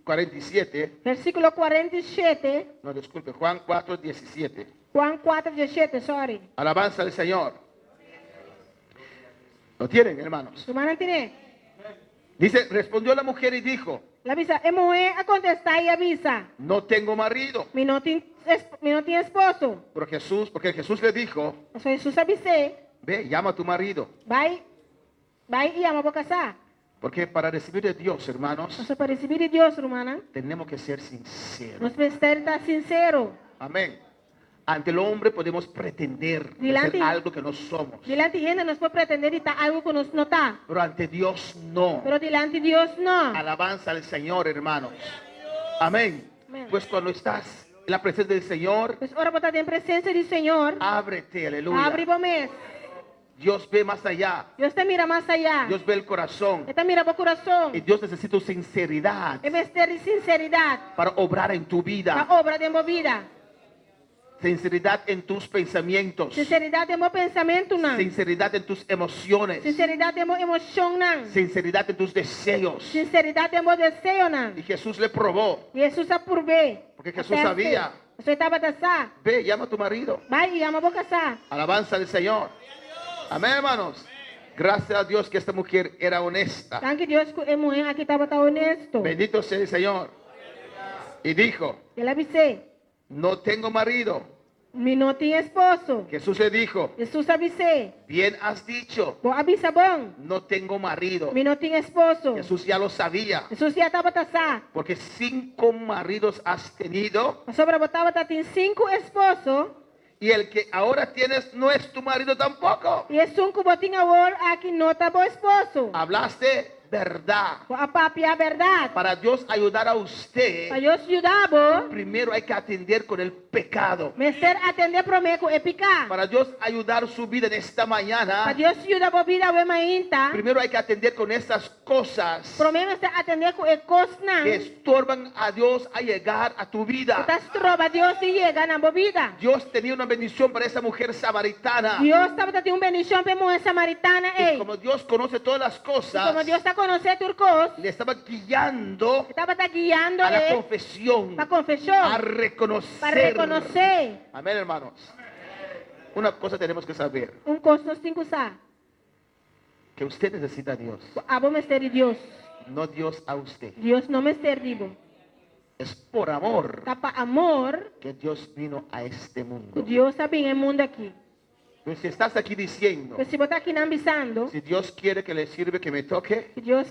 47. versículo 47. No, disculpe, Juan 4, 17. Juan 4, 17, sorry. Alabanza al Señor. ¿Lo tienen, hermanos? ¿Tu mano tiene? Dice, respondió la mujer y dijo, La avisa, mujer a contestar y avisa. no tengo marido. Mi no tiene esposo. Porque Jesús le dijo, Eso Jesús avisé. ve, llama a tu marido. Vai y llama a casar. Porque para recibir de Dios, hermanos, Entonces, para recibir de Dios, hermana, tenemos que ser sinceros. nos debe estar sincero. Amén. Ante el hombre podemos pretender de Delante- ser algo que no somos. Delante de gente nos puede pretender y está algo que nos no está. Pero ante Dios no. Pero delante de Dios no. Alabanza al Señor, hermanos. Amén. Amén. Pues cuando estás en la presencia del Señor, Pues ahora para estar en presencia del Señor, ábrete, aleluya. abre vos mes. Dios ve más allá. Dios te mira más allá. Dios ve el corazón. Él te mira por corazón. Y Dios necesita tu sinceridad Es estar de sinceridad. para obrar en tu La vida. obra de mi vida. Sinceridad en tus pensamientos. Sinceridad de mi pensamiento. No. Sinceridad en tus emociones. Sinceridad de mi emoción. No. Sinceridad en tus deseos. Sinceridad de mi deseo. No. Y Jesús le probó. Y Jesús aprobé. Porque Jesús sabía. Usted estaba casado. Ve, llama a tu marido. Va y llama a casar. Alabanza al Señor. Amén, hermanos. Gracias a Dios que esta mujer era honesta. Tanque Dios que es mujer aquí estaba tan honesto. Bendito sea el Señor. Y dijo, Yo le avisé. no tengo marido. Mi no tiene esposo. Jesús le dijo, Jesús avisé. bien has dicho, Vos avisa bon. no tengo marido. Mi no tiene esposo. Jesús ya lo sabía. Jesús ya estaba casado. Porque 5 maridos has tenido Sobre botaba tiene 5 esposos. y el que ahora tienes no es tu marido tampoco. E es un cubotín ahora aquí no está bo esposo. Hablaste verdad. A papi a verdad. Para Dios ayudar a usted, Para Dios ayudar primero hay que atender con el pecado. me ser atender promeco e picar. Para Dios ayudar su vida en esta Para mañana, Dios ayudar a vida a mainta. primero hay que atender con estas cosas Promeco ser atender con el cosnan. que estorban a Dios a llegar a tu vida. Estás trova Dios y llega na vida. Dios tenía una bendición para esa mujer samaritana. Dios estaba teniendo una bendición para mujer samaritana. Y como Dios conoce todas las cosas, Como Dios está conocer turcos. le estaba guiando Estaba guiando a la confesión, para confesión. a reconocer. Para reconocer. Amén, hermanos. Una cosa tenemos que saber, Un costo sin usar. que usted necesita a Dios, A vos me ser Dios. no Dios a usted. Dios no me ser vivo. Es por amor Tapa amor. que Dios vino a este mundo. Dios está en el mundo aquí. Pues si estás aquí diciendo, Pues se você está aqui ambisando, si Dios quiere que le sirve que me toque, que Deus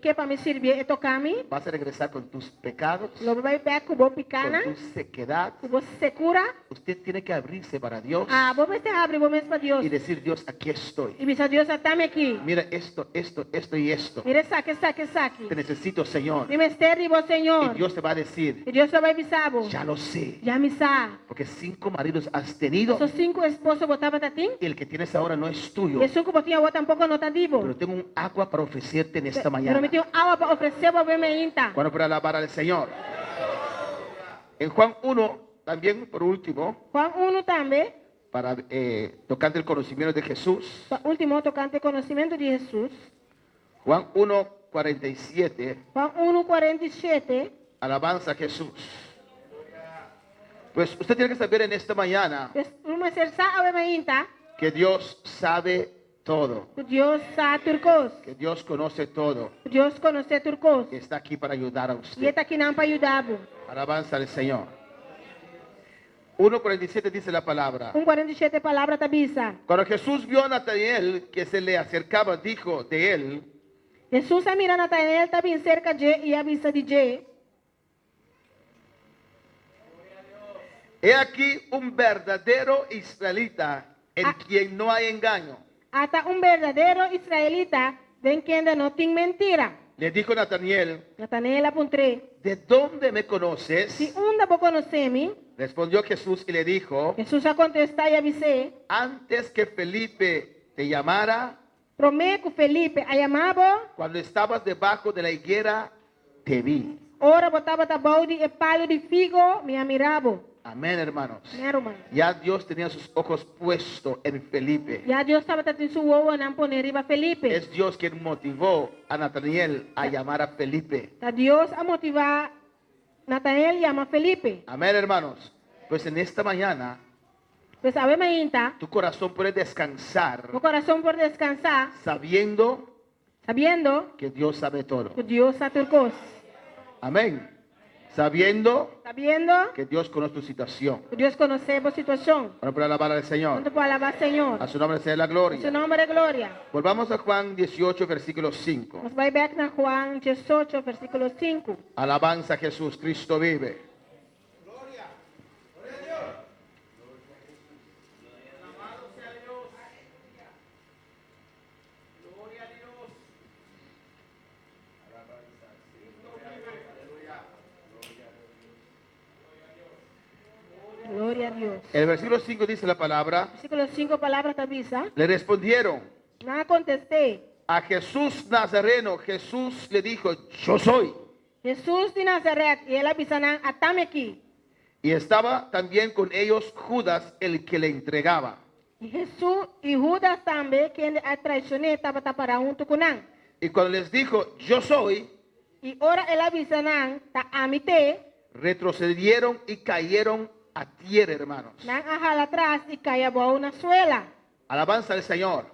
quer para me servir e tocar-me, vas a regresar con tus pecados, logo vai pegar com boa picana, con tu sequedad. com você se cura, Usted tiene que abrirse para Dios vou ver se abre, vou mesmo para Deus. y decir, Dios, aquí estoy. E bisa Deus está-me aqui. Mira esto, esto, esto y esto. Mira saque, saque, saque. Te necesito, Señor. Me mistério, vou Y Senhor. Dios te va a decir, E Deus só vai bisar, bo. ya lo sé. Já me sabe. Porque 5 maridos has tenido Só 5 esposos botava tatim. y el que tienes ahora no es tuyo. E 5 botinha boa tampouco não tá divo. Pero tengo un agua para ofrecerte en esta Pero mañana. me tenho água para oferecer para ver me inta. Bueno, para alabar al Señor. En Juan 1, también por último, Juan 1 também. para tocar el conocimiento de Jesús. Último tocante conhecimento de Jesus. Juan 1, 47, Juan 1:47. alabanza a Jesús. Pues usted tiene que saber en esta mañana Vamos ser sa a ver me inta. que Dios sabe todo, Deus sabe turcos. que Dios conoce todo, Deus conhece turcos. que está aquí para ayudar a E usted. está aqui não para ajudar. Alabanza al Señor. 1:47 dice la palabra. 1:47 palavra tabisa. Cuando Jesús vio a Natanael que se le acercaba, dijo de él, Jesus a mira Natanael está bem cerca de e avisa de Je. he aquí un verdadero israelita en Ah. quien no hay engaño. Hasta verdadeiro israelita de quem não tem mentira. Le dijo Natanael, Natanael apuntré. ¿de dónde me conoces? Se vou conhecer-me, Respondió Jesús y le dijo, Jesus a contestar e avisei. antes que Felipe te llamara, Prometo Felipe a chamava, cuando estabas debajo de la higuera, te vi. ora botava tabalde e palo de figo, me mirava. Amén, hermanos. Minha irmã. Ya Dios tenía sus ojos puestos en Felipe. Já Deus estava tendo seu ovo não poner riba Felipe. Es Dios quien motivó a Natanael a llamar a Felipe. Tá Deus a motivar Natanael chama Felipe. Amén, hermanos. Pues en esta mañana, Pues a ver me inta, tu corazón puede descansar o coração por descansar, sabiendo sabendo que Dios sabe todo. que Deus sabe turcos. Amén. Sabiendo Sabendo que Dios conoce tu situación. que Deus conhece a situação. Bueno, para alabar al Señor. Quanto para alabar Senhor. A su nombre sea la Seu gloria. nome é glória. Volvamos a Juan 18, versículo 5. Nós vai back na Juan 18, versículo 5. Alabanza a Jesús, Cristo vive. Glória a Deus. El versículo 5 dice la palabra, Versículo 5, palavra tabisa. le respondieron Não contestei. a Jesús Nazareno. Jesús le dijo, yo soy. Jesus de Nazaré, e ela bisanang atame aqui. Y estaba también con ellos Judas, el que le entregaba. E Jesus e Judas também, que a traicionei, estava para junto com nang. Y cuando les dijo, yo soy, E ora ela bisanang, ta amite, retrocedieron y cayeron a tierra, hermanos. nang ahal atrás e kaya boa na suela. Alabanza al Señor.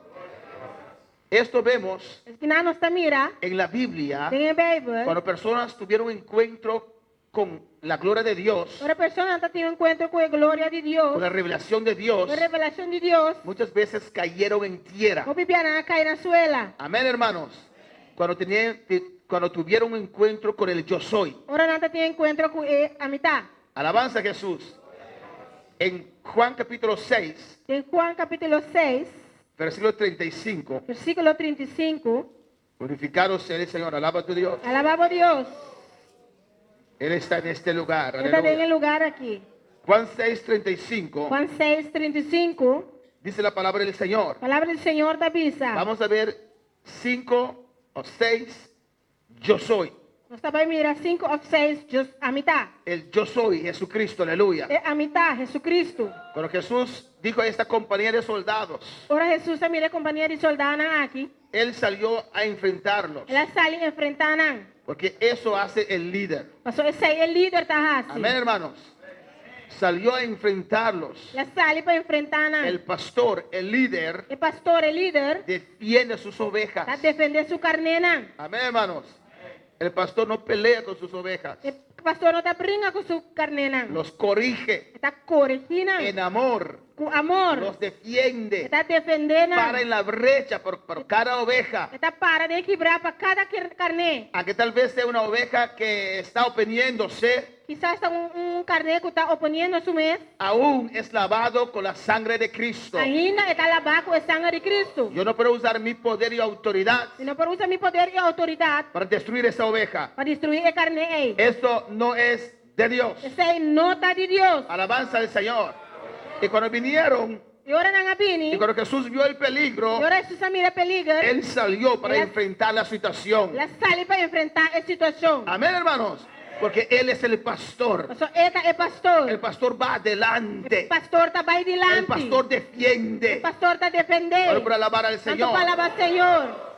Esto vemos Es que não nos mira, en la Biblia tem a Bíblia, cuando personas tuvieron un encuentro con la gloria de Dios, ora pessoa está tendo encontro com a glória de Deus, con la revelación de Dios, com a revelação de Deus, muchas veces cayeron en tierra. o bibiana cai na suela. Amén, hermanos. Cuando tuvieron un encuentro con el yo soy. Ora não está tendo encontro com a mitad. Alabanza a Jesús. En Juan capítulo 6, Em Juan capítulo 6, versículo 35. versículo 35, Glorificado sea el Señor. Alaba a tu Dios. alababa a Deus. Él está en este lugar. Está Aleluya. en lugar aqui. Juan 6, 35. Juan 6, 35, Dice la palabra del Señor. palavra do Senhor da Bisa. Vamos a ver 5 o 6. Yo soy. Nós também mira 5 ou 6, a mitad. El yo soy Jesucristo. Aleluya. É a mitad, Jesucristo. Cuando Jesús dijo a esta compañía de soldados, Ora Jesus a mira companhia de soldado aqui. Él salió a enfrentarlos. Ela sai enfrentando. Porque eso hace el líder. Passou esse aí é líder da raça. Amén, hermanos. Salió a enfrentarlos. Ela sai para enfrentar. El pastor, el líder, O pastor é líder. defiende sus Está ovejas. defendendo sua carneira. Amén, hermanos. El pastor no pelea con sus ovejas. O pastor no te brinca con su carne nang. los corrige Está corrigiendo en amor, con amor. los defiende, Está defendiendo. para en la brecha por cada oveja. Está para de equilibrar para cada carne. Aunque tal vez sea una oveja que está oponiéndose, Quizás está un carne que está oponiendo a su mes. aún es lavado con la sangre de Cristo. Ainda está lavado con la sangre de Cristo. Yo no puedo usar mi poder y autoridad Si no puedo usar mi poder y autoridad para destruir esa oveja. para destruir la carne. Esto no es de Dios. Esa es nota de Dios. Alabanza al Señor. Y cuando vinieron, Y ahora no y cuando Jesús vio el peligro, Y ahora Jesús mira peligro. Él salió para Él- enfrentar la situación. La sale para enfrentar esta situación. Amén, hermanos. Porque Él es el pastor. So, esta es pastor. El pastor va adelante. El pastor está ahí delante. El pastor defiende. El pastor está defendiendo. Ahora para alabar al Tanto Señor. para alabar al Señor.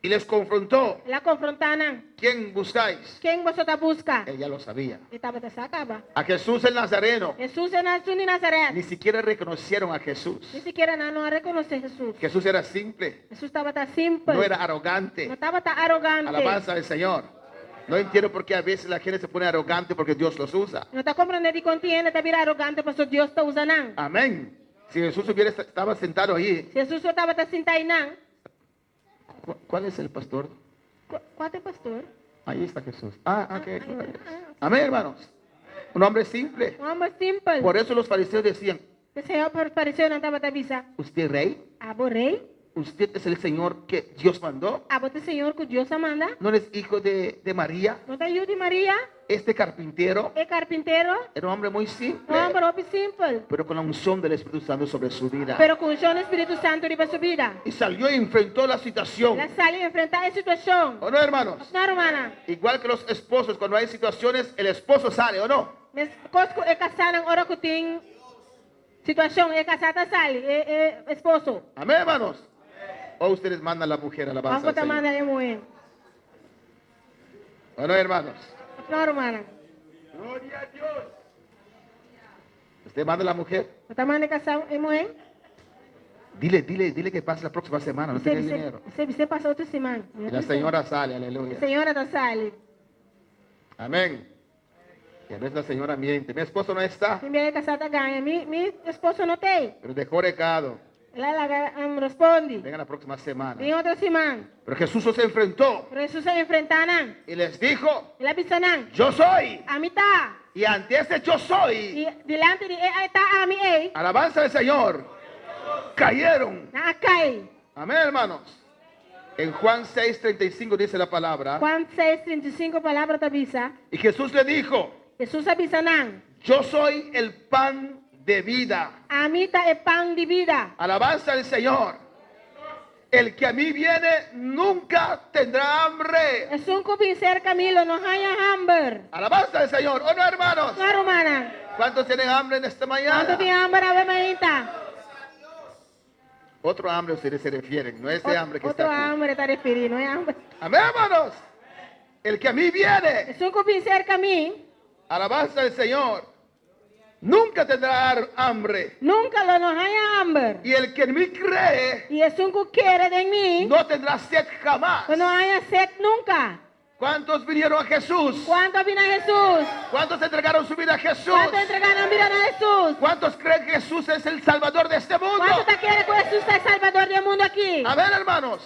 Y les confrontó. La confrontaron. ¿Quién buscáis? ¿Quién vosotros busca? Él ya lo sabía. Estaba te sacaba. A Jesús el Nazareno. Jesús es de Nazaret. Ni siquiera reconocieron a Jesús. Ni siquiera no reconoce a Jesús. Jesús era simple. Jesús estaba tan simple. No era arrogante. No estaba tan arrogante. Alabanza al Señor. No entiendo por qué a veces la gente se pone arrogante porque Dios los usa. No está comprendendo y contiene, está bien arrogante, pero Dios está usando. Amén. Si Jesús estaba sentado ahí, Si Jesús estaba tan sentado ahí, ¿cuál es el pastor? ¿cuál es el pastor? Ahí está Jesús. Ok. Amén, hermanos. Un hombre simple. Un hombre simple. Por eso los fariseos decían, El Señor pareció no estaba tan visa. ¿usted rey? ¿Abo rey? ¿Usted es el Señor que Dios mandó? ¿Abo el Señor que Dios manda? ¿No eres hijo de María? ¿No te ayuda María? Este carpintero ¿El carpintero? era un hombre muy Un simple, hombre simple. pero con la unción del Espíritu Santo sobre su vida. Pero con el Espíritu Santo arriba su vida. Y salió e enfrentó la situación. La salió a enfrentar la situación. ¿O no, hermanos? No, hermana. Igual que los esposos, cuando hay situaciones, el esposo sale, ¿o no? Mas cosco é casar hora que tem situação é casada sale é esposo. Amén, hermanos. O ustedes mandan a la mujer a la Vamos alabanza a al mandar Señor. é moer. ¿O no, hermanos? Não, hermana. Gloria a Dios. ¿Usted manda a la mujer? Tá mandando casar é moer. Dile que pase la próxima semana, no tiene dinero. Você passa outra semana. Y la señora sale, aleluya. Senhora da sale. Amén. Y a veces la señora miente. Mi esposo no está, Primeira casada ganha. Mi esposo não tem. pero dejó recado. Ela responde. Venga la próxima semana. Vem outra semana. Pero Jesús se enfrentó Pero Jesus se enfrentaram. y les dijo, Ela avisaram. yo soy. A mim tá. Y ante ese yo soy, E delante de tá a mim ei. alabanza al Señor, cayeron. Na cai. Amén, hermanos. En Juan 6:35 dice la palabra. Juan 6:35 palavra tá avisa. Y Jesús le dijo, Jesus avisaram. yo soy el pan de vida. A mim tá é pão de vida. Alabanza al Señor. El que a mí viene nunca tendrá hambre. É um cupim ser Camilo, não há hambre. Alabanza al Señor. ¿O no, hermanos? Não, romana. ¿Cuántos tienen hambre en esta Quanto mañana? tem hambre a mamãita? Otro hambre ustedes se refieren, no ese hambre que Outro está aquí. hambre está referindo, não é hambre. Amén, hermanos. El que a mí viene, É um cupim ser Camilo. alabanza al Señor, nunca tendrá hambre. Nunca lo não há hambre. Y el que en mí cree, E é um que quer de mim. no tendrá sed jamás. Não há sede nunca. ¿Cuántos vinieron a Jesús? Quanto vem a Jesus? ¿Cuántos entregaron su vida a Jesús? Quanto entregaram a vida a Jesus? ¿Cuántos creen que Jesús es el Salvador de este mundo? Quanto tá querendo que Jesus é Salvador do mundo aqui? Amén, hermanos.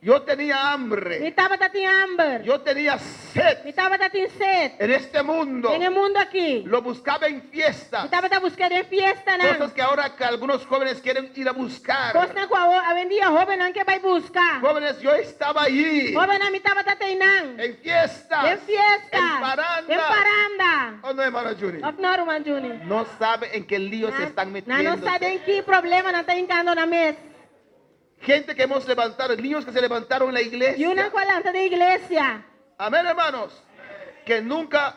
Yo tenía Me hambre. estava tem hambre. Yo tenía sed Me estava tem sede. en este mundo. Tem o mundo aqui. Lo buscaba en Me fiestas. estava buscando em fiesta, não. Cosas que ahora que algunos jóvenes quieren ir a buscar. Coisa na qual a vendia jovem não que vai buscar. Jóvenes, yo estaba allí. Jovem não me estava treinando. En fiestas. Em fiesta. En paranda. Em paranda. ¿O no, hermano Juni? Of não, irmão Júnior. No sabe en qué lío se están metiendo. Não sabem que problema não está entrando na mesa. Gente que hemos levantado, niños que se levantaron en la E iglesia. uma colanta da igreja. Amén, hermanos. Que nunca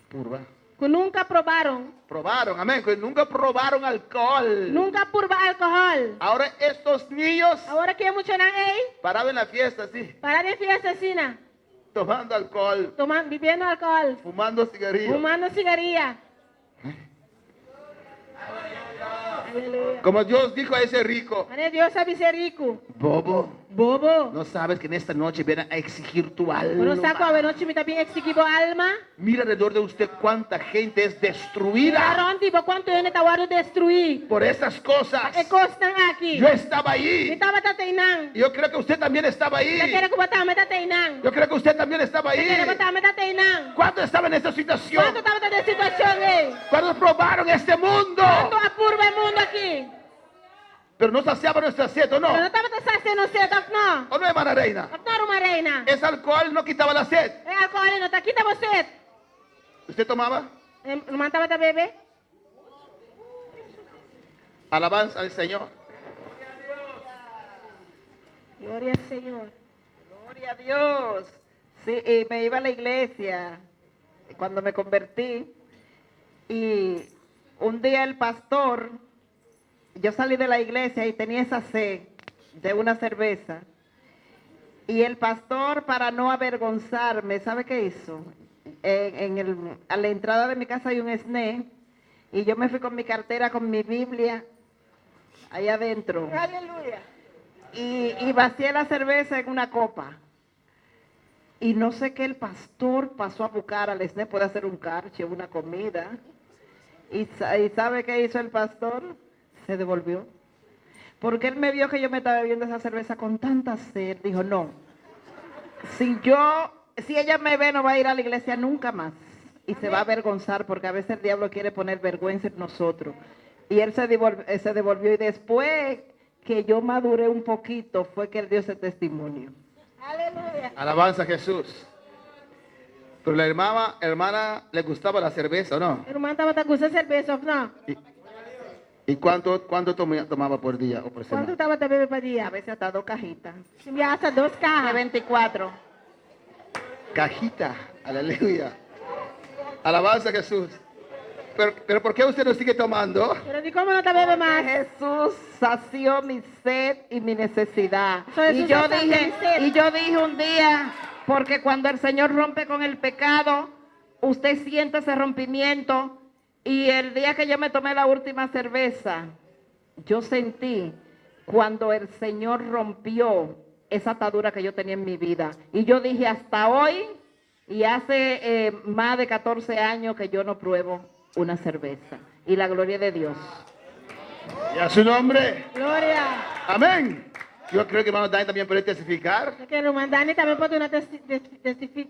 purba, Que nunca probaram. probaron, amén, que nunca probaron alcohol. Nunca purba álcool. Ahora estos niños Agora que mucho não é. parados en la fiesta, sí, Para de fiesta assim, né? tomando alcohol, Tomando, bebendo álcool. fumando cigarrillos. Fumando cigarrilha. Aleluya. Como Dios dijo a ese rico, Ane Dios sabe ser rico. bobo, Bobo. no sabes que en esta noche vienen a exigir tu Não sabe qual alma. é noite me também exigibo alma. Mira alrededor de usted cuánta gente es destruida Aron tipo quanto ele tá guardo destruir. por estas cosas. E costan aqui. Yo estaba Me ahí. tava tateinang. Yo creo que usted también estaba Eu ahí. quero que botar me tateinang. Yo creo que usted también estaba Eu ahí. quero botar me tateinang. ¿Cuántos estaban en esta situación? Quanto tava nessa situação aí? ¿Cuántos probaron este mundo? Quanto apurva o mundo aqui? Pero no saciaba nuestra sed, ¿o Eu não no? tava sendo cedo, não. ¿O no, hermana Reina? Não, uma reina. Ese alcohol no quitaba la sed. É álcool, não tá aqui, tá você. ¿Usted tomaba? Não mantava da bebê? Alabanza al Señor. Glória ao Senhor. Gloria a Dios. Sí, y me iba a la iglesia cuando me convertí y un día el pastor, yo salí de la iglesia y tenía esa sed de una cerveza y el pastor, para no avergonzarme, ¿sabe qué hizo? A la entrada de mi casa hay un SNE y yo me fui con mi cartera, con mi Biblia ahí adentro Aleluia. y vacié la cerveza en una copa. Y no sé qué el pastor pasó a buscar al SNE, puede hacer un carche, una comida. ¿Y sabe qué hizo el pastor? Se devolvió. Porque él me vio que yo me estaba bebiendo esa cerveza con tanta sed. Dijo, no, si ella me ve, no va a ir a la iglesia nunca más. Y se va a avergonzar, porque a veces el diablo quiere poner vergüenza en nosotros. Y él se devolvió y después que yo maduré un poquito, fue que él dio ese testimonio. Aleluia. Alabanza a Jesús. Pero la hermana le gustaba la cerveza, ¿o no? Irmã tava com cerveja, não? ¿Y cuánto tomaba por día o por Quanto semana? tava da bebê para A dia? veces hasta 2 cajitas. Me assa 2 De carros. 24. Cajita. Aleluya. Alabanza a Jesús. Pero ¿por qué usted no sigue tomando? Pero de como não tá bebendo mais? Jesús sació mi sed y mi necesidad. So, Jesús sació mi sed. Y yo dije un día, porque cuando el Señor rompe con el pecado, usted siente ese rompimiento. Y el día que yo me tomé la última cerveza, yo sentí cuando el Señor rompió esa atadura que yo tenía en mi vida. Y yo dije, hasta hoy, y hace más de 14 años que yo no pruebo una cerveza. Y la gloria de Dios. Y a su nombre. Glória. Amén. Yo creo que hermano Dani también puede testificar. Eu quero mandar também pode uma testificar.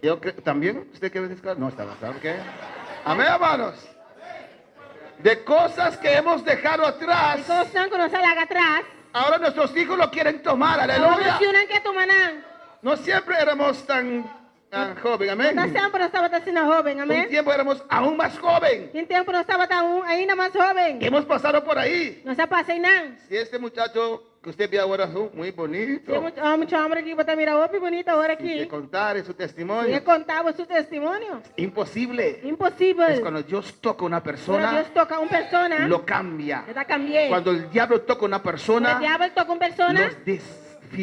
Yo creo, ¿también? ¿Usted quiere testificar? No, estaba claro que. Amén, hermanos. De cosas que hemos dejado atrás. E conosco não sai lá atrás. Ahora nuestros hijos lo quieren tomar. Agora Aleluya. se não quer tomar não. No siempre éramos tan joven. Amén. Não sempre nós estava assim jovem, Un amém? tiempo éramos aún más joven. Em tempo nós estava ainda mais jovem. Hemos pasado por ahí. Não se passei não. Si este muchacho que usted ve ahora, muy bonito. Tem muito homem aqui, botar mira opa bonita hora Y que aqui. contar su E testimonio. contava seu testemunho. Imposible. Impossível. Es cuando Dios toca a una Quando persona, Deus toca uma pessoa, lo cambia. ele cambiei. Cuando el diablo toca a una Quando o persona, diabo toca uma pessoa, los ele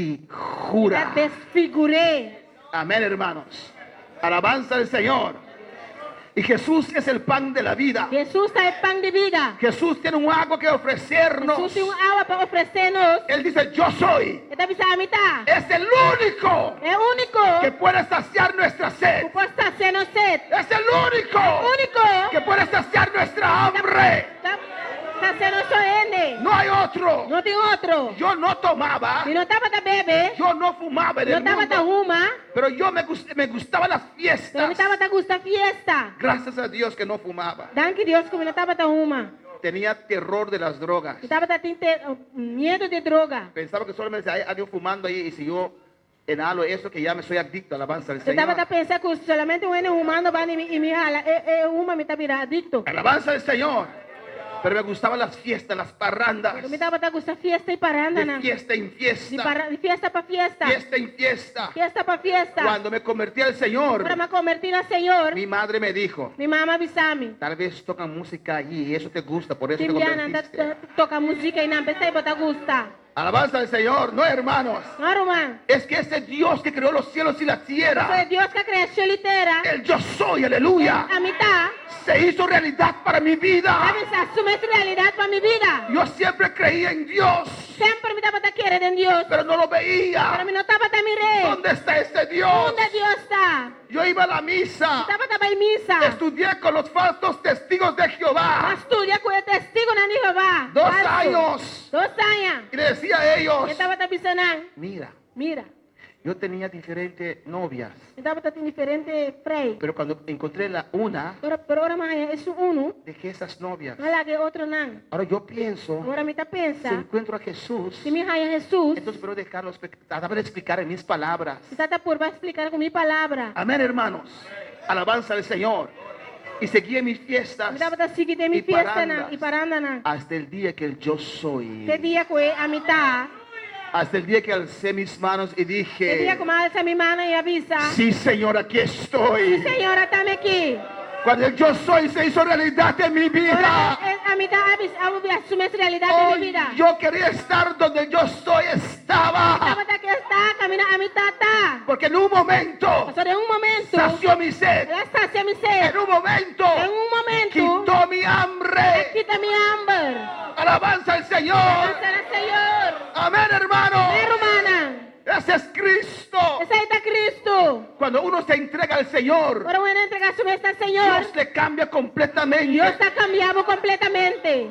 desfigura. desfigurei. Amén, hermanos. Alabanza al Señor. Y Jesús es el pan de la vida. Jesus é pão de vida. Jesús tiene un agua que ofrecernos. Jesus tem água para oferecer-nos. Él dice, yo soy. Ele está avisando a mitad. Es el único É o único que puede saciar nuestra sed. que pode estar sendo sede. Es el único Único que puede saciar nuestra hambre. está sendo só ele. No hay otro. Não tem outro. Yo no tomaba. E não estava da bebê. Yo no fumaba en Não el estava da mundo. uma. Pero yo me gustaban las Não fiestas. estava da gusta fiesta. Gracias a Dios que no fumaba. Danke Deus como não estava da uma. Tenía terror de las drogas. Estava da medo de droga. Pensaba que solamente hay alguien fumando ahí y si yo inhalo eso que ya me soy adicto, alabanza al Eu estava Señor. a pensar que solamente um homem humano vai e me jala. Uma me está virando adicto. Alabanza al Señor. Pero me gustaban las fiestas, las parrandas. Eu me estava da gusta fiesta e paranda. De fiesta en fiesta. De fiesta para fiesta. Fiesta en fiesta. Fiesta para fiesta. Cuando me convertí al Señor, Para me convertir a Senhor, mi madre me dijo, minha mamãe avisou-me. tal vez tocan música allí y eso te gusta, por eso te Timbiana, convertiste. toca música e não pensei botar gusta. Alabanza al Señor. No, hermanos. No, Roman. Es que ese Dios que creó los cielos y la Eso tierra, es Dios que creó cielo y tierra. el yo soy, aleluya, A mitad. se hizo realidad para mi vida. Debes asumir tu realidad para mi vida. Yo siempre creía en Dios, Siempre me estaba quiere en Dios. pero no lo Pero veía. me no estaba te miré. ¿Dónde está ese Dios? ¿Dónde Dios está? Yo iba a la misa, Estaba en misa. estudié con los falsos testigos de Jehová Estudia con el testigo de Jehová. 2 Falso. años 2 años. y le decía a ellos, Yo estaba pensando, mira, mira, yo tenía diferentes novias, yo estaba en diferentes frei. pero cuando encontré la una, Pero ahora más es uno, dejé esas novias. no la que otro no. Ahora yo pienso, Ahora me está si pensando, encuentro a Jesús, si mi hija es Jesús, entonces puedo dejarlo, tratar de explicar en mis palabras. si está por va a explicar con mi palabra. Amén, hermanos. Alabanza al Señor. Y seguí en mis fiestas Me estaba siguiendo de mi y fiesta parandas y parando. hasta el día que el yo soy. ¿Qué día fue a mitad? Hasta el día que alcé mis manos y ¿Qué día dije, como alza mi mano y avisa? sí, Señor, aquí estoy. Señora, estamos aquí. Cuando el yo soy se hizo realidad en mi Ahora vida. a mitad asume su realidad de Hoy mi vida. yo quería estar donde el yo soy estaba. Estaba aquí está, camina a mitad está. Porque en un momento Pasó de un momento. sació mi sed. La sacia mi sed. En un momento En un momento. quitó mi hambre. Quita mi hambre. Alabanza al Señor. Gracias al Señor. Amén, hermano. Mi hermana. Ese es Cristo. Ese está Cristo. Cuando uno se entrega al Señor, Ahora voy a entregar su mesa al Señor. Dios le cambia completamente. Dios está cambiado completamente.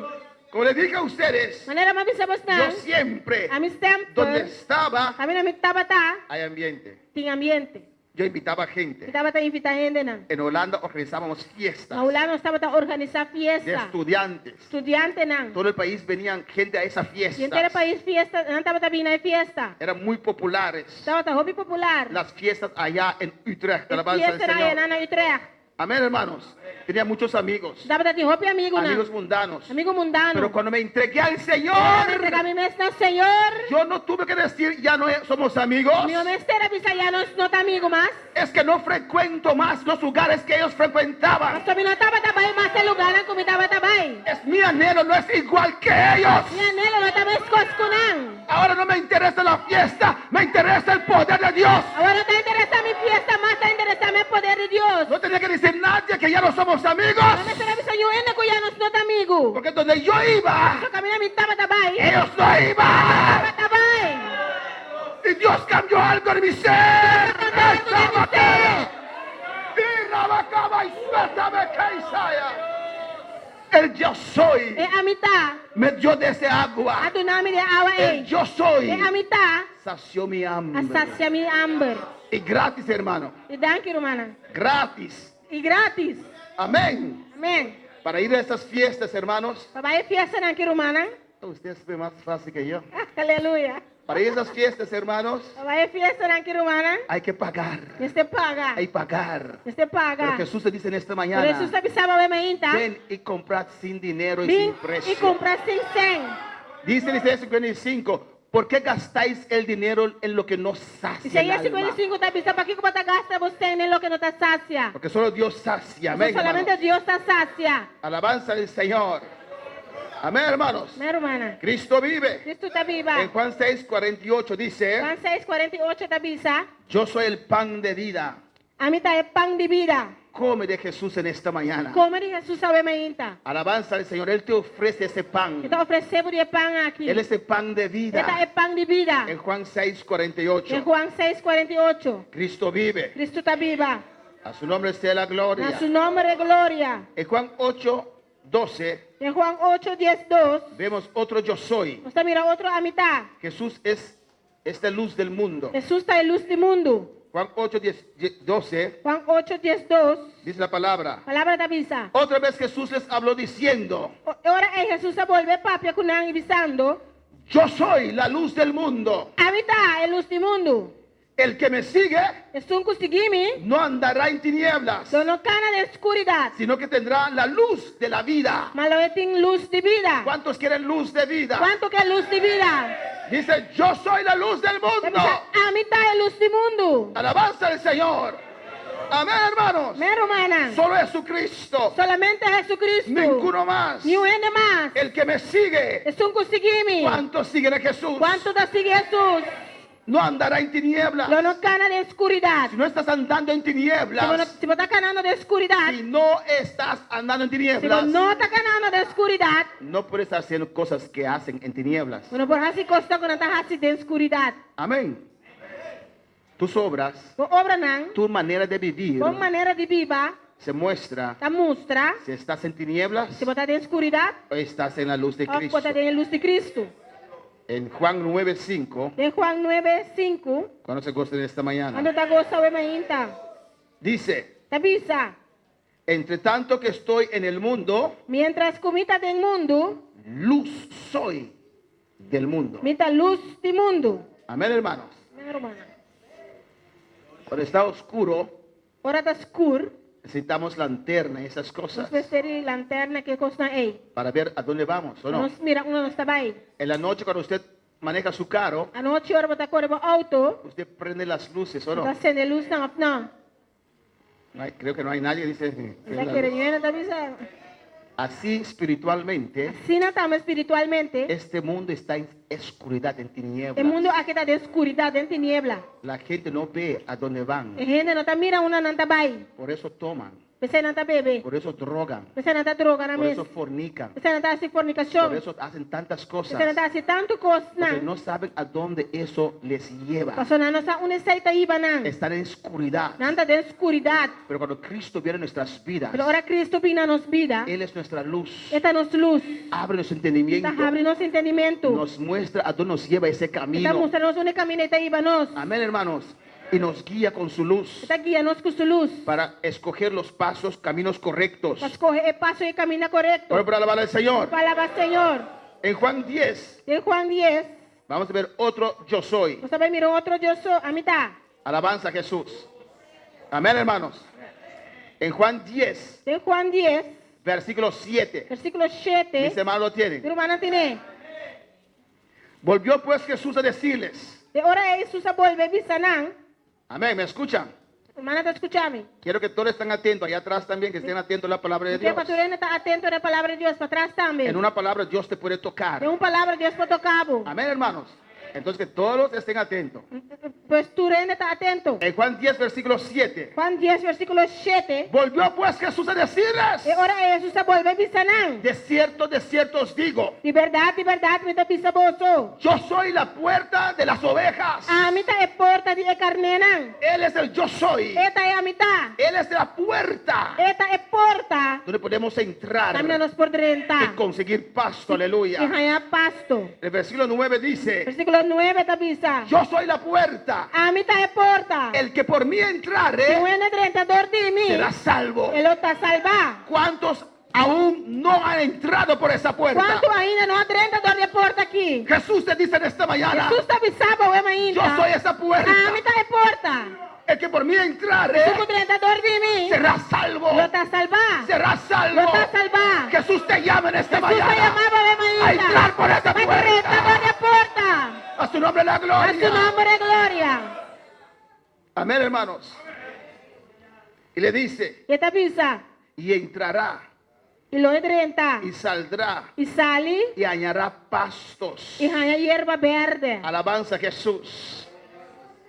Como le dije a ustedes, Manera más visamos yo nada. siempre, A mi tiempo. donde estaba, A mí no me estaba está. hay ambiente. Sin ambiente. Yo invitaba gente. Estaba te invitando gente na. En Holanda organizábamos fiestas Maulano estaba a organizar de fiesta. estudiantes. Estudiante na. Todo el país venían gente a esa Y entero fiesta. país fiesta, no estaba viendo de fiesta. Eran muy populares. Estaba a hobby popular. Las fiestas allá en Utrecht, alabanza al Fiesta era Señor. en Ana Utrecht. Amén, hermanos. Tenía muchos amigos, Estaba de hobby amigo na. amigos mundanos. Amigo mundano. Pero cuando me entregué al Me Señor, entrega mi mesa al Señor. yo no tuve que decir, ya no somos amigos. Mi homestera visa ya no es nota amigo más. Es que no frecuento más los lugares que ellos frecuentaban. Hasta mi no estaba tabay más el lugar como estaba tabay. Es mi anhelo, no es igual que ellos. Mi anhelo no estaba escoscunan. Ahora no me interesa la fiesta, me interesa el poder de Dios. Ahora no te interesa mi fiesta, más te interesa el poder de Dios. No tenía que decir nadie que ya no somos amigos. No me será visa yo en que ya no es nota amigo. Porque donde yo iba, Yo camina mi estaba tabay. ellos no iban. Estaba tabay. Y Dios cambió algo en mi ser. Esa materia. Y rabacaba y suéltame que Isaías. El yo soy A mitad. me dio de ese A agua. tu nombre de agua El yo soy A mitad. sació mi hambre. Sacia mi hambre. Y gratis, hermano. Y danke, hermana. Gratis. Y gratis. Amén. Amén. Para ir a estas fiestas, hermanos. Papá es fiesta danke, hermana. Usted es más fácil que yo. Aleluya. Para ir a esas fiestas, hermanos, Papá es fiesta danke, hermana. hay que pagar. Este paga. Hay que pagar. Este paga. Pero Jesús te dice en esta Por mañana, eso usted avisaba a meinta. ven y comprad sin dinero y Ven sin precio. y compra sin cen. Dice en Isaías 55, ¿por qué gastáis el dinero en lo que no Y sacia si el ella alma? 55 te avisa, ¿para qué como te gasta usted en lo que no te sacia? Porque solo Dios sacia. Eso Amén, solamente hermanos. Dios te sacia. Alabanza al Señor. Amén, hermanos. Mi hermana. Cristo vive. Cristo está viva. En Juan 6:48 dice, Juan 6:48 te avisa. yo soy el pan de vida. A mí está el pan de vida. Come de Jesús en esta mañana. Come de Jesús sabe meinta. Alabanza al Señor. Él te ofrece ese pan. Que te ofrecemos el pan aquí. Él es el pan de Este es vida. el pan de vida. En Juan En 6:48. Juan 6:48. Cristo vive. Cristo está viva. A su nombre sea la gloria. A su nombre de gloria. En Juan 8:12 En Juan 8:12. vemos otro yo soy. Usted mira otro a mitad. Jesús es esta luz del mundo. Jesús está en luz del mundo. Juan 8:12 Juan 8:12. dice la palabra. Palabra de avisa. Otra vez Jesús les habló diciendo, Ahora Jesús se vuelve papi con avisando. yo soy la luz del mundo. A mitad en luz del mundo. El que me sigue Es un custigimi. no andará en tinieblas, No cana de oscuridad. sino que tendrá la luz de la vida. Maloetin luz de vida. ¿Cuántos quieren luz de vida? ¿Cuánto que luz de vida? Dice, yo soy la luz del mundo. A mitad en luz del mundo. Alabanza al Señor. Amén, hermanos. Mi hermana. Solo Jesucristo. Solamente Jesucristo. Ninguno más. Ni un más. mas. El que me sigue. Sungguh seguimi. ¿Cuántos siguen a Jesús? Quanto da sigue Jesus? No andará en tinieblas. Lo no cana de oscuridad. Si no estás andando en tinieblas. Si vos estás canando de oscuridad. Si no estás andando en Si tinieblas. vos no estás canando de oscuridad. No puedes estar haciendo cosas que hacen en tinieblas. Bueno, por así costa con estás así de oscuridad. Amén. Tus obras, Vos obra nan. tu manera de vivir Con manera de viva. se muestra Ta mostra. si estás en tinieblas Si vos estás de oscuridad. o estás en la luz de O vos Cristo. estás en la luz de Cristo. En Juan 9:5, De Juan 9:5. cuando se gosten esta mañana, Quando ta gosta we mainta. dice, Ta bisa. entre tanto que estoy en el mundo, Mientras comita del mundo. luz soy del mundo. Mita luz del mundo. Amén, hermanos. Minha hermana. Cuando está oscuro, Ora ta escuro. necesitamos lanterna y esas Nós cosas vestir lanterna que costa ei. para ver a dónde vamos, ¿o no? Nós mira uno não está bem. En la noche, cuando usted maneja su carro, A noite ora bota corre bo auto. usted prende las luces, ¿o no? Tá acende luz não não. Creo que no hay nadie que dice. Tá querendo tá bisa. Así espiritualmente, Assim não estamos espiritualmente. este mundo está en oscuridad, en O tinieblas. mundo aqui está de escuridão, em tiniebla. La gente no ve a dónde van, A gente não tá mira uma não tá bem. por eso toman, Você não tá bebe. por eso drogan, Você não tá droga na por mesa. eso fornican, Você não tá assim por fornicação. eso hacen tantas cosas, Você não tá assim tanto coisa porque não. no saben a dónde eso les lleva. Passou não sa uma seita iba não. Están en oscuridad, Não tá de escuridão. pero cuando Cristo viene a nuestras vidas, Pero ora Cristo vina nos vida. Él es nuestra luz, Esta nos luz. abre nuestro entendimiento, Está abre nosso entendimento. nos muestra a dónde nos lleva ese Está camino. mostrando um caminho e iba nos. Amén, hermanos. Y nos guía con su luz Está guia nos com sua luz. para escoger los pasos, caminos correctos. Para escorrer o passo e caminho correto. Ahora para alabar al Señor. Palavra Senhor. En Juan 10, De Juan 10. vamos a ver otro yo soy. Você vai mirar outro eu sou. A mitad. Alabanza a Jesús. Amén, hermanos. En Juan 10, De Juan 10. versículo 7. Versículo 7. Mis hermanos lo tienen. Meu irmão tiene. Volvió pues Jesús a decirles. De hora Jesus a volver bisanan. Amén, ¿me escuchan? Hermana, te escuchame. Quiero que todos estén atentos, allá atrás también, que estén atentos a la palabra de Que Dios. pastor está atento a palavra de Deus para trás também. En una palabra Dios te puede tocar. De uma palavra de Deus para tocar. Amén, hermanos. Entonces que todos estén atentos. Pues tu reina está atento. En Juan 10, versículo 7. Juan 10, versículo 7. Volvió pues Jesús a decirles. De hora Jesus a volver bisanan. De cierto os digo. De verdade, me está pisaboso. Yo soy la puerta de las ovejas. A mitad é porta de carnenan. Él es el yo soy. Esta é a mitad. Él es la puerta Esta é porta. donde podemos entrar Caminhamos por dentro. y conseguir pasto. E Aleluya. ganhar pasto. El versículo 9 dice. Versículo 9 está bisa. Yo soy la puerta. A mitad é porta. El que por mí Se entrare o entrador de mim, será salvo. ele está salvar. ¿Cuántos aún no han entrado por esa puerta? Quanto ainda não há entrador de porta aqui? Jesús te dice en esta mañana. Jesus está bisaba o é ainda. Yo soy esa puerta. A mitad é porta. El que por mí entrare Se o entrador de mim, será salvo. ele está salvar. Será salvo. Lo está salvar. Jesús te llama en esta Jesus está mañana chamando o a ainda. entrar por esa Vai correr entrador puerta. de porta. A su nombre la A su gloria. nombre é glória. Amén, hermanos. Y le dice, E está bisa. y entrará E lo entra. y saldrá E sale y añará pastos. e ganha hierba verde. Alabanza a Jesús.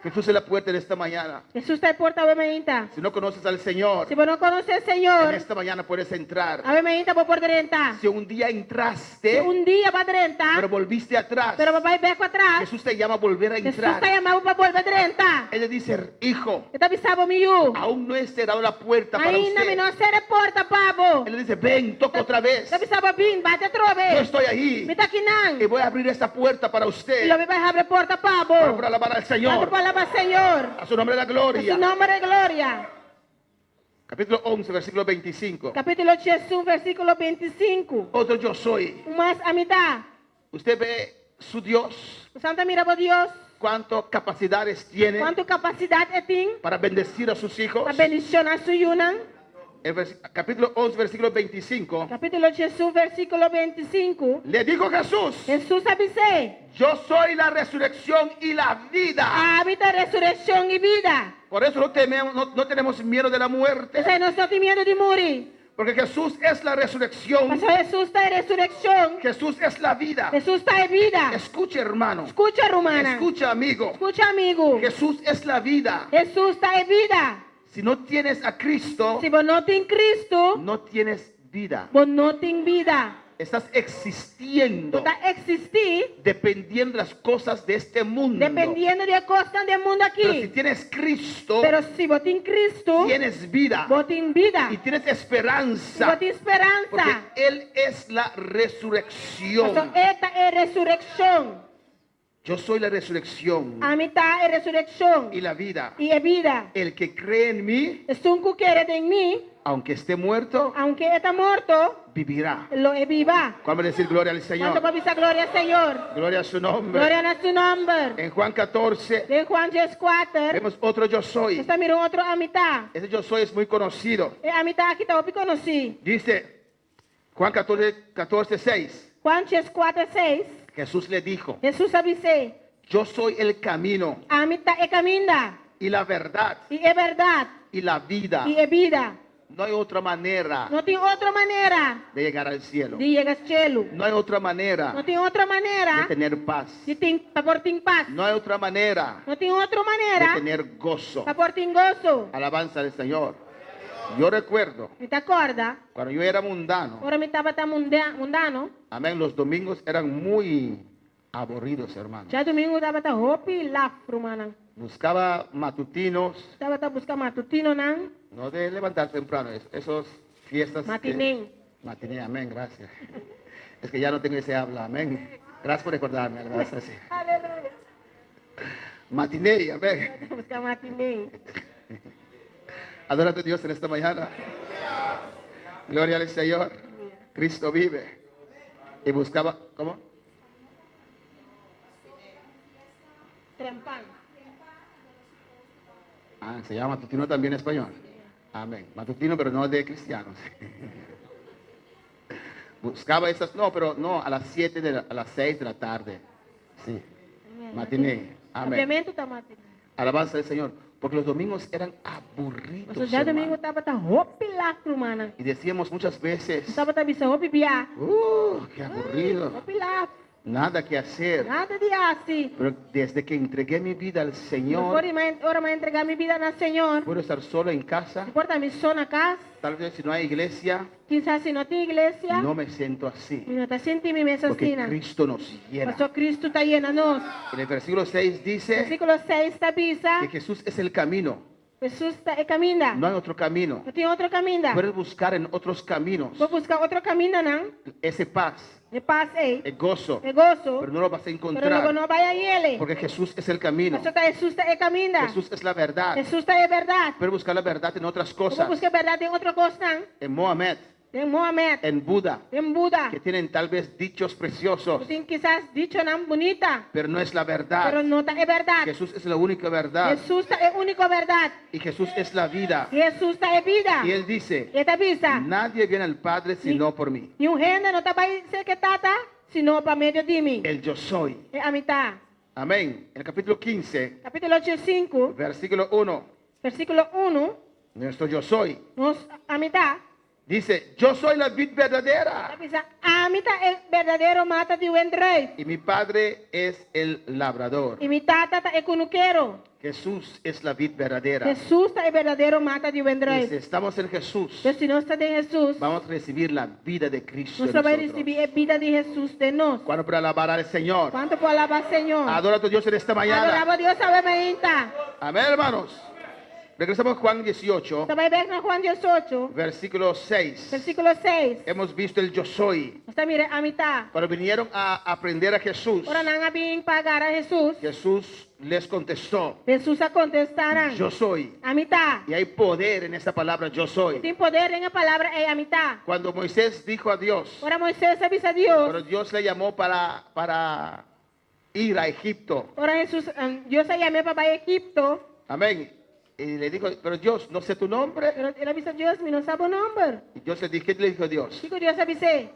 Jesús es la puerta de esta mañana. Jesus está em porta o ainda. Si no conoces al Señor, Se você não conhece o en Senhor, esta mañana puedes entrar. a ainda vou por dentro. Si un día entraste, Dia para dentro, pero volviste atrás, pero papai beco atrás. Jesús te llama a volver a Jesus entrar. está chamando para volver dentro. Él le dice, hijo, Está bisabo miu. aún no he cerrado la puerta para Ainda me usted. não será porta, pavo. Él le dice, ven, toca otra vez. Está bisabo bim, bate Yo trove. estoy ahí Me tá aqui não. y voy a abrir esta puerta para E usted. lo vai abrir porta, pavo. Para alabar al Quando Señor. palavra Senhor. A su nombre la A su gloria. nome é glória. Capítulo 11, versículo 25. Capítulo 11, versículo 25. Otro yo soy. Mas a mitad. Usted ve su Dios, Santa mira por Deus. cuántas capacidades tiene Quanto capacidade tem para bendecir a sus hijos. para bendicionar su yunan. Capítulo 11, versículo 25. Capítulo 11, versículo 25. Le dijo Jesús, Jesús avise. yo soy la resurrección y la vida. Habita resurrección y vida. Por eso no tenemos miedo de la muerte. O sea, no está temiendo de morir. Porque Jesús es la resurrección. Pastor Jesús está en resurrección. Jesús es la vida. Jesús está en vida. Escuche, hermano. Escucha, romana. Escucha, amigo. Escucha, amigo. Jesús es la vida. Jesús está en vida. Si no tienes a Cristo, Si vos no tienes Cristo, no tienes vida. vos no tienes vida. Estás existiendo Vos estás existir dependiendo de las cosas de este mundo. dependiendo de cosas del mundo Pero si aquí. tienes Cristo, Pero si vos tienes Cristo, tienes vida vos tienes vida. y tienes Y esperanza. vos tienes esperanza. Porque Él es la resurrección. Pastor, esta es resurrección. Yo soy la resurrección A mitad es resurrección. y la vida. Y es vida. El que cree en mí, Es un que quiere de mí, aunque esté muerto, aunque está muerto, vivirá. lo es viva. ¿Cuál va a decir gloria al ¿Cuánto Señor? va a pisar gloria al Señor? Gloria a su nombre. Gloria a su nombre. En Juan 14 De Juan 4, vemos otro yo soy. está mirando otro a mitad. Ese yo soy es muy conocido. A mitad aquí está conocí. Dice Juan 14, 6. Juan 4, 6. Jesús le dijo, Jesús avise. yo soy el camino A mitad es camina. y la verdad Y es verdad. y la vida. Y es vida. No hay otra manera No tiene otra manera de llegar al cielo. de llegar al cielo. No hay otra manera No tiene otra de manera tener paz. para por tener paz. No hay otra manera No tiene otra de manera tener gozo. para por tener gozo. Alabanza del Señor. Yo recuerdo ¿Me te acuerdas? cuando yo era mundano, Ahora me estaba tan mundano. amén, los domingos eran muy aburridos, hermano. Ya domingo estaba tan hopi la rumana. Buscaba matutinos, Estaba tan buscando matutino nan. no de levantar temprano, esos fiestas. Matiné. Matiné, amén, gracias. Es que ya no tengo ese habla, amén. Gracias por recordarme, gracias. Aleluya. Matiné, amén. Busca matiné. Adora a Dios en esta mañana. Gloria al Señor. Cristo vive. Y buscaba, ¿cómo? Trempán. Ah, se llama matutino también en español. Amén. Matutino, pero no de cristianos. Buscaba esas, no, pero no, a las 7 a las 6 de la tarde. Sí. Matiné. Amén. Complemento está matiné. Alabanza del Señor. Porque los domingos eran aburridos. Mas ya domingo hermano. estaba tan hopi la rumana. Y decíamos muchas veces, Estaba tan bisa hopi bia. qué aburrido. Hopi la. Nada que hacer. Nada de así. Pero desde que entregué mi vida al Señor, Ahora me entregar mi vida al Señor. puedo estar solo en casa. Importa mi zona acá. Tal vez si no hay iglesia, Quizás si no tiene iglesia. no me siento así. Y no te sientes mi mesa Porque así. Cristo nos llena. Pastor Cristo está llenanos. En el versículo 6 dice Versículo 6 está pisa. que Jesús es el camino. Jesús está camina. No hay otro camino. No tiene otro camino. Puedes buscar en otros caminos Vos buscar otro camino, ¿no? ese paz, De paz, el gozo, de gozo. pero no lo vas a Pero encontrar luego no vaya a él. porque Jesús es el camino. Jesús está camina. Jesús es la verdad. Jesús está de verdad. Puedes buscar la verdad en otras Vos cosas, buscar verdad en otra cosa. en Mohamed, En Mohamed. en Buda, En Buda. que tienen tal vez dichos preciosos, Tienen quizás dicho tan bonita. pero no es la Pero verdad. no está de verdad. Jesús es la única verdad Jesús está es único verdad. y Jesús es la vida. Jesús está de vida. Y Él dice, Esta vista. nadie viene al Padre sino por mí. Y un gente no está para ser que tata, sino para medio de mí. El yo soy. A mitad. Amén. En el capítulo 15, Capítulo 5, versículo 1, versículo 1, nuestro yo soy, a mitad. dice, yo soy la vid verdadera A mitad el verdadero mata de buen rey. y mi Padre es el labrador. Y mi tata es cunuquero. Jesús es la vid verdadera. Jesús es el verdadero mata de buen Y si rey. estamos en Jesús, Entonces, si no está de Jesús, vamos a recibir la vida de Cristo. en nosotros vamos a nosotros. recibir la vida de Jesús de nos. ¿Cuándo para alabar al Señor? ¿Cuánto por alabar Señor? Adora a tu Dios en esta mañana. Adoramos a Dios, sabe Amén, hermanos. Regresamos a Juan 18, Estaba en verso Juan 18, versículo 6. versículo 6. Hemos visto el yo soy. Está mire a mitad. Cuando vinieron a aprender a Jesús, Ahora no bien pagar a Jesús. Jesús les contestó, Jesús a contestarán. yo soy. A mitad. Y hay poder en esta palabra, yo soy. Sin poder en la palabra a mitad. Cuando Moisés dijo a Dios, Ahora Moisés avisa a Dios. cuando Dios le llamó para ir a Egipto, Ahora Jesús, Dios se llamó para Egipto. amén. Y le dijo, pero Dios, no sé tu nombre. Pero él avisa a Dios, mi no sabe el nombre. Y Dios le dijo, ¿qué le dijo Dios? Chico, Dios avisé.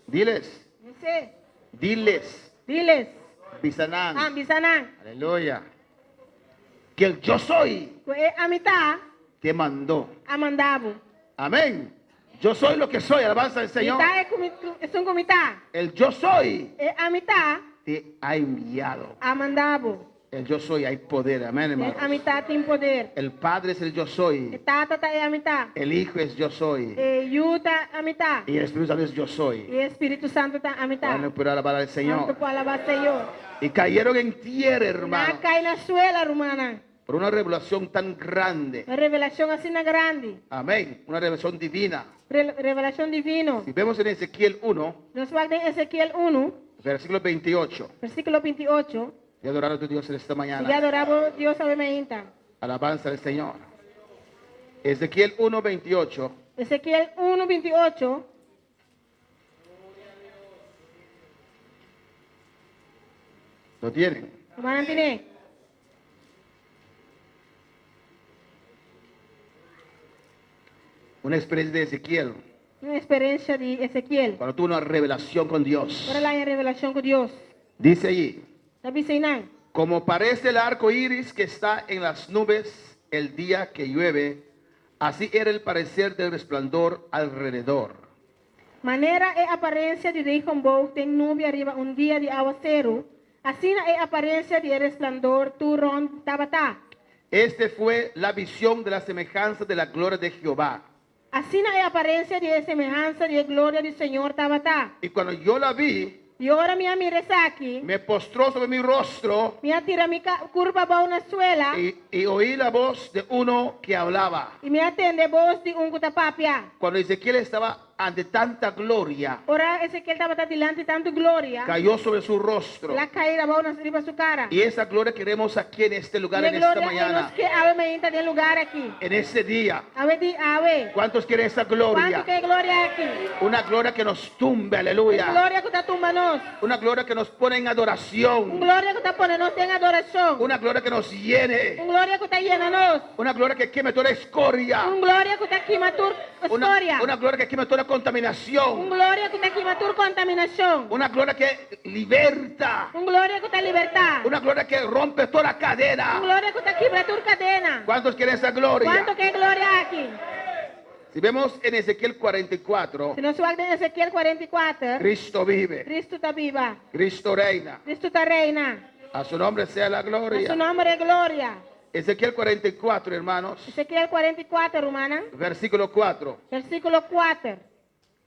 Diles, Dice, diles, diles. Bisanán. Bisanán. Aleluya. Que el yo soy Pues a mitad, te mandó. a mandabo. Amén. Yo soy lo que soy, alabanza al Señor. Mitad es un mitad. El yo soy A mitad te ha enviado. ha mandado. El yo soy, hay poder, amén, hermano. A mitad tem poder. El Padre es el yo soy. Tata tá a mitad. El Hijo es yo soy. Yuta a mitad. Y el Espíritu Santo es yo soy. E Espírito Santo tá a mitad. Bueno, puedo alabar al Santo Señor. para alabar o Senhor. Y cayeron en tierra, hermano, Na cai na suela, romana. por una revelación tan grande. Uma revelação assim na grande. Amén. Una revelación divina. Revelação divino. Si vemos en Ezequiel 1, Nós vamos em Ezequiel 1, versículo 28. versículo 28. Y adorar a tu Dios en esta E mañana. adorava Deus obviamente. Alabanza al Señor. Ezequiel 1, 28. Ezequiel 1, 28. ¿Lo tienen? Romana Antine. Una experiencia de Ezequiel. Uma experiência de Ezequiel. Cuando tuvo una revelación con Dios. Para lá em revelação com Deus. Dice allí. Sabe Seinan? Como parece el arco iris que está en las nubes el día que llueve, así era el parecer del resplandor alrededor. Maneira é a aparência de rei Combo tem nuvem arriba dia de aguaceiro. Assim é a aparência de resplandor turón tabata. Este fue la visión de la semejanza de la gloria de Jehová. Assim é a aparência de semelhança de glória do Senhor tabata. Y cuando yo la vi, E ora minha mira aqui. me postró sobre mi rostro Minha tira mi curva ba na suela. y oí la voz de uno que hablaba. E me atende voz de kutapapia. Cuando Ezequiel estaba ante tanta gloria, Ora Ezequiel estava delante tanto glória. cayó sobre su rostro. La caída ba na riba su cara. Y esa gloria queremos aquí en este lugar, E en esta glória é mañana, nos que ave me entra de lugar aqui. en este día. Ave di ave. ¿Cuántos quieren esa Quanto gloria? que glória aqui? Una gloria que nos tumbe, aleluya. Glória que tá tumba nós. Una gloria que nos pone en adoración. Glória que tá pondo nós em adoração. Una gloria que nos llene. Glória que tá llena nós. Una gloria que queme toda escoria. Glória que tá queimatur história. Una gloria que queme toda contaminación. Glória que tá queimatur contaminação. Una gloria que liberta. Glória que tá libertar. Una gloria que rompe toda cadena. Glória que tá quebratur cadena. ¿Cuántos quieren esa gloria? Quanto que glória aqui? Si vemos en Ezequiel 44, Se nós vamos em Ezequiel 44, Cristo vive. Cristo está viva. Cristo reina. Cristo está reina. A su nombre sea la A su gloria. nome é glória. Ezequiel 44, hermanos, Ezequiel 44, romana, versículo 4. versículo 4.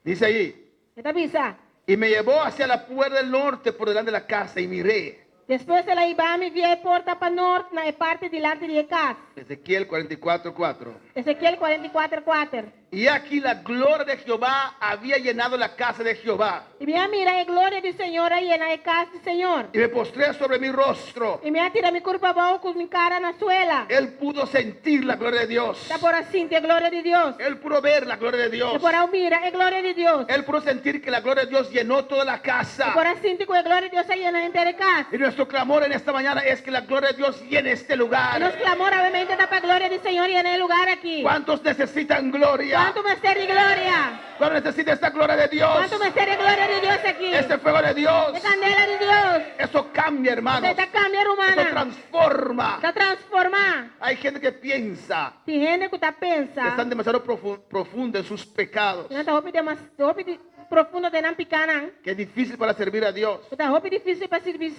Dice allí, Está visa. y me llevó hacia la puerta del norte por delante de la casa y miré. Depois ela iba me via porta para norte na parte delante de casa. Ezequiel 44, 4. Ezequiel 44, 4. Y aquí la gloria de Jehová había llenado la casa de Jehová. E minha mira a glória do Senhor aí na casa do Senhor. Y me postré sobre mi rostro. E minha tira mi curva boa com minha cara na suela. Él pudo sentir la gloria de Dios. Está por assim, a glória de Deus. Él pudo ver la gloria de Dios. E por aí mira a glória de Deus. Él pudo sentir que la gloria de Dios llenó toda la E casa. por assim, com a glória de Deus aí na inteira casa. Y nuestro clamor en esta mañana es que la gloria de Dios llene este E nos lugar. clamor, obviamente, está para a glória do Senhor e no lugar aqui. ¿Cuántos necesitan gloria? Quanto mais ter de glória? ¿Cuántos necesitan esta gloria de Dios? Quanto mais ter de glória de Deus aqui? Este fuego de Dios. De candela de Deus. Eso cambia, hermanos. Você está cambiando, Eso humana. transforma. Está transformar. Hay gente que piensa Tem gente que está que están pensando. demasiado profunda en sus pecados, Não está roupa profundo de não picar, que es difícil para servir a Dios. está roupa difícil para servir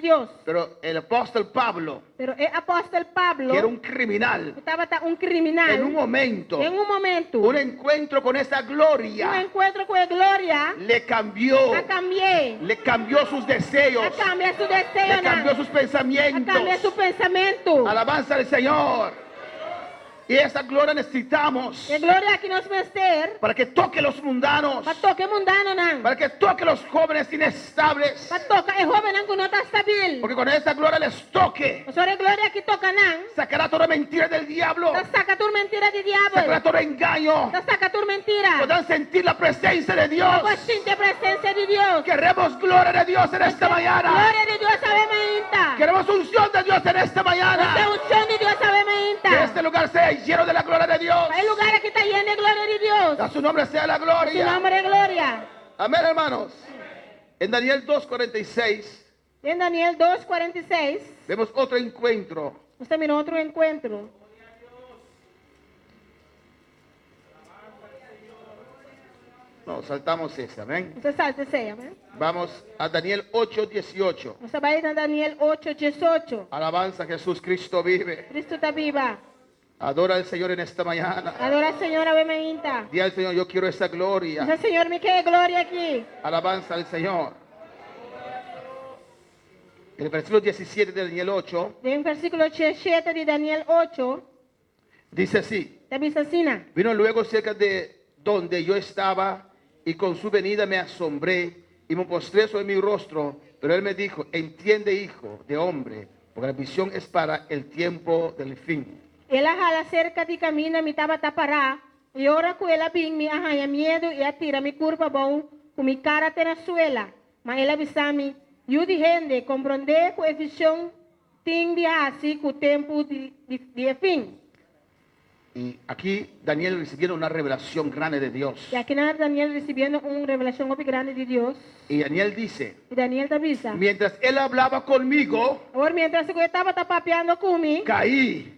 Deus. Pero el apóstol Pablo, Pero o apóstolo Pablo que era un criminal, estava criminal. en un momento, Em momento, un encuentro con esa gloria encontro com a glória, le cambió, a cambiar. le cambió sus deseos, A cambiar su le desejo, cambió sus a cambiar pensamientos. su pensamento. Alabanza al Señor. Y esa gloria necesitamos E glória que nós vamos ter para que toque los mundanos, para tocar mundano, não. para que toque los jóvenes inestables. Para tocar é jovem não que não está estável. Porque cuando esa gloria les toque, O senhor é glória que toca, não. sacará toda mentira del diablo, Saca tu mentira de sacará diabo. todo engaño. Saca tu mentira. Podrán sentir la presencia de Dios. Pois sinta a presença de Deus. Queremos gloria de Dios en esta mañana. Glória de Deus, sabemos ainda. Queremos unción de Dios en esta A mañana. unção de Deus, sabemos Que ainda. este lugar sea lleno de la gloria de Dios. É lugar aqui está lleno de glória de Deus. A su nombre sea la Su gloria. nome é glória. Amén, hermanos. En Daniel 2:46 Em Daniel 2:46, vemos otro encuentro. nós temos outro encontro. No, saltamos ese, amén. Você salta esse aí, amém? Vamos a Daniel 8:18. Você vai na Daniel 8:18. Alabanza a Jesús, Cristo vive. Cristo está viva. Adora al Señor en esta mañana. Adora al Senhor, ave mainta. Di al Señor, yo quiero esa gloria. Diz, Senhor, me quer glória aqui. Alabanza al Señor. El versículo 17 de Daniel 8 Tem um versículo 17 de Daniel 8. dice así. Está diz assim, né? Vino luego cerca de donde yo estaba y con su venida me asombré y me postré sobre mi rostro. Pero él me dijo, entiende, hijo de hombre, porque la visión es para el tiempo del fin. Ela rala cerca de caminho, me tava tapará. E ora com ela bem, me arranha medo e atira me curva bom, com mi cara até na suela. Mas ela avisa-me, eu de rende, compreender com a visão, tem de assim, com o tempo de fim. Y aquí Daniel recibiendo una revelación grande de Dios. E aqui na Daniel recebendo uma revelação muito grande de Deus. Y Daniel dice, E Daniel te avisa. mientras él hablaba conmigo, Agora, mientras eu estava tapapeando comigo, caí,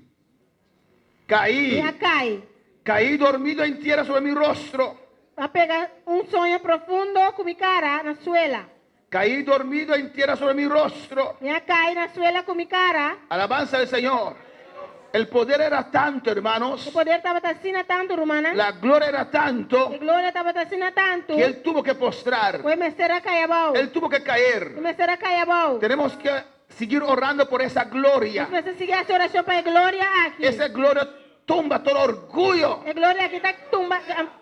ela cai. caí dormido en tierra sobre mi rostro. A pegar sonho profundo com mi cara na suela. Caí dormido en tierra sobre mi rostro. Ela cai na suela com mi cara. Alabanza al Señor. El poder era tanto, hermanos. O poder estava assim tanto, romana. La gloria era tanto A glória estava assim tanto. que él tuvo que postrar. O mesera caiabau. Él tuvo que caer. O mesera caiabau. Tenemos que seguir orando por esa gloria. Nós precisamos seguir essa oração para a glória aqui. Esa gloria tumba todo orgullo. A glória aqui está tumba,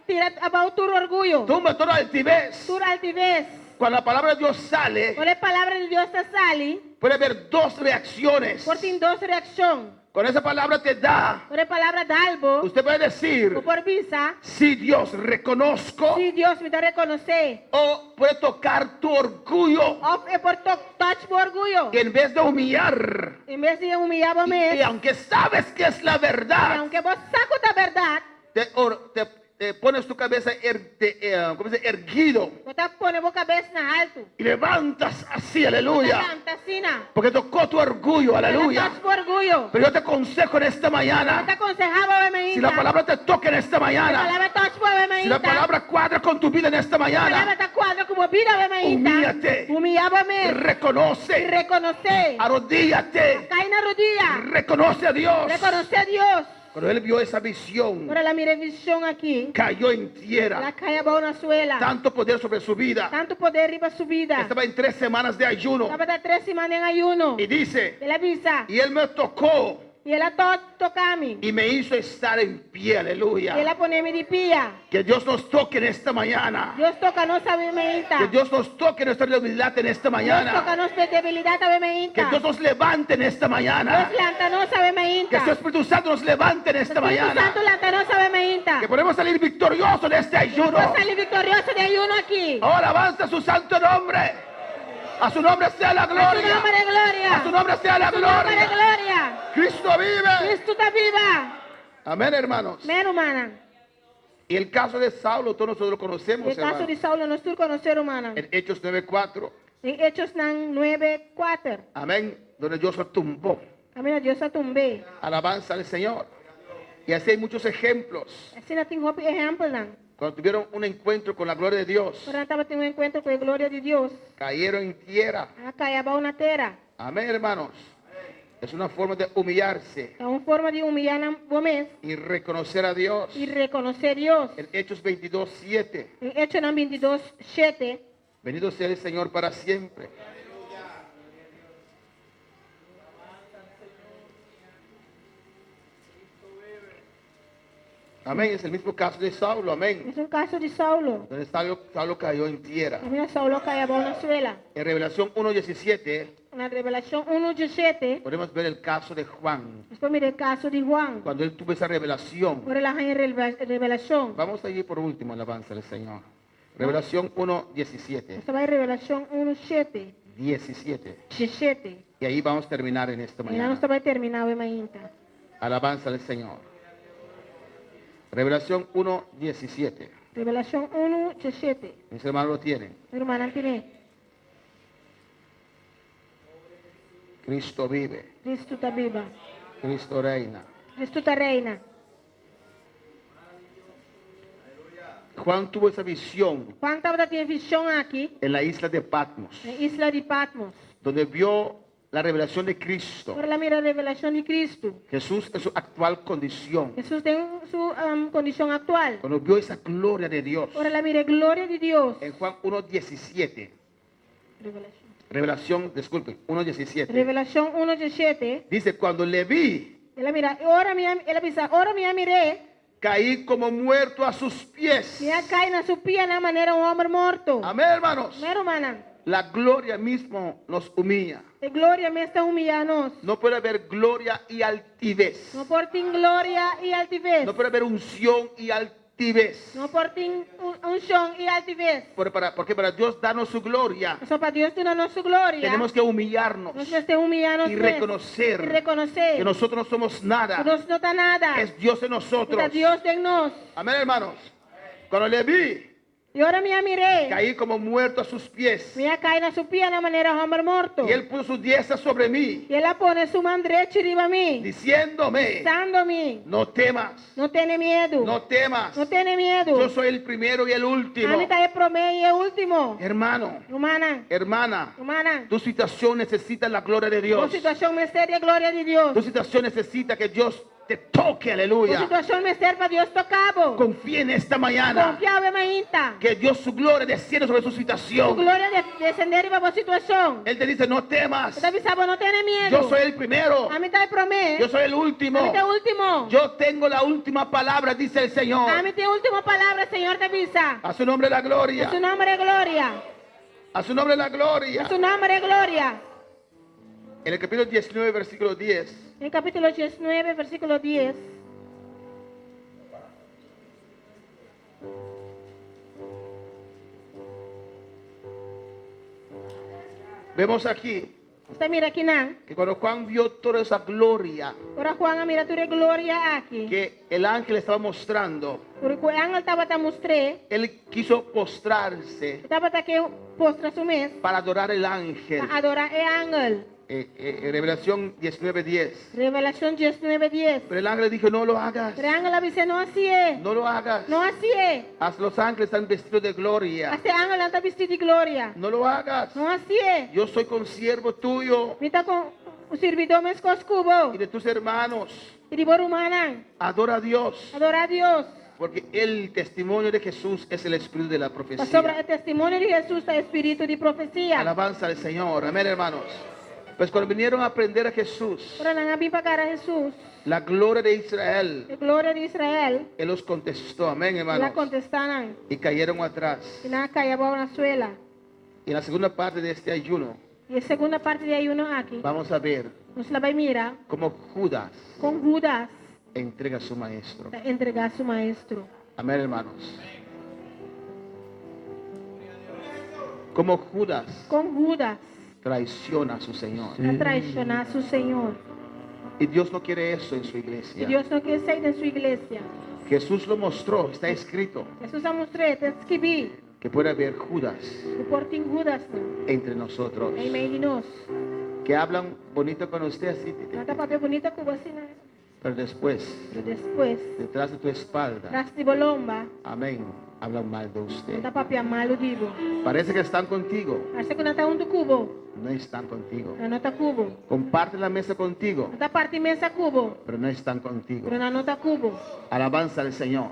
tira abaixo todo orgulho. Tumba toda altivez. Toda altivez. Cuando la palabra de Dios sale, Quando a palavra de Deus te sale, puede haber dos reacciones. por tem duas reações. Cuando esa palabra te da, Quando a palavra dá algo, usted puede decir, ou por visa, sí, Dios, reconozco. se Deus me dá reconhecer, O puede tocar tu orgullo. ou é por toque por orgulho. Y en vez de humillar, Em vez de humilhar y você, aunque sabes que es la e verdad, aunque você sabe da verdade, te pones tu cabeza ¿cómo se dice? Erguido você põe a cabeça na alto. y levantas así, aleluya. Canta assim, não. Porque tocó tu orgullo, aleluya. Toque por orgulho. Pero yo te aconsejo en esta Eu te mañana, aconsejava, obviamente. si la palabra te toca en esta A mañana, palavra toque por obviamente. si la palabra cuadra con tu vida en esta A palavra mañana, está quadra com a vida, obviamente. humíllate, Humilhava mesmo. reconoce, Reconhecer. arrodíllate, Cai na rodilha. reconoce a Dios. Reconhecer a Deus. Cuando él vio esa visión, Agora ela mira a visão aqui. cayó en Ela tierra, cai abaixo na suela. tanto poder sobre su vida. Tanto poder riba subida. Estaba en 3 semanas de ayuno Estava da 3 semanas em ayuno. y dice, Ela avisa. y él me tocó E ela toca-me. y me hizo estar en pie, E aleluya. ela põe-me de pia. Que Dios nos toque en esta mañana. Deus toca nossa obviamente. Que Dios nos toque nuestra debilidad en esta Deus toca mañana. nossa debilidade, obviamente. Que Dios nos levante en esta mañana. Deus lanta nossa obviamente. Que su Espíritu Santo nos levante en esta Espírito mañana. Santo lanta nossa obviamente. Que podemos salir victoriosos de este ayuno. Vou sair vitorioso de ayuno aqui. Ahora avanza su santo nombre. A su nombre sea la A su gloria. nome de glória. A su nombre sea la A su nome de gloria. glória. Cristo vive. Cristo está viva. Amén, hermanos. Amém, humana. Y el caso de Saulo, todos nosotros lo conocemos, O caso de hermanos. Saulo, nós tudo conhecer, humana. En Hechos 9:4. Em Hechos 9:4. Amén. Donde Dios lo tumbó. Amém, Deus a tumbei. Alabanza al Señor. Y así hay muchos ejemplos. Assim, nós temos um exemplo, não. Cuando tuvieron un encuentro con la gloria de Dios, Quando estava tendo encontro com a glória de Deus, cayeron en tierra. ela caia abaixo na terra. Amén, hermanos. Es una forma de humillarse É uma forma de humilhar na momento y reconocer a Dios. e reconhecer Deus. En Hechos 22:7. Em Hechos 22:7. Bendito sea el Señor para siempre. Amén. Es el mismo caso de Saulo. Amén. É um caso de Saulo. Donde Saulo cayó en tierra. Também Saulo cai abaixo na suela. En Revelación 1:17 Na Revelação 1:17, podemos ver el caso de Juan. depois mira o caso de Juan. Cuando él tuvo esa revelación. Agora ela em Revelação. Vamos allí por último, alabanza al Señor. Revelación 1:17. Essa vai em Revelação 1:7. 17. Y ahí vamos a terminar en esta E nós mañana. vai terminar o ainda. Alabanza al Señor. Revelación 1:17. Revelação 1:17. Mis hermanos lo tienen. Irmã Antine, Cristo vive. Cristo está viva. Cristo reina. Cristo está reina. Juan tuvo esa visión Juan estava tendo visão aqui, en la isla de Patmos, na isla de Patmos. donde vio la revelación de Cristo. Agora ela mira a revelação de Cristo. Jesús en su actual condición. Jesus tem sua condição atual. Cuando vio esa gloria de Dios. Agora ela mira a glória de Deus. En Juan 1:17. Revelação. Revelación, disculpe, 1:17. Revelação 1:17. Dice, cuando le vi, Ela mira, ela pensa, ora me mirei, caí como muerto a sus pies. me cai na sua pia na maneira homem morto. Amén, hermanos. Mero mana. La gloria mismo nos humilla. A glória me está humilhando. No puede haber gloria y altivez. Não portem glória e altivez. No puede haber unción y altivez. Não portem unção e altivez. Porque para Dios darnos su gloria, Só para Deus ter a nossa glória. tenemos que humillarnos Nós estamos humilhando y reconocer que que nosotros no somos nada. nós não está nada. Es Dios en nosotros. Está Deus em nós. Amén, hermanos. Cuando le vi, E ora me mirei, caí como muerto a sus pies. me cai na sua pia na maneira homem morto. Y él puso su diestra sobre mí, E ela põe sua mão direita riba a mim, diciéndome, dando-me, no temas, não tenha medo, no temas. não tenha medo. Yo soy el primero y el A último. mim está o primeiro e o último. Hermano, Humana, hermana, humana. tu situación necesita la gloria de Tua Dios. situação me serve a glória de Deus. Tu situación necesita que Dios te toque, Tua aleluya. situação me serve para Deus tocá-lo. Confía en esta mañana Confiava em mainta. que Dios su gloria desciende sobre su A situación. glória descender para a situação. Él te dice, no temas. Você avisava, não tenha medo. Yo soy el primero. A mim está o primeiro. Yo soy el último. A mim está o último. Yo tengo la última palabra, dice el Señor. A mim tem a última palavra, Senhor, te avisa. A su nombre la A gloria. su nombre é glória. A su nombre la A gloria. su nombre é glória. En el capítulo 19, versículo 10. Em capítulo 19, versículo 10. Vemos aquí Você mira aqui, não? que cuando Juan vio toda esa gloria Ora, Juan, mira tu glória aqui. que el ángel estaba mostrando, Porque o ángel estava te mostrando. él quiso postrarse Estava aqui postra su mês. para adorar el ángel. Para adorar o ángel. Revelación 19:10. Revelação 19:10. Pero el ángel le dijo, no lo hagas, O ángel avisa, não assim é. no lo hagas. Não assim é. Los ángeles están vestidos de gloria. Este ángel não está vestido de glória. No lo hagas. Não assim é. Yo soy consiervo tuyo Me está com o servidor mes coscubo. y de tus hermanos. E de borumana. Adora a Dios. Adorar a Deus. Porque el testimonio de Jesús es el espíritu de la Sobre profecía. o testemunho de Jesus está espírito de profecia. Alabanza al Señor. Amén, hermanos. Pues cuando vinieron a aprender a Jesús, Ora, não vim para cara Jesus. la gloria de Israel, A glória de Israel. Él los contestó. Amén, Ela hermanos. contestaram. Y cayeron atrás. E não caiu na suela. Y en la segunda parte de este ayuno, E a segunda parte de ayuno aqui. vamos a ver Nos la vai mirar cómo Judas com Judas entrega a su maestro. para entregar a su maestro. Amén, hermanos. Como Judas Com Judas traiciona a su Señor. a traicionar a su Senhor. Y Dios no quiere eso en su E iglesia. Deus não quer sair da sua igreja. Jesús lo mostró, está escrito, Jesus a mostrou, tem que escrever. que puede haber Judas O portem Judas não. entre nosotros. É em meio de nós. Que hablan bonito con usted así, Não está papel bonita como assim, né? pero después, Pero depois, detrás de tu espalda, tras de bolomba, amén, hablan mal de não usted. está papel malo digo. Parece que están contigo, Parece que não está do cubo. no están contigo. Não está cubo. Comparten la mesa contigo, Não está parte imensa cubo. pero no están contigo. Pero não está cubo. Alabanza al Señor.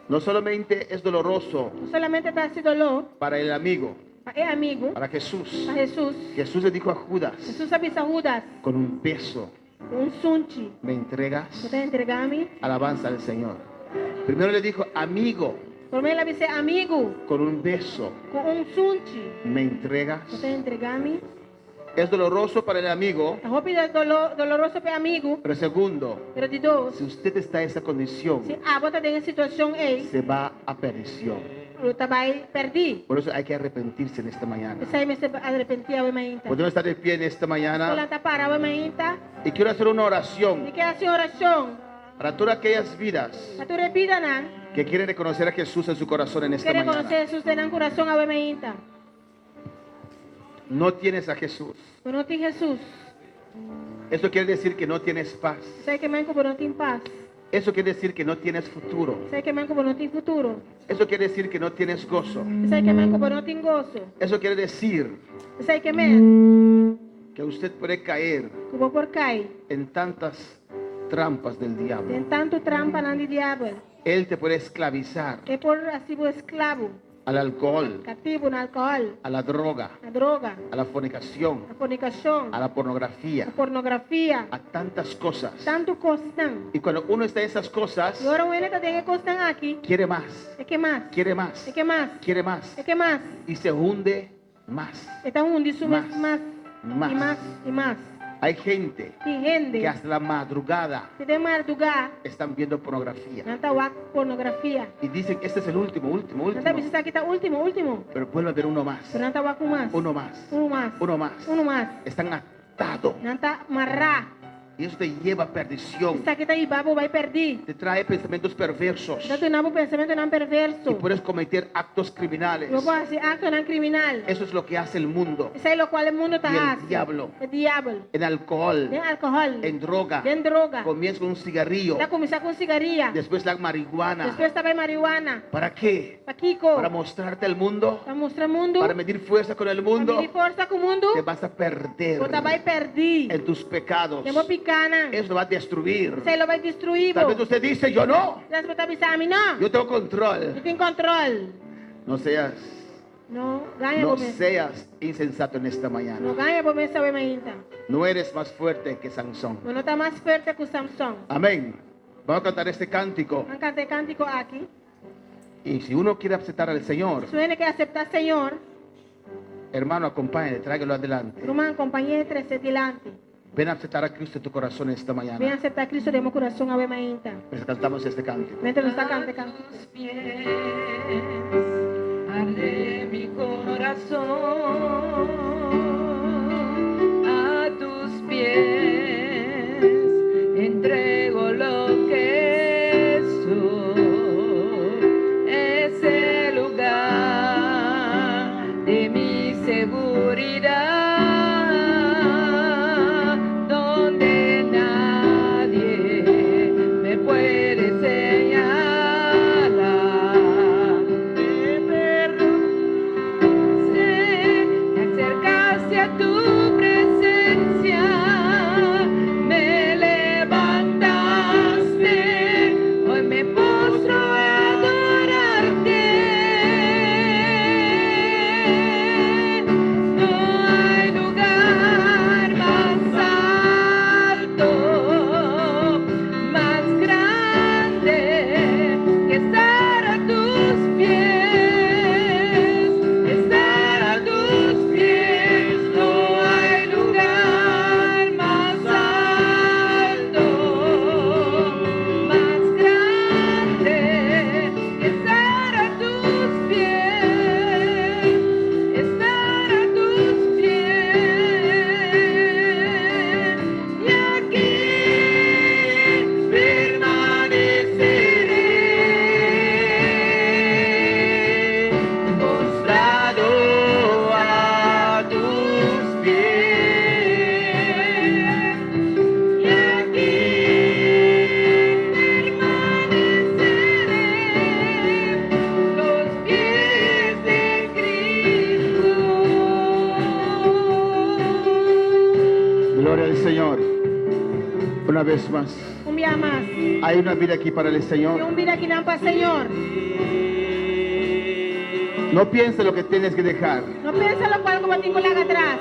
No solamente es doloroso Não solamente está esse dolor. para el amigo, É amigo. para Jesús. A Jesus. Jesús le dijo a Judas, Jesus avisa Judas. con un beso, Sunti. ¿me entregas? Você entregar-me? Alabanza al Señor. Primero le dijo, amigo, Primeiro ele disse, amigo, con un beso, com sunti. ¿me entregas? Você entregar-me? Es doloroso para el amigo, A roupa é doloroso para amigo. pero segundo, Pero de dois, si usted está en esa condición, se a bota tem situação aí, se va a perdición. o trabalho perdi. Por eso hay que arrepentirse en esta mañana. Isso aí me se arrepentia o mainta. Podemos estar de pie en esta Ela mañana está parada o mainta. y quiero hacer una E oración que a senhora oração. para todas aquellas vidas A tua vida não. que quieren reconocer a Jesús en su corazón en esta Quer mañana. conhecer Jesus tem no coração a mainta. No tienes a Jesús. Mas não tem Jesus. Esto quiere decir que no tienes paz. Sei que mãe como não tem paz. Eso quiere decir que no tienes futuro. Sai que man como não tem futuro. Eso quiere decir que no tienes gozo. Sai que man como não tem gozo. Eso quiere decir Sai que man que usted puede caer que vou por cair. en tantas trampas del diablo. Tem tanto trampa na de diabo. Él te puede esclavizar É por assim o escravo, al alcohol, cativo no álcool, a la droga, na droga, a la fornicación, na fornicação, a la pornografía, na pornografia. a tantas cosas. Tanto costan. Y cuando uno está en esas cosas, E agora o ele tá tem que costan aqui. quiere más, É que mais? quiere más, É que mais? quiere más É que mais? y se hunde más. Então onde isso Más. mais, Más. e mais, e mais. Hay gente Tem gente que hasta la madrugada que tem madrugar, están viendo pornografía não tá pornografia. y dicen, este es el último, último, Não tá último, precisando que tá último. pero vuelve a ver uno más, Pero não tá com mais. uno más, Um mais. uno más. Um mais. Están atados Não tá amarrar. y eso te lleva a perdición, Está aqui tá aí, babo vai perder. te trae pensamientos perversos Então tu não pensamento não y perverso. puedes cometer actos criminales. Eu vou fazer acto não criminal. Eso es lo que hace el mundo, Isso é o qual o mundo tá Y el haciendo. diablo. O diabo. en alcohol, Tem álcool. en droga. Tem droga. Comienza con un cigarrillo, Tá começar com cigarrilha. después la marihuana. Depois também marihuana. ¿Para qué? Para Kiko. Para mostrarte al mundo, Para mostrar o mundo. para medir fuerza con el Para mundo. medir força com o mundo. Te vas a perder Você vai perder. en tus pecados. Tem uma picana. Eso lo va a destruir. Você lo vai destruir. Tal vez usted dice, yo no, Você vai avisar a mim, não. yo tengo control. Eu tenho controle. No seas, Não ganha no por mim. seas insensato en esta Não mañana. ganha por mim, sabe ainda. No eres más fuerte que Sansón. Mas não está mais forte que o Samson. Amén. Vamos a cantar este cántico. Vamos cantar cântico aqui. Y si uno quiere aceptar al Señor, Suene que aceptar Senhor. hermano, acompáñale, tráigalo adelante. Irmã, companheiro, trazer dilante. Ven a aceptar a Cristo en tu corazón esta Vem mañana. aceitar Cristo de meu coração, ave ainda. Pues cantamos este cántico. Mientras está cantando. Arde mi corazón a tus pies, entrego lo que soy, es el lugar de mi seguridad, donde nadie me puede señalar. Te acercaste a tu presencia, me levantaste, hoy me postro a adorarte. No hay lugar más alto, más grande que estar a tus pies, estar a tus pies. No hay lugar más alto, más grande que estar a tus pies, estar a tus pies. Y aquí permaneceré, postrado a tus pies. Y aquí permaneceré, los pies de Cristo. Gloria al Señor. Una vez más. dia mais. Hay una vida aquí para el Tem Señor. vida aqui não para Senhor. No pienses lo que tienes que dejar. Não pensa lo qual como tenho lá atrás.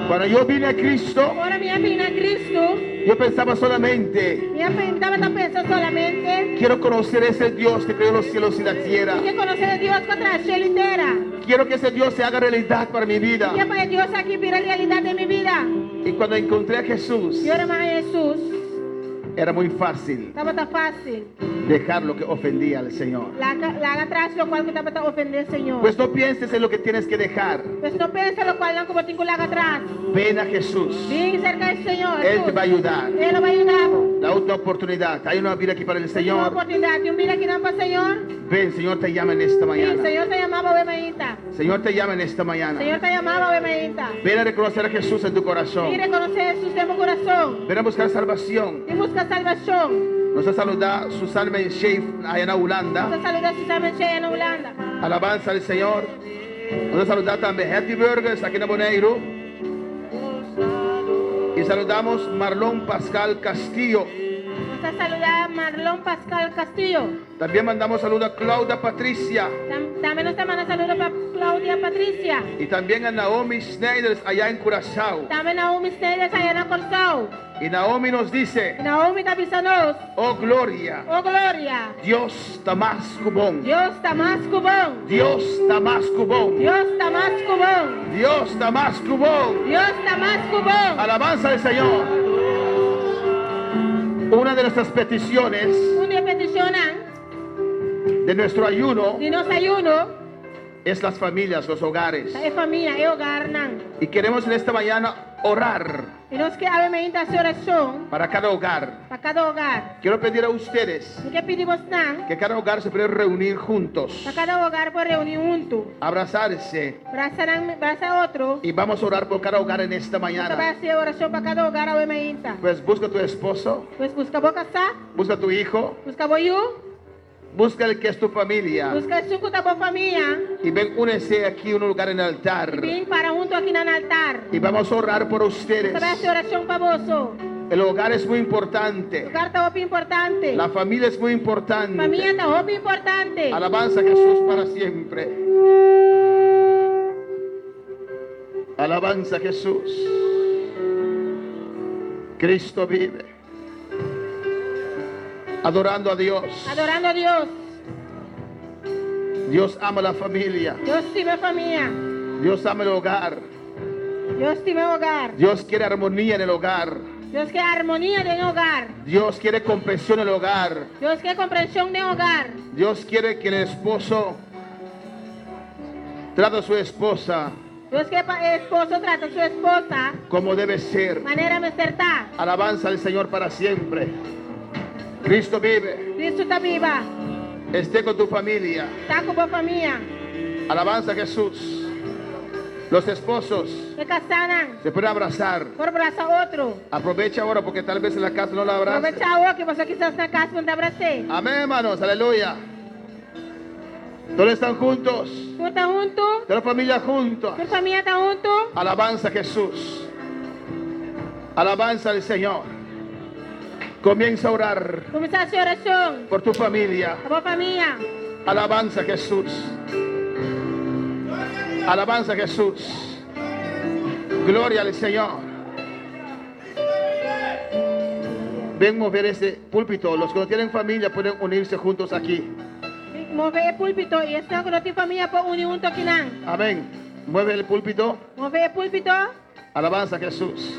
Cuando yo vine a Cristo, Agora minha vida é Cristo. yo pensaba solamente, Minha vida estava pensando solamente. quiero conocer ese Dios que creó los cielos y la tierra. Quer conhecer a Deus com a tragédia inteira. Quiero que ese Dios se haga realidad para mi vida. Quer para Deus aqui vira a realidade de minha vida. Y cuando encontré a Jesús, E ora mais Jesus. era muy fácil Estava tão fácil. dejar lo que ofendía al Señor. Lá atrás lo qual que estava tão ofender Senhor. Pues no pienses en lo que tienes que dejar. Pues não pensa lo qual não como tenho lá atrás. Ven a Jesús. Vem cerca do Senhor. Él te va a ayudar. Ele vai ajudar. La otra oportunidad. Hay una vida aquí para el Uma Señor. oportunidade. Tem vida aqui não para Senhor. Ven, Señor te llama en esta Sim, mañana. Senhor te chamava o mainta. Señor te llama en esta mañana. Senhor te chamava o mainta. Ven a reconocer a Jesús en tu corazón. E reconhecer Jesus no meu coração. Ven a buscar salvación. E busca salvação. Nos saluda Susan Menchef allá en Holanda. Nos saluda Susana Menchea en Holanda. Alabanza al Señor. Nos saluda también Happy Burgers aquí en Boneiro. Y saludamos Marlon Pascal Castillo. Nos saluda Marlon Pascal Castillo. También mandamos saludos a Claudia Patricia. También nos manda saludos para Claudia Patricia. Y también a Naomi Schneiders allá en Curazao. También Naomi Sneiders allá en Corzao. Y Naomi nos dice, Naomi Tapizanos. oh gloria, Oh gloria. Dios está más cubón. Dios está más cubón. Dios está más cubón. Dios está más cubón. Dios está más cubón. Dios está más cubón. Alabanza al Señor. Una de nuestras peticiones Una petición de nuestro ayuno de nos ayuno. es las familias, los hogares. Es familia, es hogar. Y queremos en esta mañana orar Y nos que haber meditación oración para cada hogar. para cada hogar. Quiero pedir a ustedes ¿Y qué pedimos nan? que cada hogar se pueda reunir juntos, Para cada hogar por reunir juntos. abrazarse, Abraza otro. y vamos a orar por cada hogar en esta Para mañana. hacer oración para cada hogar a medita. Pues busca a tu esposo, Pues busca boca sa, busca a tu hijo, busca boyu, busca el que es tu familia, busca el suco de familia. y ven, únese aquí en un lugar en el altar, Vin para junto aquí en el altar. y vamos a orar por ustedes. Para hacer oración para vos. El hogar es muy importante, Hogar está muy importante. la familia es muy importante. Familia está muy importante. Alabanza a Jesús para siempre. Alabanza a Jesús. Cristo vive. Adorando a Dios. Adorando a Dios. Dios ama la familia. Dios estima familia. Dios ama el hogar. Dios estima hogar. Dios quiere armonía en el hogar. Dios quiere armonía en el hogar. Dios quiere comprensión en el hogar. Dios quiere comprensión de hogar. Dios quiere que el esposo trate a su esposa Dios quiere que el esposo trate a su esposa como debe ser. manera de acertar. Alabanza al Señor para siempre. Cristo vive. Cristo está viva. Esté con tu familia. Está con tu familia. Alabanza a Jesús. Los esposos Que casaran. se pueden abrazar. Por abrazar a otro. Aprovecha ahora porque tal vez en la casa no la abrace. Aprovecha ahora que vos quizás en la casa no te abracé. Amén, hermanos. Aleluya. Todos están juntos. ¿Tú estás junto? Toda la familia juntos. ¿Tu familia está junto? Alabanza a Jesús. Alabanza al Señor. Comienza a orar Comienza a hacer oración. por tu familia. A tu familia. Alabanza a Jesús. Alabanza a Jesús. Gloria al Señor. Ven mover ese púlpito. Los que no tienen familia pueden unirse juntos aquí. Move el púlpito y esta con tu familia por unir junto aquí. Amén. Mueve el púlpito. Move el púlpito. Alabanza a Jesús.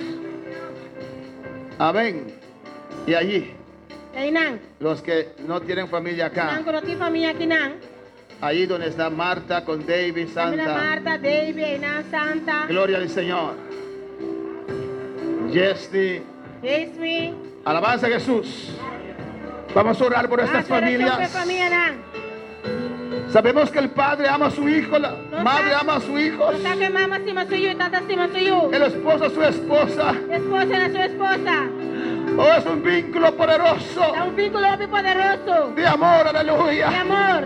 Amén. Y allí, Ahí nan. los que no tienen familia acá, Nan con tu familia aquí nan. allí donde está Marta con David También Santa. Marta, David, nan Santa. Gloria al Señor. Jesse. Yesmi. Alabanza a Jesús. Vamos a orar por estas familias. Familia nan. Sabemos que el padre ama a su hijo, la madre ama a su hijo, No está que mamá estima suyo y tata estima suyo. el esposo a su esposa. Esposa a su esposa. Oh, es un vínculo poderoso Da un vínculo muy poderoso. de amor, Mi aleluya. amor.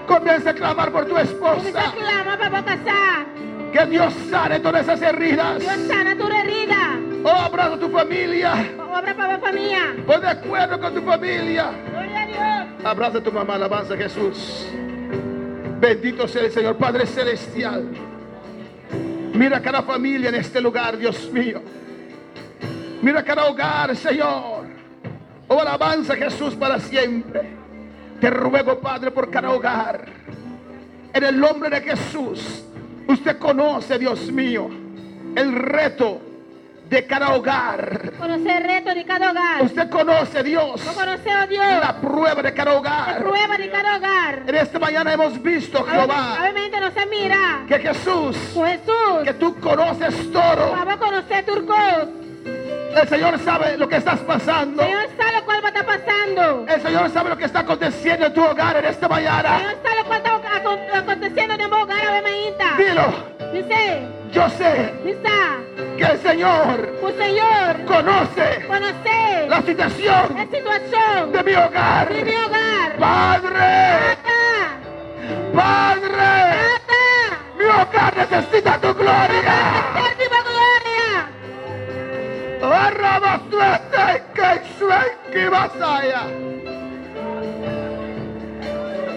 Comienza a clamar por tu Comienza esposa. a clamar para casar. Que Dios sane todas esas heridas. Dios sana tu herida. Oh, abraza a tu familia. Obra para tu familia. Pon de acuerdo con tu familia. Gloria a Dios. Abraza a tu mamá, alabanza a Jesús. Bendito sea el Señor, Padre Celestial. Mira cada familia en este lugar, Dios mío. Mira cada hogar, Señor. Oh, alabanza a Jesús para siempre. Te ruego, Padre, por cada hogar. En el nombre de Jesús. Usted conoce, Dios mío, el reto de cada hogar. Conocer el reto de cada hogar. Usted conoce, Dios, No conoce a Dios. la prueba de cada La hogar. prueba de cada hogar. En esta mañana hemos visto, Jehová, Obviamente no se mira. que Jesús, Jesús. que tú conoces todo. Vamos a conocer turcos. El Señor sabe lo que estás pasando. Señor sabe cuál va a estar pasando. El Señor sabe lo que está aconteciendo en tu hogar en esta mañana. Señor sabe cuál está aconteciendo en mi hogar, obviamente. Dilo. Dice, yo sé dice, que el Señor o Senhor conoce conhecer la situación a situação de mi hogar. de meu hogar. Padre, Tata, Padre, tata, mi hogar necesita tu gloria. ter viva glória.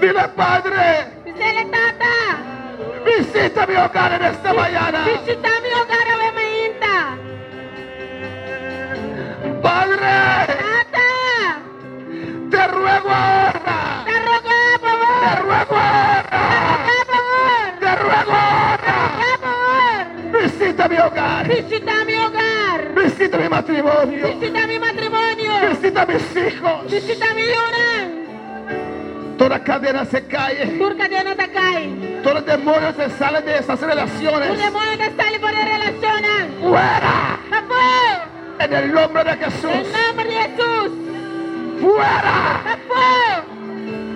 Dile, Padre, Dice, tata, visita mi hogar en esta mañana. visita meu hogar a mainta. Padre, Tata, te ruego ahora. te rogar, por Te favor. ruego ahora. Por favor. Te ruego ahora. Por favor. Visita mi hogar. Visita meu hogar. Visita mi matrimonio. Visita mi matrimonio. Visita mis hijos. Visita mi Yonan. Toda cadena se cae. Turca de Natakai. Todos los demonios se salen de esas relaciones. Un demonio te sale por la relación. Fuera. ¡Afuera! En el nombre de Jesús. En nombre de Jesús. Fuera. ¡Afuera!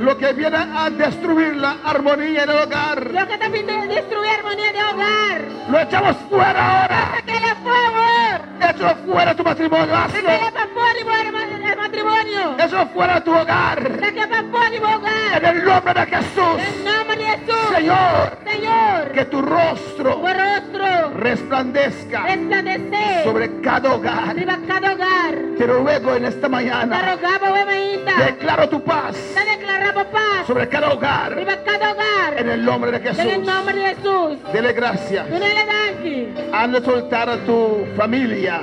Lo que viene a destruir la armonía en el hogar. Lo que está pidiendo es destruir armonía de hogar. Lo echamos fuera ahora. Sáquele a favor. Échalo fuera tu matrimonio. Hazlo. Sáquele para fuera el matrimonio. Échalo fuera tu hogar. Sáquele para fuera el hogar. En el nombre de Jesús. En nombre de Jesús. Señor, Señor. que tu rostro Tu rostro resplandezca resplandece sobre cada hogar. arriba cada hogar. Te ruego en esta Te mañana. rogaba, huevaíta. Declaro tu paz Te declaramos paz sobre cada hogar. arriba cada hogar. En el nombre de En el Jesús. nombre de Jesús. Dele gracias. Tú no le danki. Anda a soltar a tu familia.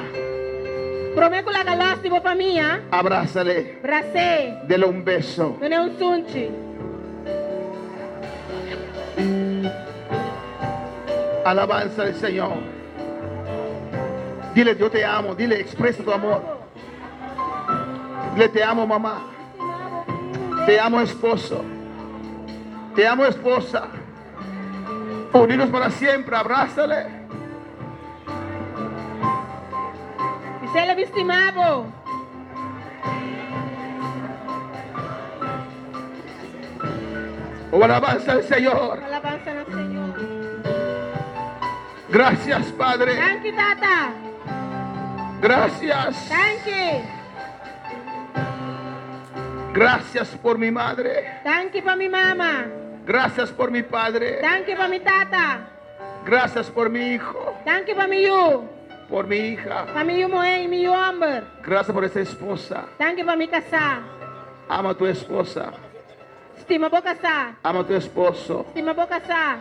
Prometo la galasti por familia. Abrázale. Bracé. Dele un beso. Não é sunchi. Alabanza al Señor. Dile, yo te amo. Dile, expresa tu amor. Dile, te amo, mamá. Te amo, esposo. Te amo, esposa. Unidos para siempre. Abrázale. Isso ele é estimado. O alabanza al Señor. Alabanza ao Senhor. Gracias, Padre. Thank you, Tata. Gracias. Thank you. Gracias por mi madre. Thank you para mi mama. Gracias por mi padre. Thank you para mi tata. Gracias por mi hijo. Thank you para mi yu. Por mi hija. Para mi yu moe, mi yu amber. Gracias por esa esposa. Thank you para mi casa. Ama a tu esposa. Estima bo casa. Ama a tu esposo. Estima bo casa.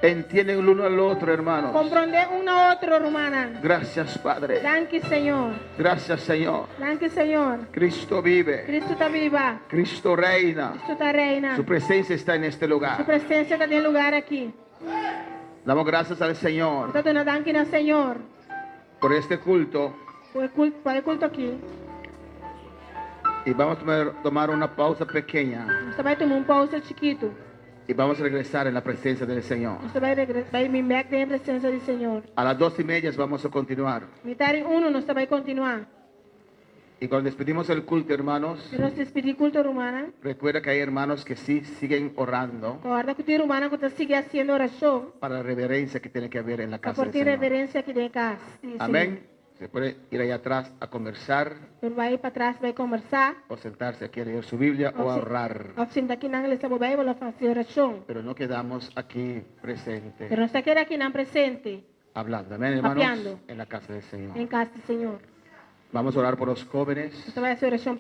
Entienden el uno al otro, hermanos. Comprende uno a otro, romana. Gracias, Padre. Thank you, Señor. Gracias, Señor. Thank you, Señor. Cristo vive. Cristo está viva. Cristo reina. Cristo está reina. Su presencia está en este Su lugar. presencia está en el lugar aquí. Damos gracias al Señor Entonces, una danquina, Señor, por este culto. por el culto aquí. Y vamos a tomar una pausa pequeña. Você vai tomar pausa chiquito. Y vamos a regresar en la presencia del Señor. Você vai me back na presença do Senhor. A las 2:30 vamos a continuar. Mitad uno, nós vai continuar. Y cuando despedimos el culto, hermanos, Se nós despedir culto romana, recuerda que hay hermanos que sí siguen orando guarda que o romana que sigue haciendo oração. para la reverencia que tiene que haber en la A casa del partir Señor. reverência que tem casa. Amén. Se puede ir allá atrás a conversar Ele vai para trás, vai conversar. o sentarse aquí a leer su Biblia o a orar. Ao sentar aqui na igreja, vai fazer oração. Pero no quedamos aquí presentes Pero nós está aqui na presente, hablando. Amén, hermanos. Hablando. En la casa del Señor. em casa do Senhor. Vamos a orar por los jóvenes. Você vai fazer oração